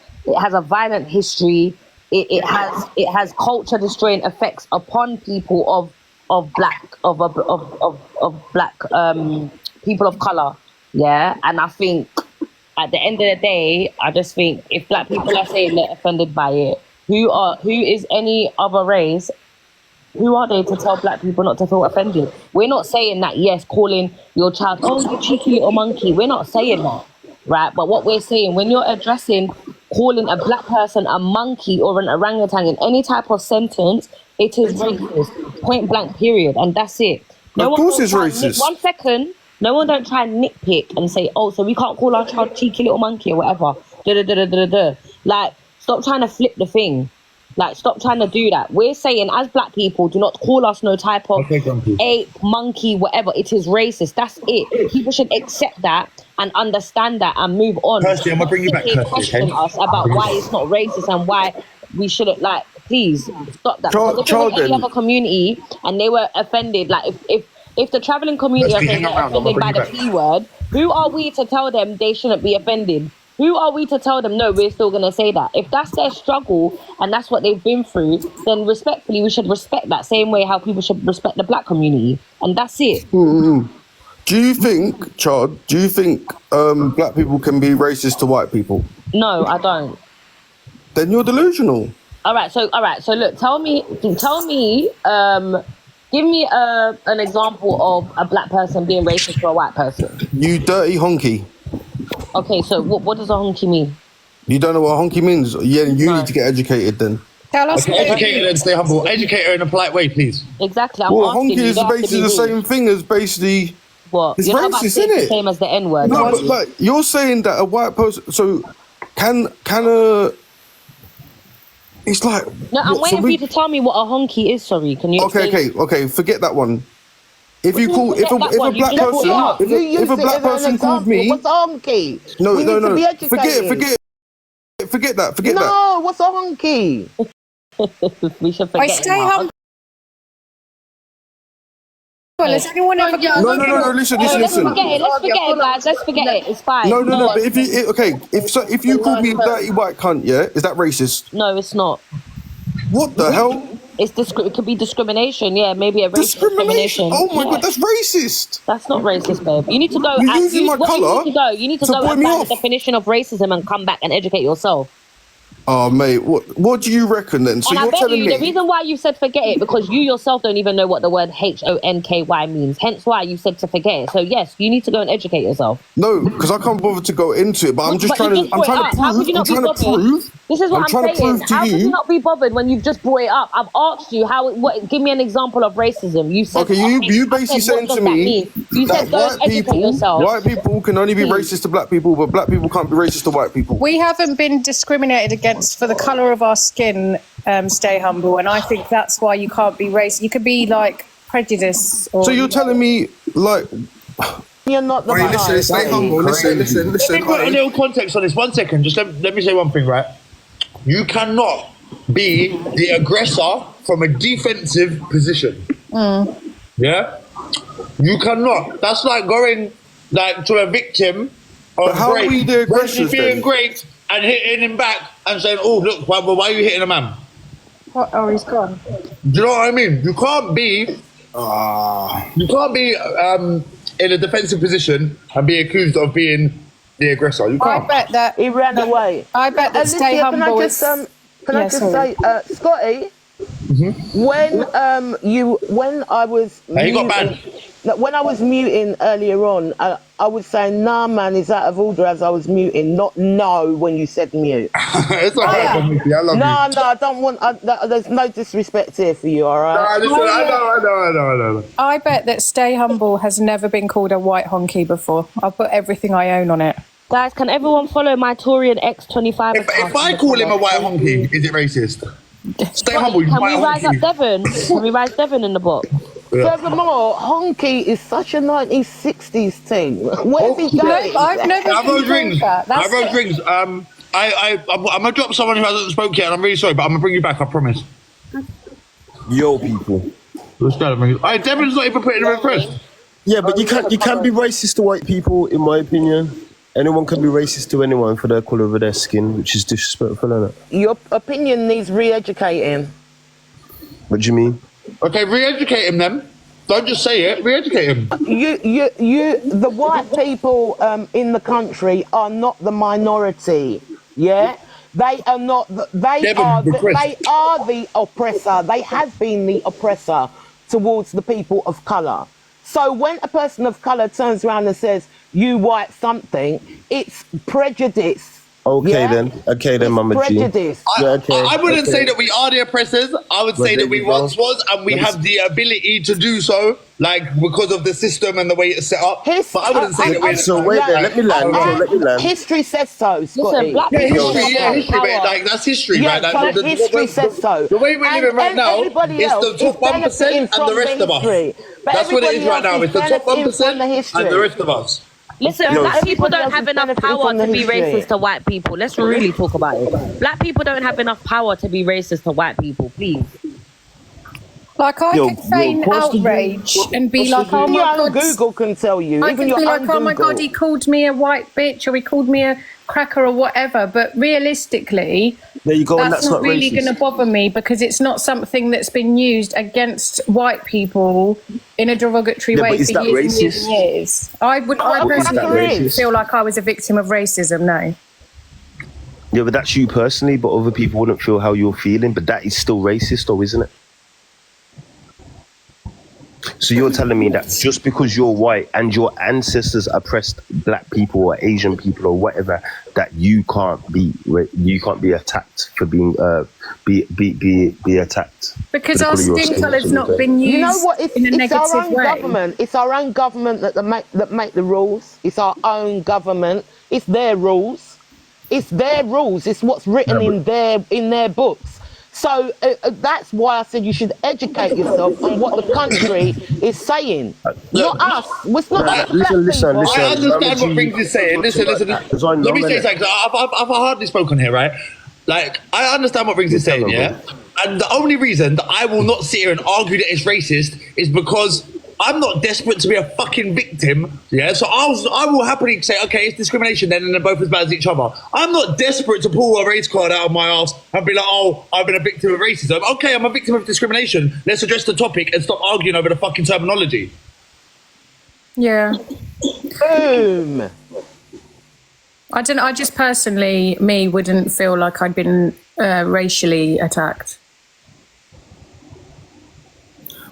history. It has culture destroying effects upon people of black people of color. Yeah, and I think at the end of the day, I just think if black people are saying they're offended by it, who is any other race? Who are they to tell black people not to feel offended? We're not saying that, yes, calling your child, oh, you cheeky little monkey. We're not saying that, right? But what we're saying, when you're addressing calling a black person a monkey or an orangutan in any type of sentence, it is racist, point blank, period. And that's it. Of course it's racist. 1 second. No one don't try and nitpick and say, oh, so we can't call our child cheeky little monkey or whatever. Like, stop trying to flip the thing. Like, stop trying to do that. We're saying, as black people, do not call us no type of ape, monkey, whatever. It is racist. That's it. People should accept that and understand that and move on. Kirsty, I'm gonna bring you back, Kirsty, question us about why it's not racist and why we shouldn't, like, please stop that. Because if it was any other community and they were offended, like, if the traveling community are saying they're offended by the P word, who are we to tell them they shouldn't be offended? Who are we to tell them, no, we're still going to say that? If that's their struggle and that's what they've been through, then respectfully, we should respect that same way how people should respect the black community. And that's it. Do you think, Chad, black people can be racist to white people? No, I don't. Then you're delusional. All right, so look, tell me, give me an example of a black person being racist to a white person. You dirty honky. Okay, so what does a honky mean? You don't know what a honky means? Yeah, you need to get educated then. Tell us. Okay, educate her and stay humble. Educate her in a polite way, please. Exactly. Well, honky is basically the same thing as basically. What? It's You're not about racist, to say isn't it's it? the same as the N word. No, but like you're saying that a white person. So can a. It's like. No, I'm waiting for you to tell me what a honky is. Sorry, can you? Okay. Forget that one. If you call if a black person called me, what's a honky? No. Forget that. No, what's a honky? We should forget. I stay humble. Has anyone ever? No. Listen. Let's forget it, guys. Let's forget it. It's fine. No. But if you called me dirty white cunt, yeah, is that racist? No, it's not. What the hell? It could be discrimination. Yeah, maybe a racial discrimination. Oh my god, that's racist. That's not racist, babe. You need to go. You're using my colour. You need to go and find the definition of racism and come back and educate yourself. Oh mate, what do you reckon then? So and you're I bet telling me the reason why you said forget it because you yourself don't even know what the word HONKY means. Hence why you said to forget it. So yes, you need to go and educate yourself. No, because I can't bother to go into it. But I'm just trying to prove. This is what I'm saying. How could you not be bothered when you've just brought it up? I've asked you give me an example of racism. You said you basically saying to me you said go and educate yourself. White people can only be racist to black people, but black people can't be racist to white people. We haven't been discriminated against for the colour of our skin. Stay humble, and I think that's why you can't be racist. You could be like prejudice. So you're telling me like. You're not the listen, stay humble. Listen. Let me put a little context on this. 1 second. Just let me say one thing, right? You cannot be the aggressor from a defensive position. Yeah? You cannot. That's like going like to a victim of how are we the aggressors feeling great and hitting him back and saying, oh, look, why are you hitting a man? What? Oh, he's gone. Do you know what I mean? You can't be You can't be in a defensive position and be accused of being the aggressor. You I can't. bet that he ran away. I bet that Alicia, stay humble is. Can I just say, Scotty? When I was He got banned. when I was muting earlier on, I was saying, nah, man, is out of order as I was muting, not no when you said mute. It's not bad, Mickey. I love you. No, I don't want. There's no disrespect here for you, all right? Nah, listen, I know. I bet that Stay Humble has never been called a white honky before. I'll put everything I own on it. Guys, can everyone follow my Torian X25? If I call him a white honky, is it racist? Stay humble, you Can white we rise honky. up Devon? Can we rise Devon in the box? Furthermore, honky is such a 1960s thing. Where's he going? I've never I wrote rings. that. I wrote rings. I'm gonna drop someone who hasn't spoke yet, and I'm really sorry, but I'm gonna bring you back. I promise. Yo, people. Let's go. Hey, Devon's not even putting a request. Yeah, but you can't be racist to white people, in my opinion. Anyone can be racist to anyone for their colour of their skin, which is disrespectful, isn't it? Your opinion needs re-educating. What do you mean? Okay, re-educate him then. Don't just say it. Re-educate him. The white people in the country are not the minority. Yeah, they are not. They are the oppressor. They have been the oppressor towards the people of colour. So when a person of colour turns around and says, "You white something," it's prejudice. Okay then, Mama G. Prejudice. I wouldn't say that we are the oppressors. I would say that we once was, and we have the ability to do so, like because of the system and the way it's set up. But I wouldn't say that we're. So wait there, let me land. History says so, Scotty. History, like that's history, right? Like, history says so. The way we're living right now is the top 1% and the rest of us. That's what it is right now. It's the top 1% and the rest of us. Listen, black people don't have enough power to be racist to white people. Let's really talk about it. Black people don't have enough power to be racist to white people, please. Like I could feign outrage and be like, "Oh my God!" Google can tell you. I could be like, "Oh my God, he called me a white bitch," or he called me a cracker, or whatever. But realistically, there you go, that's not really going to bother me because it's not something that's been used against white people in a derogatory way for years and years and years. I personally wouldn't feel like I was a victim of racism. No. Yeah, but that's you personally. But other people wouldn't feel how you're feeling. But that is still racist, though, isn't it? So you're telling me that just because you're white and your ancestors oppressed black people or Asian people or whatever, that you can't be attacked for being be attacked because our skin colour has not been used. You know what? It's our own way. government. It's our own government that make the rules. It's our own government. It's their rules. It's their rules. It's what's written in their books. So that's why I said you should educate yourself on what the country is saying. Not us. It's not listen. I understand what Rings is saying. Listen. Let me say something. I've hardly spoken here, right? Like, I understand what Rings is saying, yeah? And the only reason that I will not sit here and argue that it's racist is because I'm not desperate to be a fucking victim, yeah? So I will happily say, okay, it's discrimination then, and they're both as bad as each other. I'm not desperate to pull a race card out of my ass and be like, oh, I've been a victim of racism. Okay, I'm a victim of discrimination. Let's address the topic and stop arguing over the fucking terminology. Yeah. Boom. I just personally, wouldn't feel like I'd been racially attacked.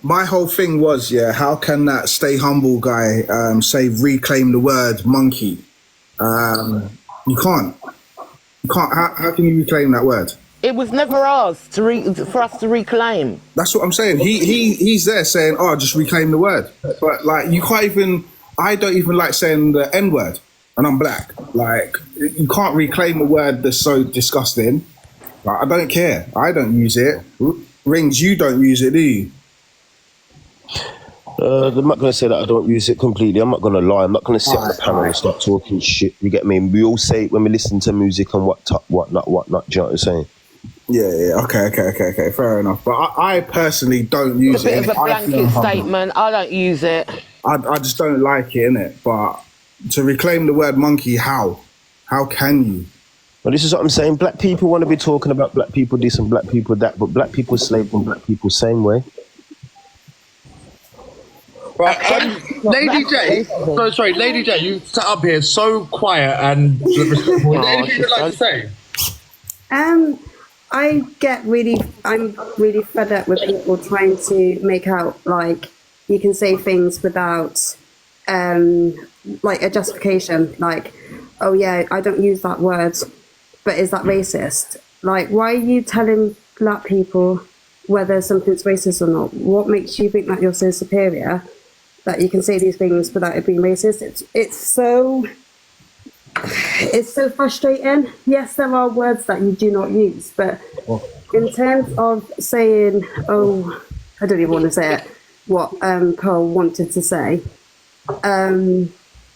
My whole thing was, how can that Stay Humble guy say reclaim the word monkey? You can't. How can you reclaim that word? It was never ours for us to reclaim. That's what I'm saying. He's there saying, "Oh, just reclaim the word," but like you can't even. I don't even like saying the N word, and I'm black. Like you can't reclaim a word that's so disgusting. Like, I don't care. I don't use it. Rings, you don't use it, do you? I'm not going to say that I don't use it completely. I'm not going to lie. I'm not going to sit on the panel and start talking shit. You get me? We all say it when we listen to music and whatnot. Do you know what I'm saying? Yeah. Okay. Fair enough. But I personally don't use it. It's a bit of a blanket statement. I don't use it. I just don't like it, innit? But to reclaim the word monkey, how? How can you? Well, this is what I'm saying. Black people want to be talking about black people this and black people that, but black people slave on black people same way. Right, Lady J. No, sorry, Lady J. You sat up here so quiet and respectful. Is there anything you'd like to say? I'm really fed up with people trying to make out like you can say things without like a justification, like, oh yeah, I don't use that word, but is that racist? Like, why are you telling black people whether something's racist or not? What makes you think that you're so superior that you can say these things without it being racist? It's so frustrating. Yes, there are words that you do not use, but in terms of saying, oh, I don't even want to say it, what Pearl wanted to say, and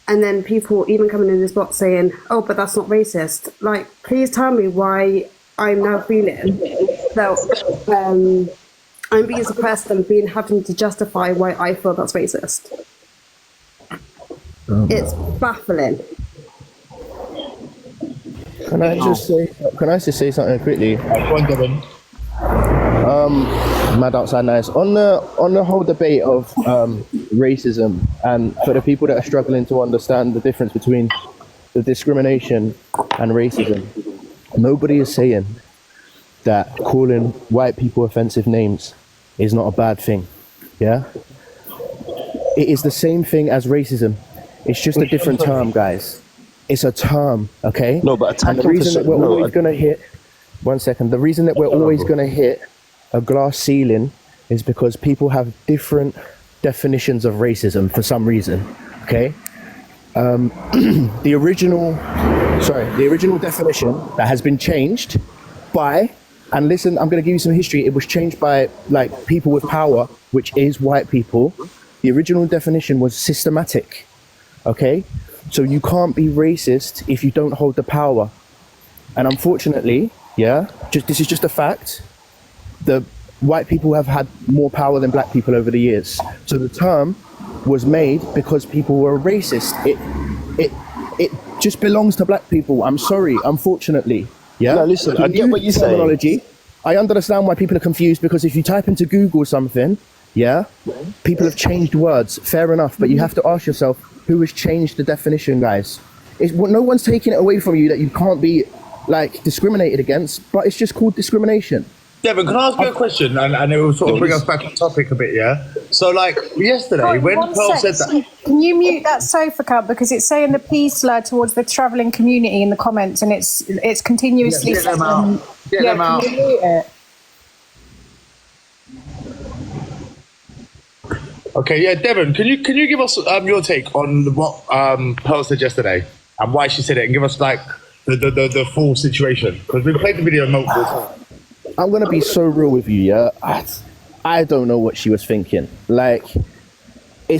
then people even coming in this box saying, oh, but that's not racist. Like, please tell me why I'm now feeling that I'm being suppressed and having to justify why I feel that's racist. It's baffling. Can I just say something quickly? Mad outside nice. On the whole debate of racism, and for the people that are struggling to understand the difference between the discrimination and racism, nobody is saying that calling white people offensive names is not a bad thing. Yeah? It is the same thing as racism. It's just a different term, guys. It's a term, okay? No, but and the reason that we're always going to hit, 1 second, the reason that we're always going to hit a glass ceiling is because people have different definitions of racism for some reason, okay? The original definition that has been changed by, and listen, I'm going to give you some history. It was changed by like people with power, which is white people. The original definition was systematic, okay? So you can't be racist if you don't hold the power. And unfortunately, this is just a fact. The white people have had more power than black people over the years. So the term was made because people were racist. It just belongs to black people. I'm sorry, unfortunately. Yeah. No, listen, I get what you say. Terminology. I understand why people are confused, because if you type into Google something, people have changed words. Fair enough, but you have to ask yourself, who has changed the definition, guys? No one's taking it away from you that you can't be like discriminated against, but it's just called discrimination. Devin, can I ask you a question? And it will sort of bring us back on topic a bit, yeah? So, like, yesterday, when Pearl said that... Can you mute that sofa cup? Because it's saying the P slur towards the travelling community in the comments, and it's continuously... Get them out. Get them out. Can you mute it? Okay, yeah, Devin, can you give us your take on what Pearl said yesterday and why she said it, and give us, like, the full situation? Because we played the video multiple times. I'm gonna be so real with you, yeah. I don't know what she was thinking. Like, it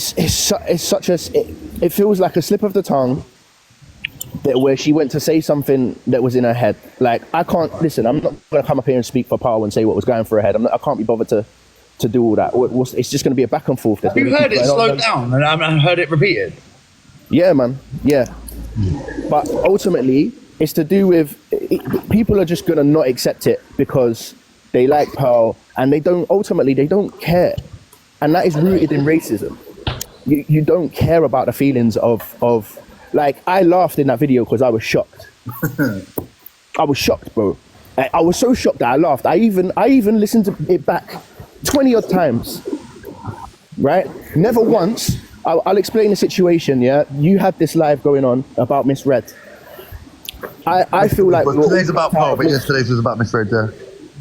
feels like a slip of the tongue where she went to say something that was in her head. Like, I can't listen. I'm not gonna come up here and speak for Pearl and say what was going through her head. I can't be bothered to do all that. It's just gonna be a back and forth. Have you heard it slowed down and heard it repeated? Yeah, man. Yeah, but ultimately, it's to do with people are just gonna not accept it because they like Pearl, and they don't care, and that is rooted in racism. You don't care about the feelings of like, I laughed in that video because I was shocked. I was shocked, bro. I was so shocked that I laughed. I even listened to it back 20 odd times. Right? Never once. I'll explain the situation. Yeah, you had this live going on about Miss Red. I feel like today's about Pearl, but yesterday's was about Miss Red.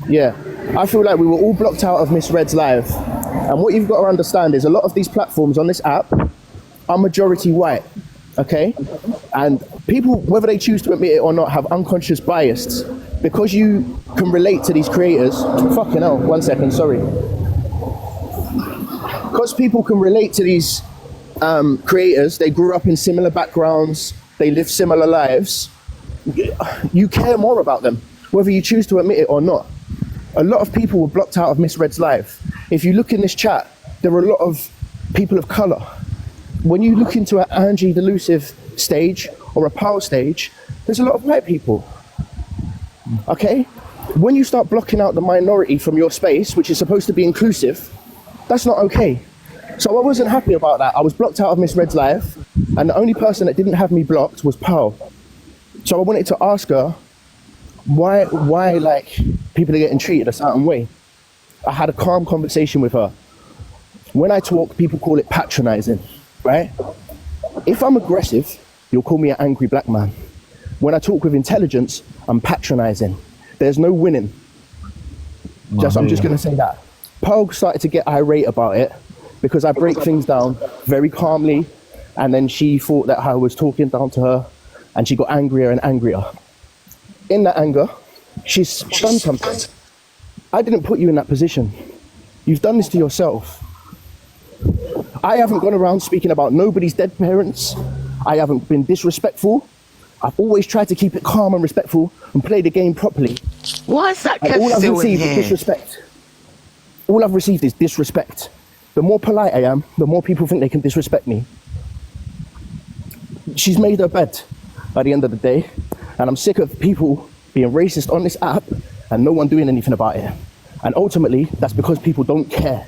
Yeah, I feel like we were all blocked out of Miss Red's live, and what you've got to understand is a lot of these platforms on this app are majority white, okay? And people, whether they choose to admit it or not, have unconscious bias because you can relate to these creators. Fucking hell, 1 second, sorry. Because people can relate to these creators, they grew up in similar backgrounds, they live similar lives. You care more about them, whether you choose to admit it or not. A lot of people were blocked out of Miss Red's live. If you look in this chat, there are a lot of people of colour. When you look into an Angie Delusive stage or a Pearl stage, there's a lot of white people. Okay? When you start blocking out the minority from your space, which is supposed to be inclusive, that's not okay. So I wasn't happy about that. I was blocked out of Miss Red's life, and the only person that didn't have me blocked was Pearl. So I wanted to ask her why like people are getting treated a certain way. I had a calm conversation with her. When I talk, people call it patronizing, right? If I'm aggressive, you'll call me an angry black man. When I talk with intelligence, I'm patronizing. There's no winning. I'm just gonna say that. Pearl started to get irate about it because I break things down very calmly, and then she thought that I was talking down to her, and she got angrier and angrier. In that anger, she's done something. I didn't put you in that position. You've done this to yourself. I haven't gone around speaking about nobody's dead parents. I haven't been disrespectful. I've always tried to keep it calm and respectful and play the game properly. Why is that all I've still in received here? is disrespect. All I've received is disrespect. The more polite I am, the more people think they can disrespect me. She's made her bed by the end of the day, and I'm sick of people being racist on this app and no one doing anything about it. And ultimately, that's because people don't care.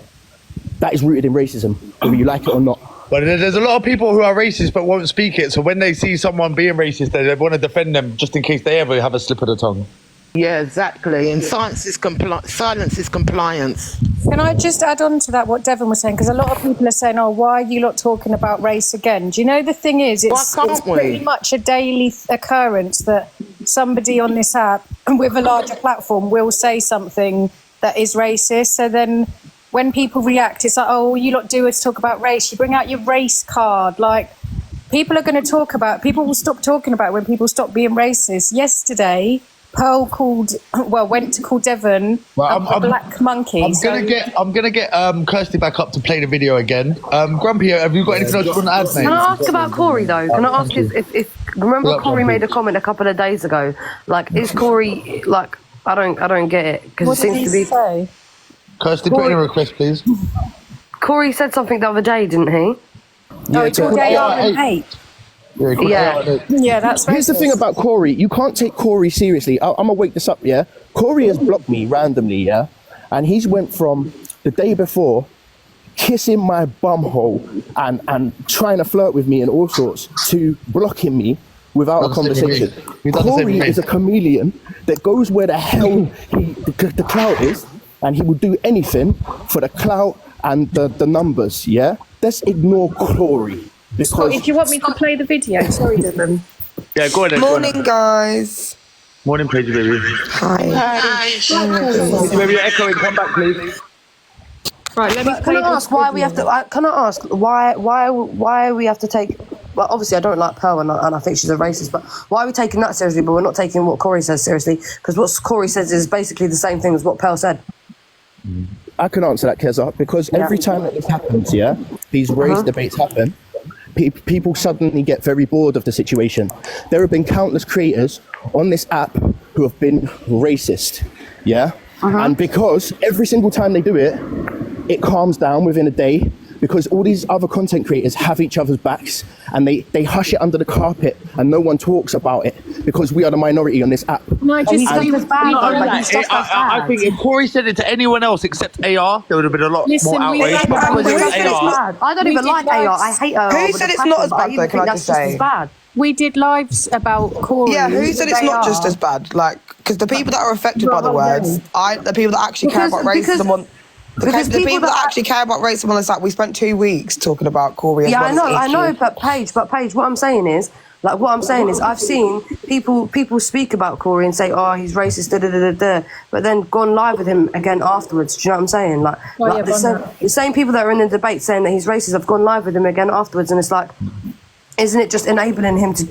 That is rooted in racism, whether you like it or not. But there's a lot of people who are racist but won't speak it. So when they see someone being racist, they want to defend them just in case they ever have a slip of the tongue. Yeah, exactly. And silence is compliance. Can I just add on to that what Devon was saying? Because a lot of people are saying, oh, why are you lot talking about race again? Do you know the thing is, it's pretty much a daily occurrence that somebody on this app with a larger platform will say something that is racist. So then when people react, it's like, oh, all you lot do is talk about race. You bring out your race card. Like, people are going to talk about, people will stop talking about it when people stop being racist. Yesterday, Pearl went to call Devon a black monkey. I'm gonna get Kirsty back up to play the video again. Grumpy, have you got anything else you want to add, mate? Can I ask about Corey though? Can I ask if remember Corey made a comment a couple of days ago? Like, is Corey like? I don't get it because it seems to be. Say? Kirsty, put in a request, please. Corey said something the other day, didn't he? No, he called AR8. Yeah, that's Here's the thing about Corey. You can't take Corey seriously. I'm gonna wake this up, yeah? Corey has blocked me randomly, yeah? And he's went from the day before kissing my bumhole and trying to flirt with me and all sorts to blocking me without a conversation. Corey is a chameleon that goes where the hell the clout is, and he will do anything for the clout and the numbers, yeah? Let's ignore Corey. Scotty, do you want me to play the video? Sorry, Devon. Yeah, go ahead. Morning, guys. Morning, Paige, baby. Hi. Paige, baby, you're echoing. Come back, please. Right, can I ask why we have to? Can I ask why we have to take? Well, obviously, I don't like Pearl, and I think she's a racist. But why are we taking that seriously? But we're not taking what Corey says seriously, because what Corey says is basically the same thing as what Pearl said. I can answer that, Keza, because every time that this happens, yeah, these race debates happen. People suddenly get very bored of the situation. There have been countless creators on this app who have been racist, yeah? And because every single time they do it, it calms down within a day, because all these other content creators have each other's backs and they hush it under the carpet and no one talks about it because we are the minority on this app. No, just And- was bad. I think if Corey said it to anyone else except AR, there would have been a lot more outrage. But because it was AR, I don't even like AR. I hate AR. Who said it's not as bad though? Can I just say? We did lives about Corey. Yeah, who said it's not just as bad? Like, because the people that are affected by the words, the people that actually care about racism the people that actually care about racism on this app, we spent 2 weeks talking about Corey. Yeah, I know, but Paige, what I'm saying is, I've seen people speak about Corey and say, oh, he's racist, but then gone live with him again afterwards. Do you know what I'm saying? The same people that are in the debate saying that he's racist have gone live with him again afterwards, and it's like, isn't it just enabling him to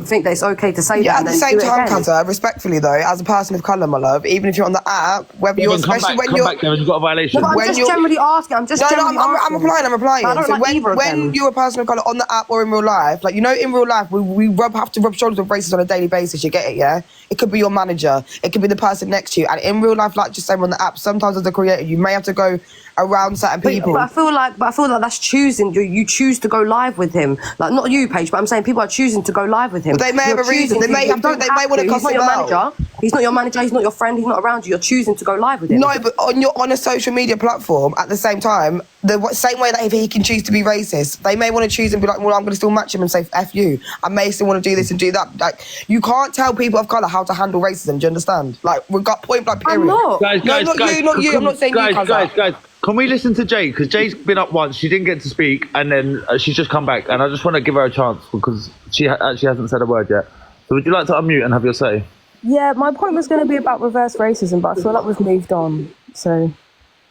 think that it's okay to say that? Yeah, at and the then same do it time, again? Kazza, respectfully though, as a person of colour, my love, even if you're on the app, whether you're especially when you're come back, Devon, you've got a violation. No, but I'm just generally asking. I'm replying. I don't So like either of when them. you're a person of colour on the app or in real life, like, you know, in real life, we have to rub shoulders with racists on a daily basis. You get it, yeah? It could be your manager. It could be the person next to you. And in real life, like just saying on the app, sometimes as a creator, you may have to go around certain people. But I feel like that's choosing. You choose to go live with him. Like not you, Paige, but I'm saying people are choosing to go live with him. But they may have a reason. They may want to cuss He's not him your out. manager. He's not your manager. He's not your friend. He's not around you. You're choosing to go live with him. No, but on a social media platform, at the same time, the same way that if he can choose to be racist, they may want to choose and be like, well, I'm going to still match him and say F you. I may still want to do this and do that. Like, you can't tell people of colour how to handle racism. Do you understand? Like, we've got point blank period. I'm not. Guys, not you. I'm not saying you, guys. Can we listen to Jay? Because Jay's been up once, she didn't get to speak, and then she's just come back, and I just want to give her a chance because she actually hasn't said a word yet. So would you like to unmute and have your say? Yeah, my point was going to be about reverse racism, but I feel like we've moved on. So.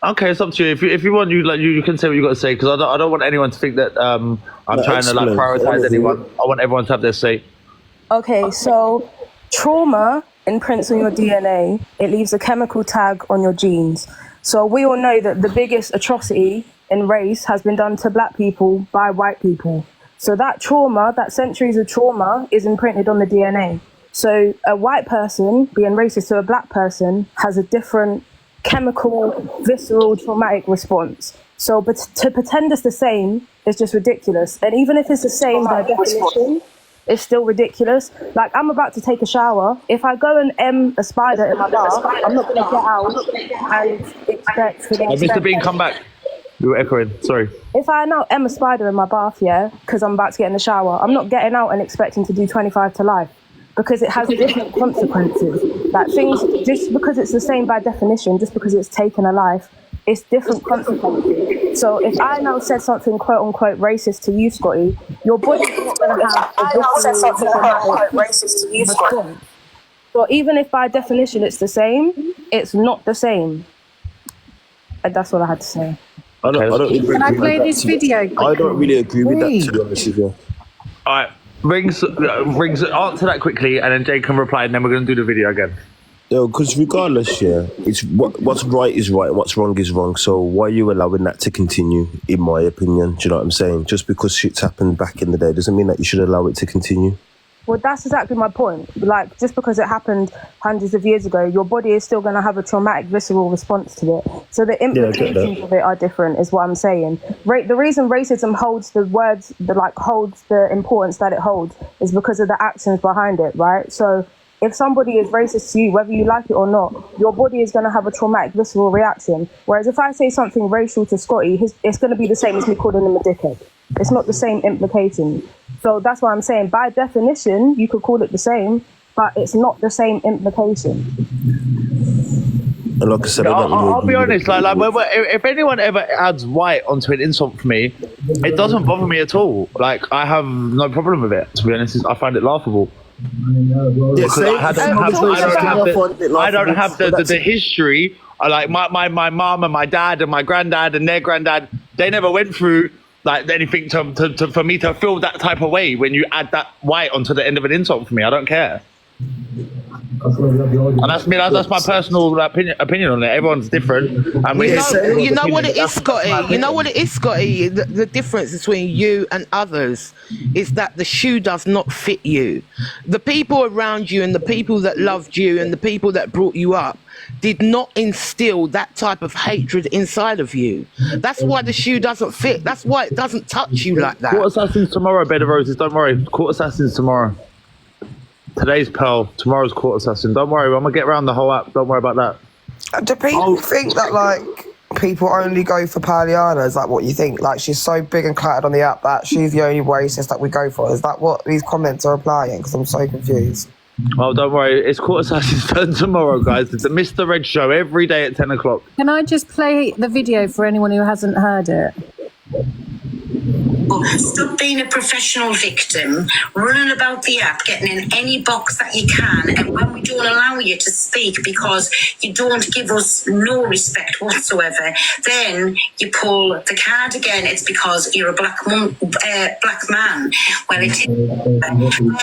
Okay, it's up to you. If you want, you can say what you got to say because I don't want anyone to think that I'm trying to like prioritize anyone. I want everyone to have their say. Okay, so trauma imprints on your DNA. It leaves a chemical tag on your genes. So we all know that the biggest atrocity in race has been done to black people by white people. So that trauma, that centuries of trauma, is imprinted on the DNA. So a white person being racist to a black person has a different chemical, visceral, traumatic response. So but to pretend it's the same is just ridiculous. And even if it's the same by definition, it's still ridiculous. Like, I'm about to take a shower. If I go and a spider in my bath, I'm not going to get out and expect for them Mr. Bean, come back. You were echoing, sorry. If I now a spider in my bath, yeah, because I'm about to get in the shower, I'm not getting out and expecting to do 25 to life because it has different consequences. Like things, just because it's the same by definition, just because it's taken a life, it's different consequences. So if I now said something quote unquote racist to you, Scotty, your body's not going to have a response. So even if by definition it's the same, it's not the same. And that's what I had to say. I don't really Can I play this video? I don't really agree with that, to be honest with you. All right, Rings, answer that quickly, and then Jay can reply, and then we're going to do the video again. No, because regardless, yeah, it's what's right is right, what's wrong is wrong. So why are you allowing that to continue, in my opinion? Do you know what I'm saying? Just because shit's happened back in the day doesn't mean that you should allow it to continue. Well, that's exactly my point. Like, just because it happened hundreds of years ago, your body is still going to have a traumatic, visceral response to it. So the implications of it are different, is what I'm saying. The reason racism holds holds the importance that it holds is because of the actions behind it, right? So if somebody is racist to you, whether you like it or not, your body is going to have a traumatic, visceral reaction. Whereas if I say something racial to Scotty, it's going to be the same as me calling him a dickhead. It's not the same implication. So that's why I'm saying, by definition, you could call it the same, but it's not the same implication. And like I said, I'll be honest. If anyone ever adds white onto an insult for me, it doesn't bother me at all. Like, I have no problem with it. To be honest, I find it laughable. Because I don't have the history. Like my mom and my dad and my granddad and their granddad, they never went through like anything to for me to feel that type of way when you add that white onto the end of an insult for me. I don't care. And that's my personal opinion on it. Everyone's different. And you know what it is, Scotty? You know what it is, Scotty? The difference between you and others is that the shoe does not fit you. The people around you and the people that loved you and the people that brought you up did not instill that type of hatred inside of you. That's why the shoe doesn't fit. That's why it doesn't touch you like that. Court Assassins tomorrow, Bed of Roses. Don't worry. Court Assassins tomorrow. Today's Pearl, tomorrow's Court Assassin. Don't worry, I'm gonna get around the whole app. Don't worry about that. Do people think that like people only go for Paliana? Is that what you think? Like she's so big and clattered on the app that she's the only racist that we go for? Is that what these comments are implying? Because I'm so confused. Oh, don't worry, it's Court Assassin's turn tomorrow, guys. It's the Mr. Red Show every day at 10 o'clock. Can I just play the video for anyone who hasn't heard it? Stop being a professional victim, running about the app, getting in any box that you can, and when we don't allow you to speak because you don't give us no respect whatsoever, then you pull the card again. It's because you're a black man. Well, it is.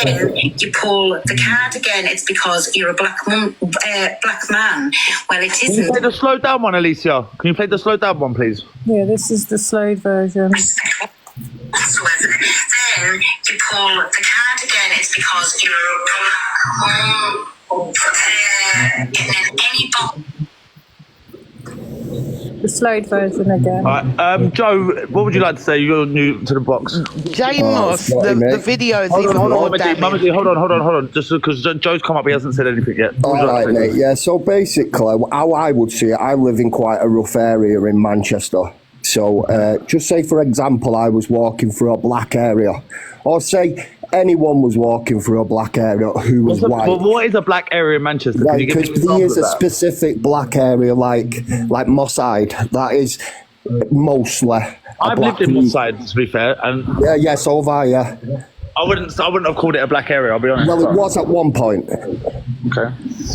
Then you pull the card again. It's because you're a black man. Well, it isn't. Can you play the slowed down one, Alicia? Can you play the slowed down one, please? Yeah, this is the slowed version. Whatsoever. Then you pull the card again. It's because you're in any box. the slowed version again. All right, Joe, what would you like to say? You're new to the box. Jamos, the video is even more damning. Mama G, hold on. Just because Joe's come up, he hasn't said anything yet. What would you like Alright, to say? mate, yeah, so basically, how I would see it, I live in quite a rough area in Manchester. So, just say, for example, I was walking through a black area, or say anyone was walking through a black area who was white. But what is a black area in Manchester? Can you give me Because an there is example a of that? specific black area like Moss Side, that is mostly I've lived in Moss Side, to be fair, and yeah, so have I, yeah. I wouldn't have called it a black area, I'll be honest. Well, it was at one point. Okay.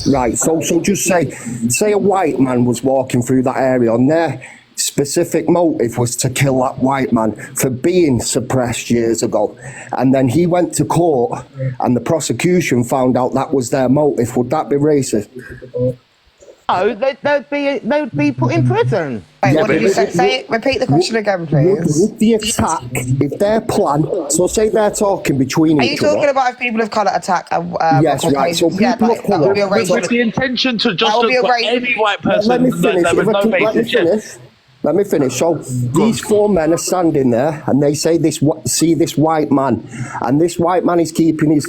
Right, so just say a white man was walking through that area, and their specific motive was to kill that white man for being suppressed years ago, and then he went to court, and the prosecution found out that was their motive. Would that be racist? No, they'd be put in prison. Wait, what did you say? Repeat the question again, please. Would the attack, if their plan, so say they're talking between Are you each other. talking about if people of colour attack? Yes, right. So yeah, people of that colour. would be a With racist. the intention to That just would be a for racist. any white person. Let me finish. There was no basis, yes. Let me finish. So these four men are standing there, and they say see this white man, and this white man is keeping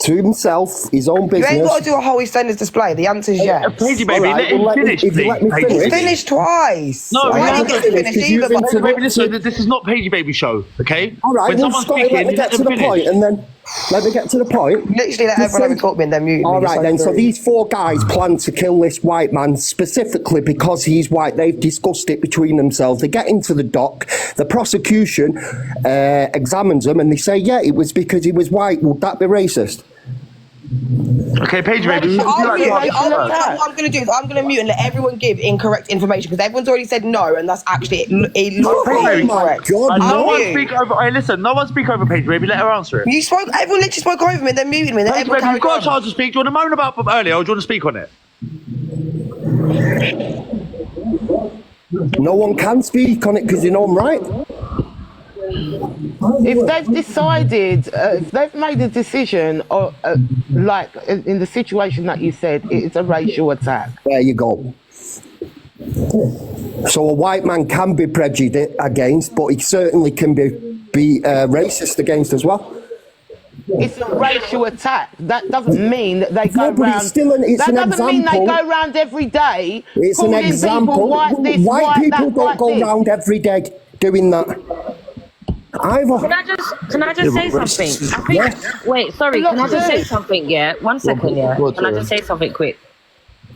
to himself his own business. You ain't got to do a whole EastEnders display. The answer is yes. Paigey, baby, All right, let him finish, if you let me please. finish. He's finished twice. No, I no, didn't get to finish either. you've But Baby, listen, this is not Paigey Baby show, okay? All right, When well, someone's Scotty, speaking, let me get to the point, and then let me get to the point. Literally, let everyone have a talk, then mute me. All You're right, so then. So rude. these four guys plan to kill this white man specifically because he's white. They've discussed it between themselves. They get into the dock. The prosecution examines them, and they say, "Yeah, it was because he was white." Would that be racist? Okay, Paigey Baby. What I'm going to do is I'm going to mute and let everyone give incorrect information because everyone's already said no, and that's actually it looks incorrect. No one speak over. Hey, listen, no one speak over Paigey Baby. Let her answer it. You spoke. Everyone literally spoke over me, then muted me. Then Paigey everyone Baby, you've carried got a on. chance to speak. Do you want to moan about earlier, or do you want to speak on it? No one can speak on it because you know I'm right. If they've decided, if they've made a decision, or like in the situation that you said, it's a racial attack. There you go. So a white man can be prejudiced against, but he certainly can be racist against as well. It's a racial attack. That doesn't mean that they go but round. it's still an doesn't mean they example. go round every day. It's an calling example. People, white this, white people that, don't white go this. round every day doing that. Either. Can I just say something? I think. Wait, sorry. Can I just say something? Yeah, 1 second. Yeah. Can I just say something quick?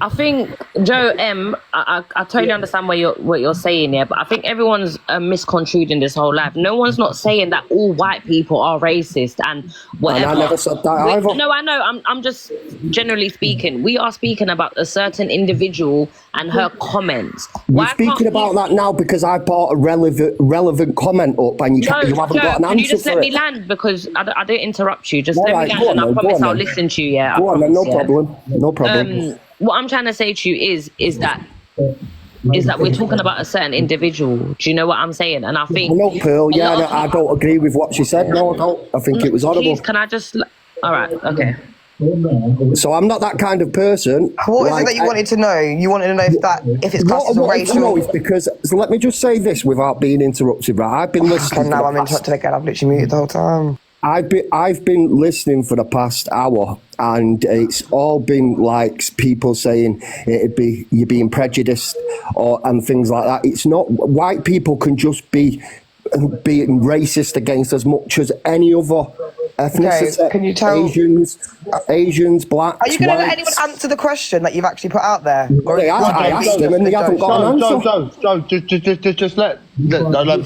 I think Joe M. I totally understand what you're saying here, but I think everyone's misconstrued in this whole life. No one's not saying that all white people are racist and whatever. And I never said that either. No, I know. I'm just generally speaking. We are speaking about a certain individual and her comments. We're speaking about that now because I brought a relevant comment up, and you haven't got an answer can you just for let it. me land because I don't interrupt you. Just All let right, me go land, on and I then, promise go on I'll then. listen to you. Yeah. Go on then, no promise, yeah. problem. No problem. What I'm trying to say to you is that we're talking about a certain individual. Do you know what I'm saying? And I think No, Pearl, a yeah, lot of I don't agree with what she said. No, I don't. I think it was horrible. Please, can I just? All right, okay. So I'm not that kind of person. What is it that you wanted to know? You wanted to know if it's classed as a racial. No, it's because so let me just say this without being interrupted. Right, I've been listening. And now I'm interrupted again. I've literally muted the whole time. I've been listening for the past hour, and it's all been like people saying it'd be you're being prejudiced and things like that. It's not. White people can just be being racist against as much as any other ethnicity. Okay, can you tell Asians, blacks, Are you going to let whites. anyone answer the question that you've actually put out there? Or I asked them and they haven't got an answer. Joe, just let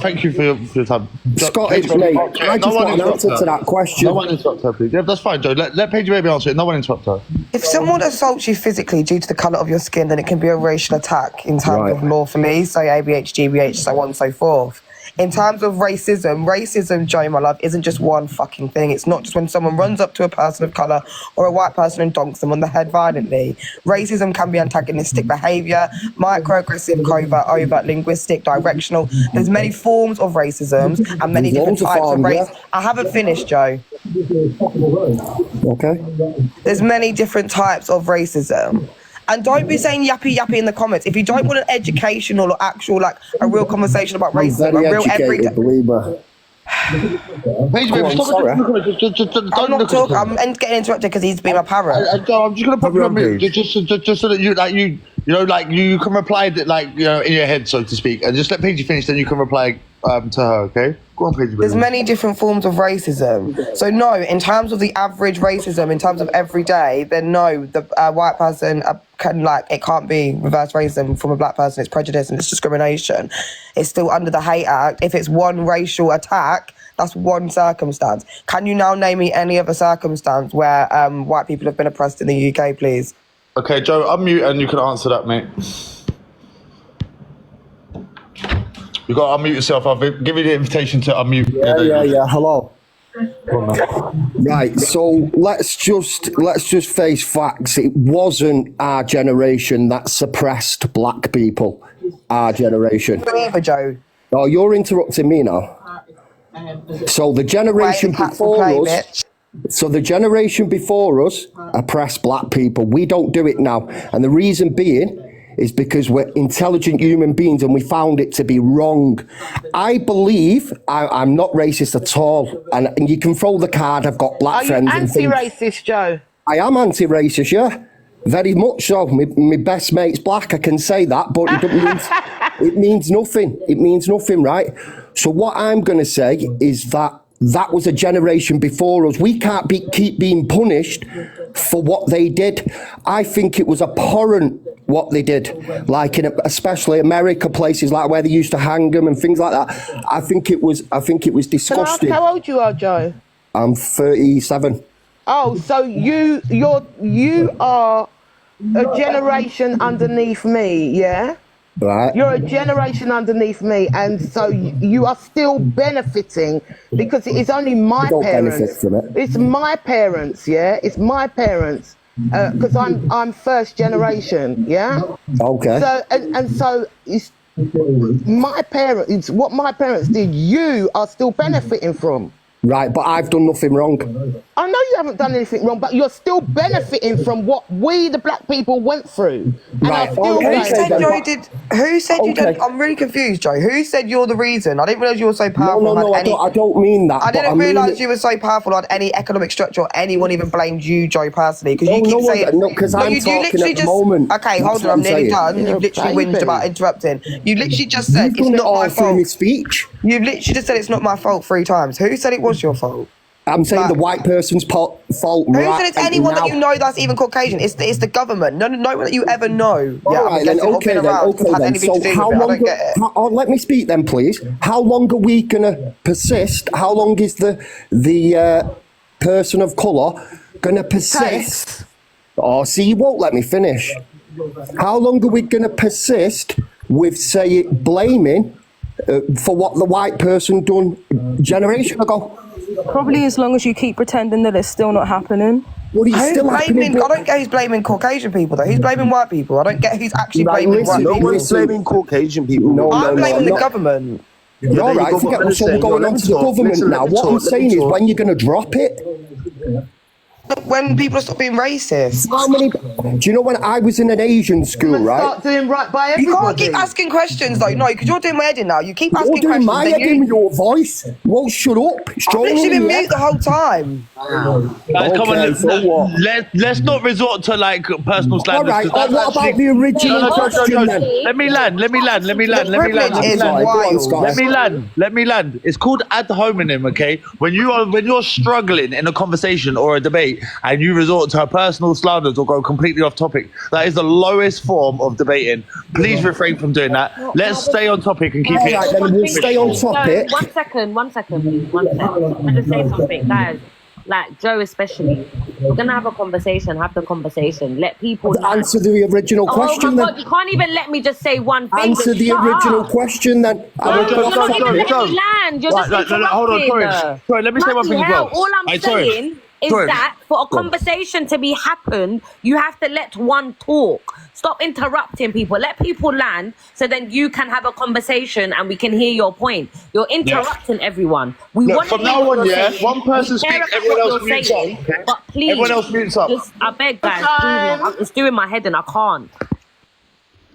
thank you for your time. Scotty, mate, I just want an answer to that question. No one interrupt her, please. Yeah, that's fine, Joe. Let Paigey Baby answer it. No one interrupt her. If someone assaults you physically due to the colour of your skin, then it can be a racial attack in terms of lawfully, so ABH, GBH, so on and so forth. In terms of racism, Joe, my love, isn't just one fucking thing. It's not just when someone runs up to a person of colour or a white person and donks them on the head violently. Racism can be antagonistic behaviour, microaggressive, covert, overt, linguistic, directional. There's many forms of racism and many different types of race. I haven't finished, Joe. Okay. There's many different types of racism. And don't be saying yappy yappy in the comments. If you don't want an educational or actual, like, a real conversation about I'm racism, very a real everyday. educated, believe me. Paige, Go on, stop sorry. I'm not talking. I'm getting interrupted because he's being my parrot. I'm just gonna pop you on mute, just so that you can reply that, like, you know, in your head, so to speak, and just let Paige finish, then you can reply to her. Okay, go on, Paige. There's many different forms of racism. So no, in terms of the average racism, in terms of every day, then no, the white person it can't be reverse racism from a black person. It's prejudice and it's discrimination. It's still under the Hate Act. If it's one racial attack, that's one circumstance. Can you now name me any other circumstance where white people have been oppressed in the UK, please? Okay, Joe, unmute and you can answer that, mate. You got to unmute yourself. I'll give you the invitation to unmute. Yeah. Hello. Right, so let's just face facts. It wasn't our generation that suppressed black people. Our generation. Joe. Oh, you're interrupting me now. So the generation before us. So the generation before us oppressed black people. We don't do it now, and the reason being is because we're intelligent human beings and we found it to be wrong. I believe I'm not racist at all, and you can throw the card. I've got black friends. Are you anti-racist, Joe? I am anti-racist, yeah, very much so. My best mate's black, I can say that, but it means nothing. It means nothing, right? So what I'm going to say is that was a generation before us. We can't keep being punished for what they did. I think it was abhorrent what they did, like in especially America, places like where they used to hang them and things like that. I think it was disgusting. Can I ask how old you are, Joe? I'm 37. Oh, so you are a generation underneath me, yeah? Right. You're a generation underneath me, and so you are still benefiting because it is only my don't parents. benefit from it. It's my parents, yeah. It's my parents because I'm first generation, yeah. Okay. So and so it's my parents. It's what my parents did. You are still benefiting from. Right, but I've done nothing wrong. I know you haven't done anything wrong, but you're still benefiting from what we, the black people, went through. And Right. Who said you did? I'm really confused, Joe. Who said you're the reason? I didn't realise you were so powerful. No, I don't mean that. I didn't realise you were so powerful on any economic structure or anyone even blamed you, Joe, personally. Because you keep saying... because I'm talking at the moment. Okay, hold on, I'm nearly done. You've literally whinged about interrupting. You literally just said it's not my fault. Speech. You've literally just said it's not my fault 3 times. Who said it was your fault? I'm saying the white person's fault. Who said it's anyone that you know that's even Caucasian? It's the government. No one that you ever know. All right, then. Okay, then. So how long? Let me speak then, please. How long are we gonna persist? How long is the person of colour gonna persist? Oh, see, you won't let me finish. How long are we gonna persist with blaming for what the white person done generation ago? Probably as long as you keep pretending that it's still not happening. I don't get who's blaming Caucasian people though. Who's blaming white people? I don't get who's actually blaming white people. No one's blaming Caucasian people. I'm blaming the government. All right, forget what's going on to the government now. What I'm saying is, when you're going to drop it? When people stop being racist. How many? Do you know when I was in an Asian school, right? Start doing right by everybody. You can't keep asking questions though. No, because you're doing my head in now. You keep asking You're doing questions. my head in with your voice. You won't shut up. I've literally been mute the whole time. Guys, come on, let's not resort to like personal slanders. All right, what about the original question then? Let me land. Let me land. It's called ad hominem, okay? When you're struggling in a conversation or a debate and you resort to personal slanders or go completely off topic, that is the lowest form of debating. Please refrain from doing that. Let's stay on topic and keep it. All right, then we'll stay on topic. No, one second, please. 1 second. I just say something, guys. Like Joe, especially, we're gonna have a conversation. Have the conversation. Let people answer the original question. Oh my God, you can't even let me just say one thing. Answer the original question then. You're not even letting me land. You're just interrupting. Hold on, sorry. Let me say one thing as well. All I'm saying is that for a conversation to be happened, you have to let one talk. Stop interrupting people. Let people land so then you can have a conversation and we can hear your point. You're interrupting everyone. We Look, want to from hear now what on, you're yeah, saying. one person We care speaks, about everyone what else you're mutes saying, up, okay? but please, Everyone else mutes up. just, I beg, guys, it's doing my head and I can't.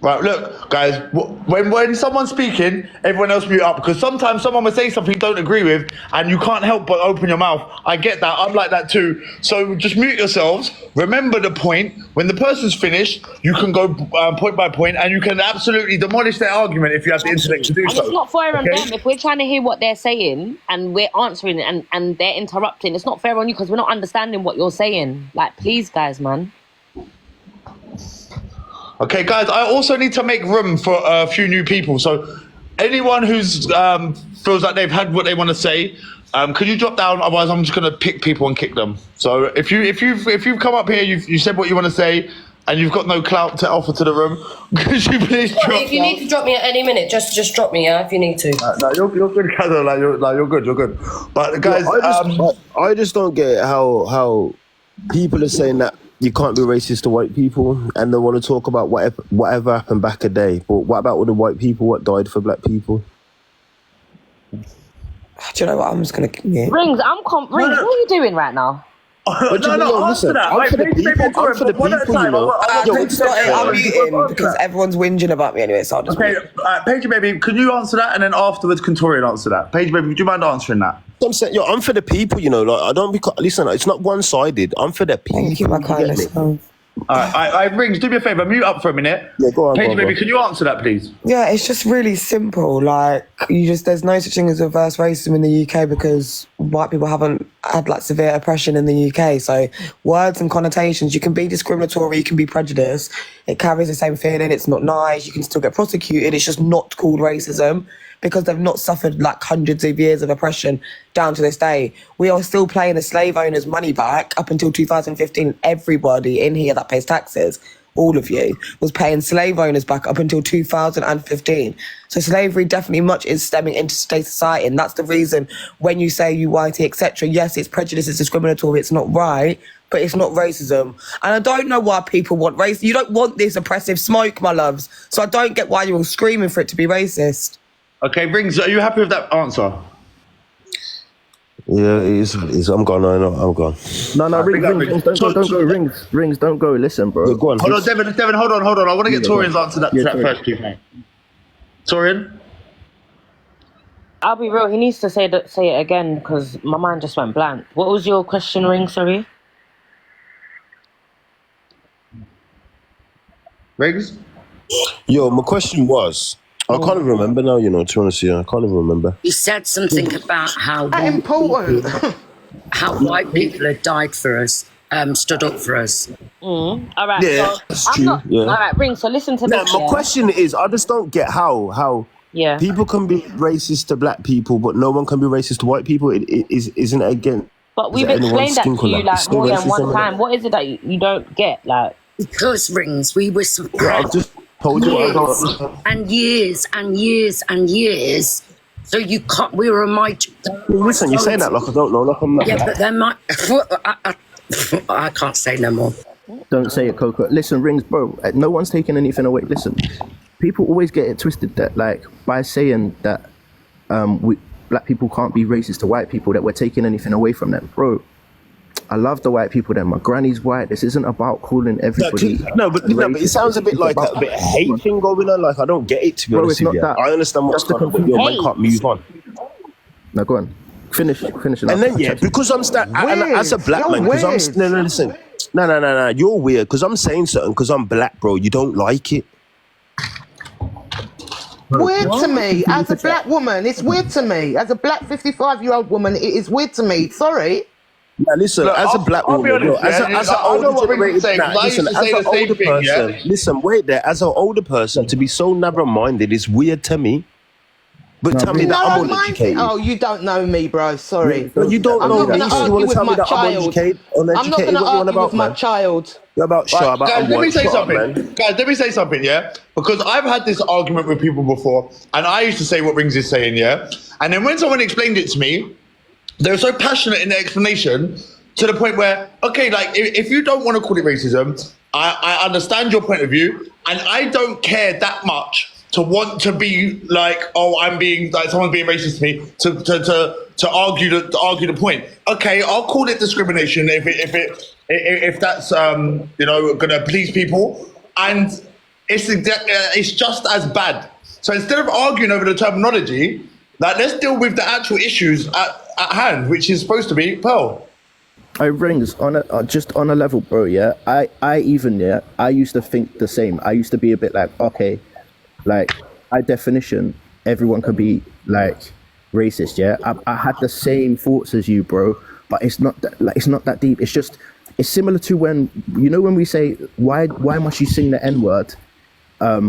Right, look, guys, when someone's speaking, everyone else mute up, because sometimes someone will say something you don't agree with and you can't help but open your mouth. I get that. I'm like that too. So just mute yourselves. Remember the point. When the person's finished, you can go point by point and you can absolutely demolish their argument if you have the intellect to do And so. it's not fair on Okay? them. If we're trying to hear what they're saying and we're answering and they're interrupting, it's not fair on you because we're not understanding what you're saying. Like, please, guys, man. Okay, guys, I also need to make room for a few new people. So anyone who's feels like they've had what they want to say, could you drop down? Otherwise, I'm just going to pick people and kick them. So if you've come up here, you said what you want to say, and you've got no clout to offer to the room, could you please drop If you need to drop me at any minute, just drop me, yeah, if you need to. No, you're good, Kazo. You're good. But guys, I just don't get how people are saying that you can't be racist to white people, and they want to talk about whatever happened back a day. But what about all the white people what died for black people? Do you know what? I'm just gonna. Yeah. Rings, Rings, what are you doing right now? Listen, I'm for the people, you know. I'm muting because everyone's whinging about me anyway, so I'll just. Okay, Paige Baby, can you answer that, and then afterwards, can Torian answer that? Paige Baby, would you mind answering that? I'm saying, I'm for the people, you know. Like, I don't listen. It's not one-sided. I'm for the people. Thank you, my kindness. I Rings, do me a favour, mute up for a minute. Yeah, go on, Paige Baby, can you answer that, please? Yeah, it's just really simple. Like, there's no such thing as reverse racism in the UK because white people haven't had like severe oppression in the UK. So words and connotations, you can be discriminatory, you can be prejudiced. It carries the same feeling. It's not nice. You can still get prosecuted. It's just not called racism because they've not suffered like hundreds of years of oppression down to this day. We are still paying the slave owners money back up until 2015. Everybody in here that pays taxes, all of you, was paying slave owners back up until 2015. So slavery definitely much is stemming into today's society, and that's the reason when you say you whitey, etc., yes, it's prejudice, it's discriminatory, it's not right, but it's not racism. And I don't know why people want race. You don't want this oppressive smoke, my loves. So I don't get why you're all screaming for it to be racist. Okay, Rings, are you happy with that answer? Yeah, it is. I'm gone. I'm gone. No, Rings, don't go. Rings, don't go. Listen, bro. Yeah, go on. Hold on, Devin, hold on. I want to get Torian's answer to that first, please, mate. Torian? I'll be real, he needs to say it again because my mind just went blank. What was your question, Ring, sorry? Rings? Yo, my question was, I can't even remember now, you know, to be honest with you. I can't even remember. You said something about how important. how white people had died for us, stood up for us. All right. Yeah, so that's true. All right, Ring, so listen to this. My question is, I just don't get how people can be racist to black people, but no one can be racist to white people. Isn't it again? But we've explained that to you like more than one time. What is it that you don't get? Like, because Rings, we were suppressed. I've just told you years and years. So you can't. We were a mighty. Listen, you're saying that like I don't know, like I'm not. Yeah, but there might. I can't say no more. Don't say it, Coco. Listen, Rings, bro. No one's taking anything away. Listen, people always get it twisted that, like, by saying that black people can't be racist to white people, that we're taking anything away from them, bro. I love the white people. Then my granny's white. This isn't about calling everybody. No, but it sounds a bit like a bit of hate thing going on. Like I don't get it, to be honest with you. I understand what's going on, but your man can't move on. Now go on. Finish. And then because I'm as a black man, because I'm listen. No, you're weird because I'm saying something because I'm black, bro. You don't like it. Weird to me as a black woman. It's weird to me as a black 55-year-old woman. It is weird to me. Sorry. Now listen, look, as a black woman, as an older person, listen, wait there. As an older person, to be so narrow-minded is weird to me. But tell me that I'm uneducated. Oh, you don't know me, bro. Sorry. No, you don't know me, so you want to tell me that I'm uneducated? I'm not going to argue with my child. You're about Guys, let me say something. Guys, let me say something, yeah? Because I've had this argument with people before, and I used to say what Rings is saying, yeah? And then when someone explained it to me, they were so passionate in their explanation to the point where, okay, like if you don't want to call it racism, I understand your point of view, and I don't care that much to want to be like, oh, I'm being like someone's being racist to me to argue the point. Okay, I'll call it discrimination if that's gonna please people, and it's just as bad. So instead of arguing over the terminology, like let's deal with the actual issues at hand, which is supposed to be Pearl. I rings on just on a level, bro. Yeah, I used to think the same. I used to be a bit like, okay, like by definition, everyone could be like racist. Yeah, I had the same thoughts as you, bro. But it's not that deep. It's similar to when when we say why must you sing the N-word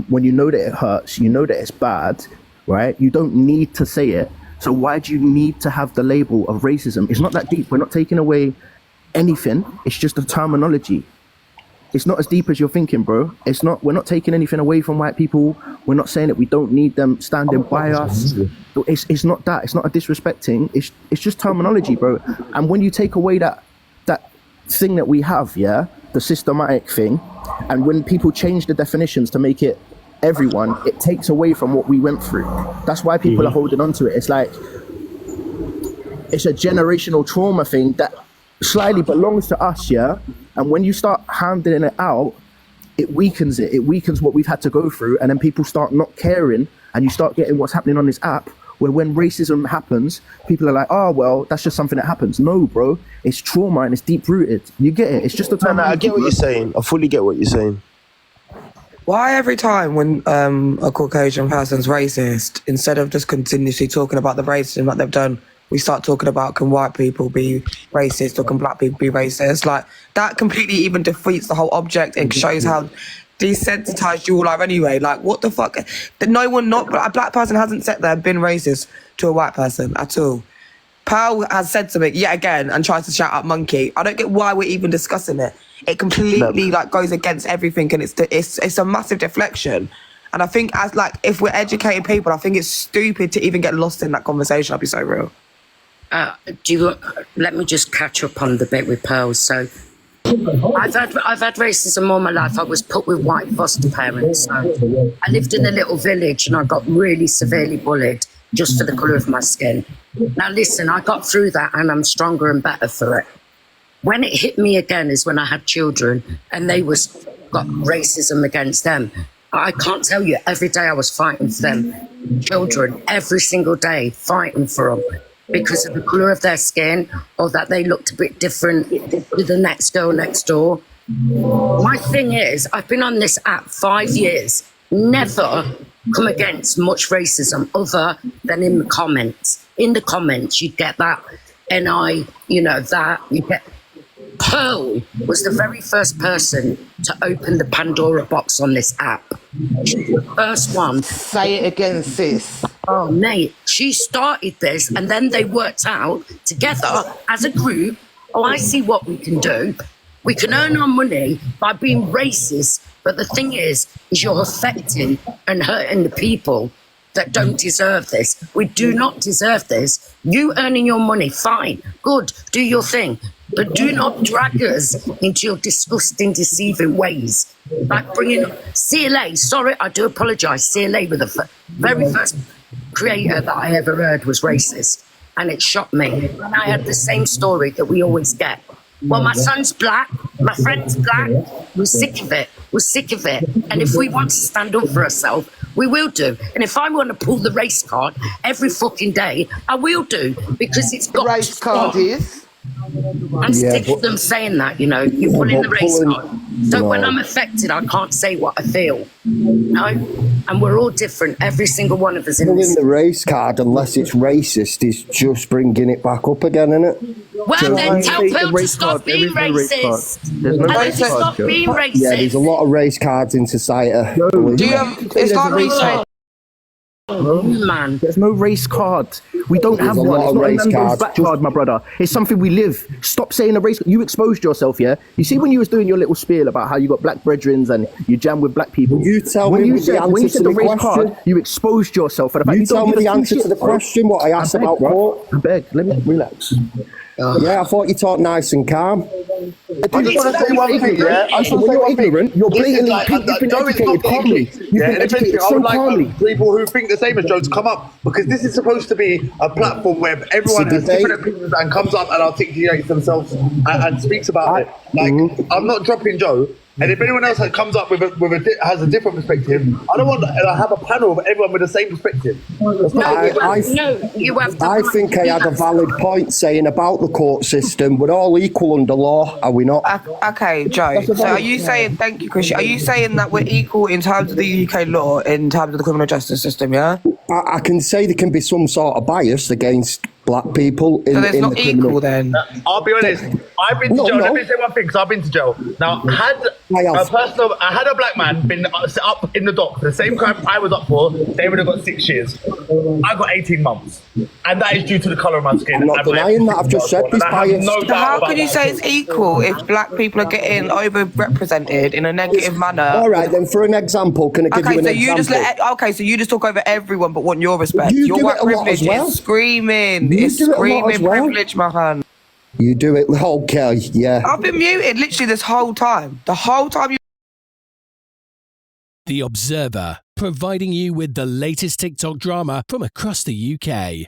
when you know that it hurts, you know that it's bad, right? You don't need to say it. So why do you need to have the label of racism? It's not that deep. We're not taking away anything. It's just a terminology. It's not as deep as you're thinking, bro. We're not taking anything away from white people. We're not saying that we don't need them standing by us. It's not that. It's not a disrespecting. It's just terminology, bro. And when you take away that thing that we have, yeah, the systematic thing, and when people change the definitions to make it everyone, it takes away from what we went through. That's why people are holding on to it. It's like it's a generational trauma thing that slightly belongs to us, yeah. And when you start handing it out, it weakens it. It weakens what we've had to go through, and then people start not caring, and you start getting what's happening on this app, where when racism happens, people are like, oh well, that's just something that happens. No, bro, it's trauma and it's deep rooted. You get it? It's just a time. No, I get what you're saying. I fully get what you're saying. Why every time when a Caucasian person's racist, instead of just continuously talking about the racism that they've done, we start talking about can white people be racist or can black people be racist? Like, that completely even defeats the whole object and shows how desensitized you all are anyway. Like, what the fuck? A black person hasn't sat there and been racist to a white person at all. Pearl has said something yet again and tries to shout out monkey. I don't get why we're even discussing it. It completely goes against everything, and it's a massive deflection. And I think if we're educating people, I think it's stupid to even get lost in that conversation. I'll be so real. Let me just catch up on the bit with Pearl. So I've had racism all my life. I was put with white foster parents. So I lived in a little village and I got really severely bullied just for the colour of my skin. Now listen, I got through that and I'm stronger and better for it. When it hit me again is when I had children and got racism against them. I can't tell you, every day I was fighting for them. Children, every single day, fighting for them because of the colour of their skin or that they looked a bit different to the next girl next door. My thing is, I've been on this app 5 years, never come against much racism other than in the comments. In the comments, you get that, you get... Pearl was the very first person to open the Pandora box on this app. She's the first one. Say it again, sis. Oh, mate, she started this and then they worked out together as a group, I see what we can do. We can earn our money by being racist, but the thing is you're affecting and hurting the people that don't deserve this. We do not deserve this. You earning your money, fine, good, do your thing. But do not drag us into your disgusting, deceiving ways. Like bringing CLA, sorry, I do apologise. CLA with the very first creator that I ever heard was racist. And it shocked me. And I had the same story that we always get. Well, my son's black, my friend's black. We're sick of it. We're sick of it. And if we want to stand up for ourselves, we will do. And if I want to pull the race card every fucking day, I will do. Because it's got race card is... I'm sick of them saying that, you're pulling the race card. So when I'm affected, I can't say what I feel. No? And we're all different, every single one of us in this. Pulling the race card, unless it's racist, is just bringing it back up again, isn't it? Well, then tell people to stop being racist. Stop being racist. Yeah, there's a lot of race cards in society. It's not racist. Man, there's no race card. We don't have one. It's not a Nando's black card, my brother. It's something we live. Stop saying a race. You exposed yourself, yeah. You see when you was doing your little spiel about how you got black brethrens and you jam with black people. You tell me when you said the race card, you exposed yourself for the fact you tell me the answer to the question. What I asked about court. I beg. Let me relax. Yeah, I thought you talked nice and calm. I just want to say one thing, yeah? I just want to say one thing. You're blatantly, Joe you've been is educated not getting calmly. kicked. You've Yeah, been and if anything, educated I so would like calmly. people who think the same as Joe to come up, because this is supposed to be a platform where everyone has different opinions and comes up and articulates themselves and speaks about it. Like, I'm not dropping Joe. And if anyone else comes up has a different perspective, I don't want to have a panel of everyone with the same perspective. I think I had a valid point saying about the court system. We're all equal under law, are we not? Okay, Joe. So are you saying, thank you, Christian, are you saying that we're equal in terms of the UK law, in terms of the criminal justice system, yeah? I can say there can be some sort of bias against black people in, So there's in not the criminal. equal then? I'll be honest. I've been to jail. Let me say one thing, because I've been to jail. Now, had a black man been up in the dock for the same crime I was up for, they would have got 6 years. I got 18 months, and that is due to the colour of my skin. I'm not denying that. I've just said this bias. So how can you say it's equal if black people are getting overrepresented in a negative manner? All right, then, for an example, can I give you an example? So you just talk over everyone but want your respect. You your do white it a lot privilege as well. is screaming. You It's do it a lot as screaming well. privilege, man. You do it, okay, yeah. I've been muted literally this whole time. The whole time you. The Observer, providing you with the latest TikTok drama from across the UK.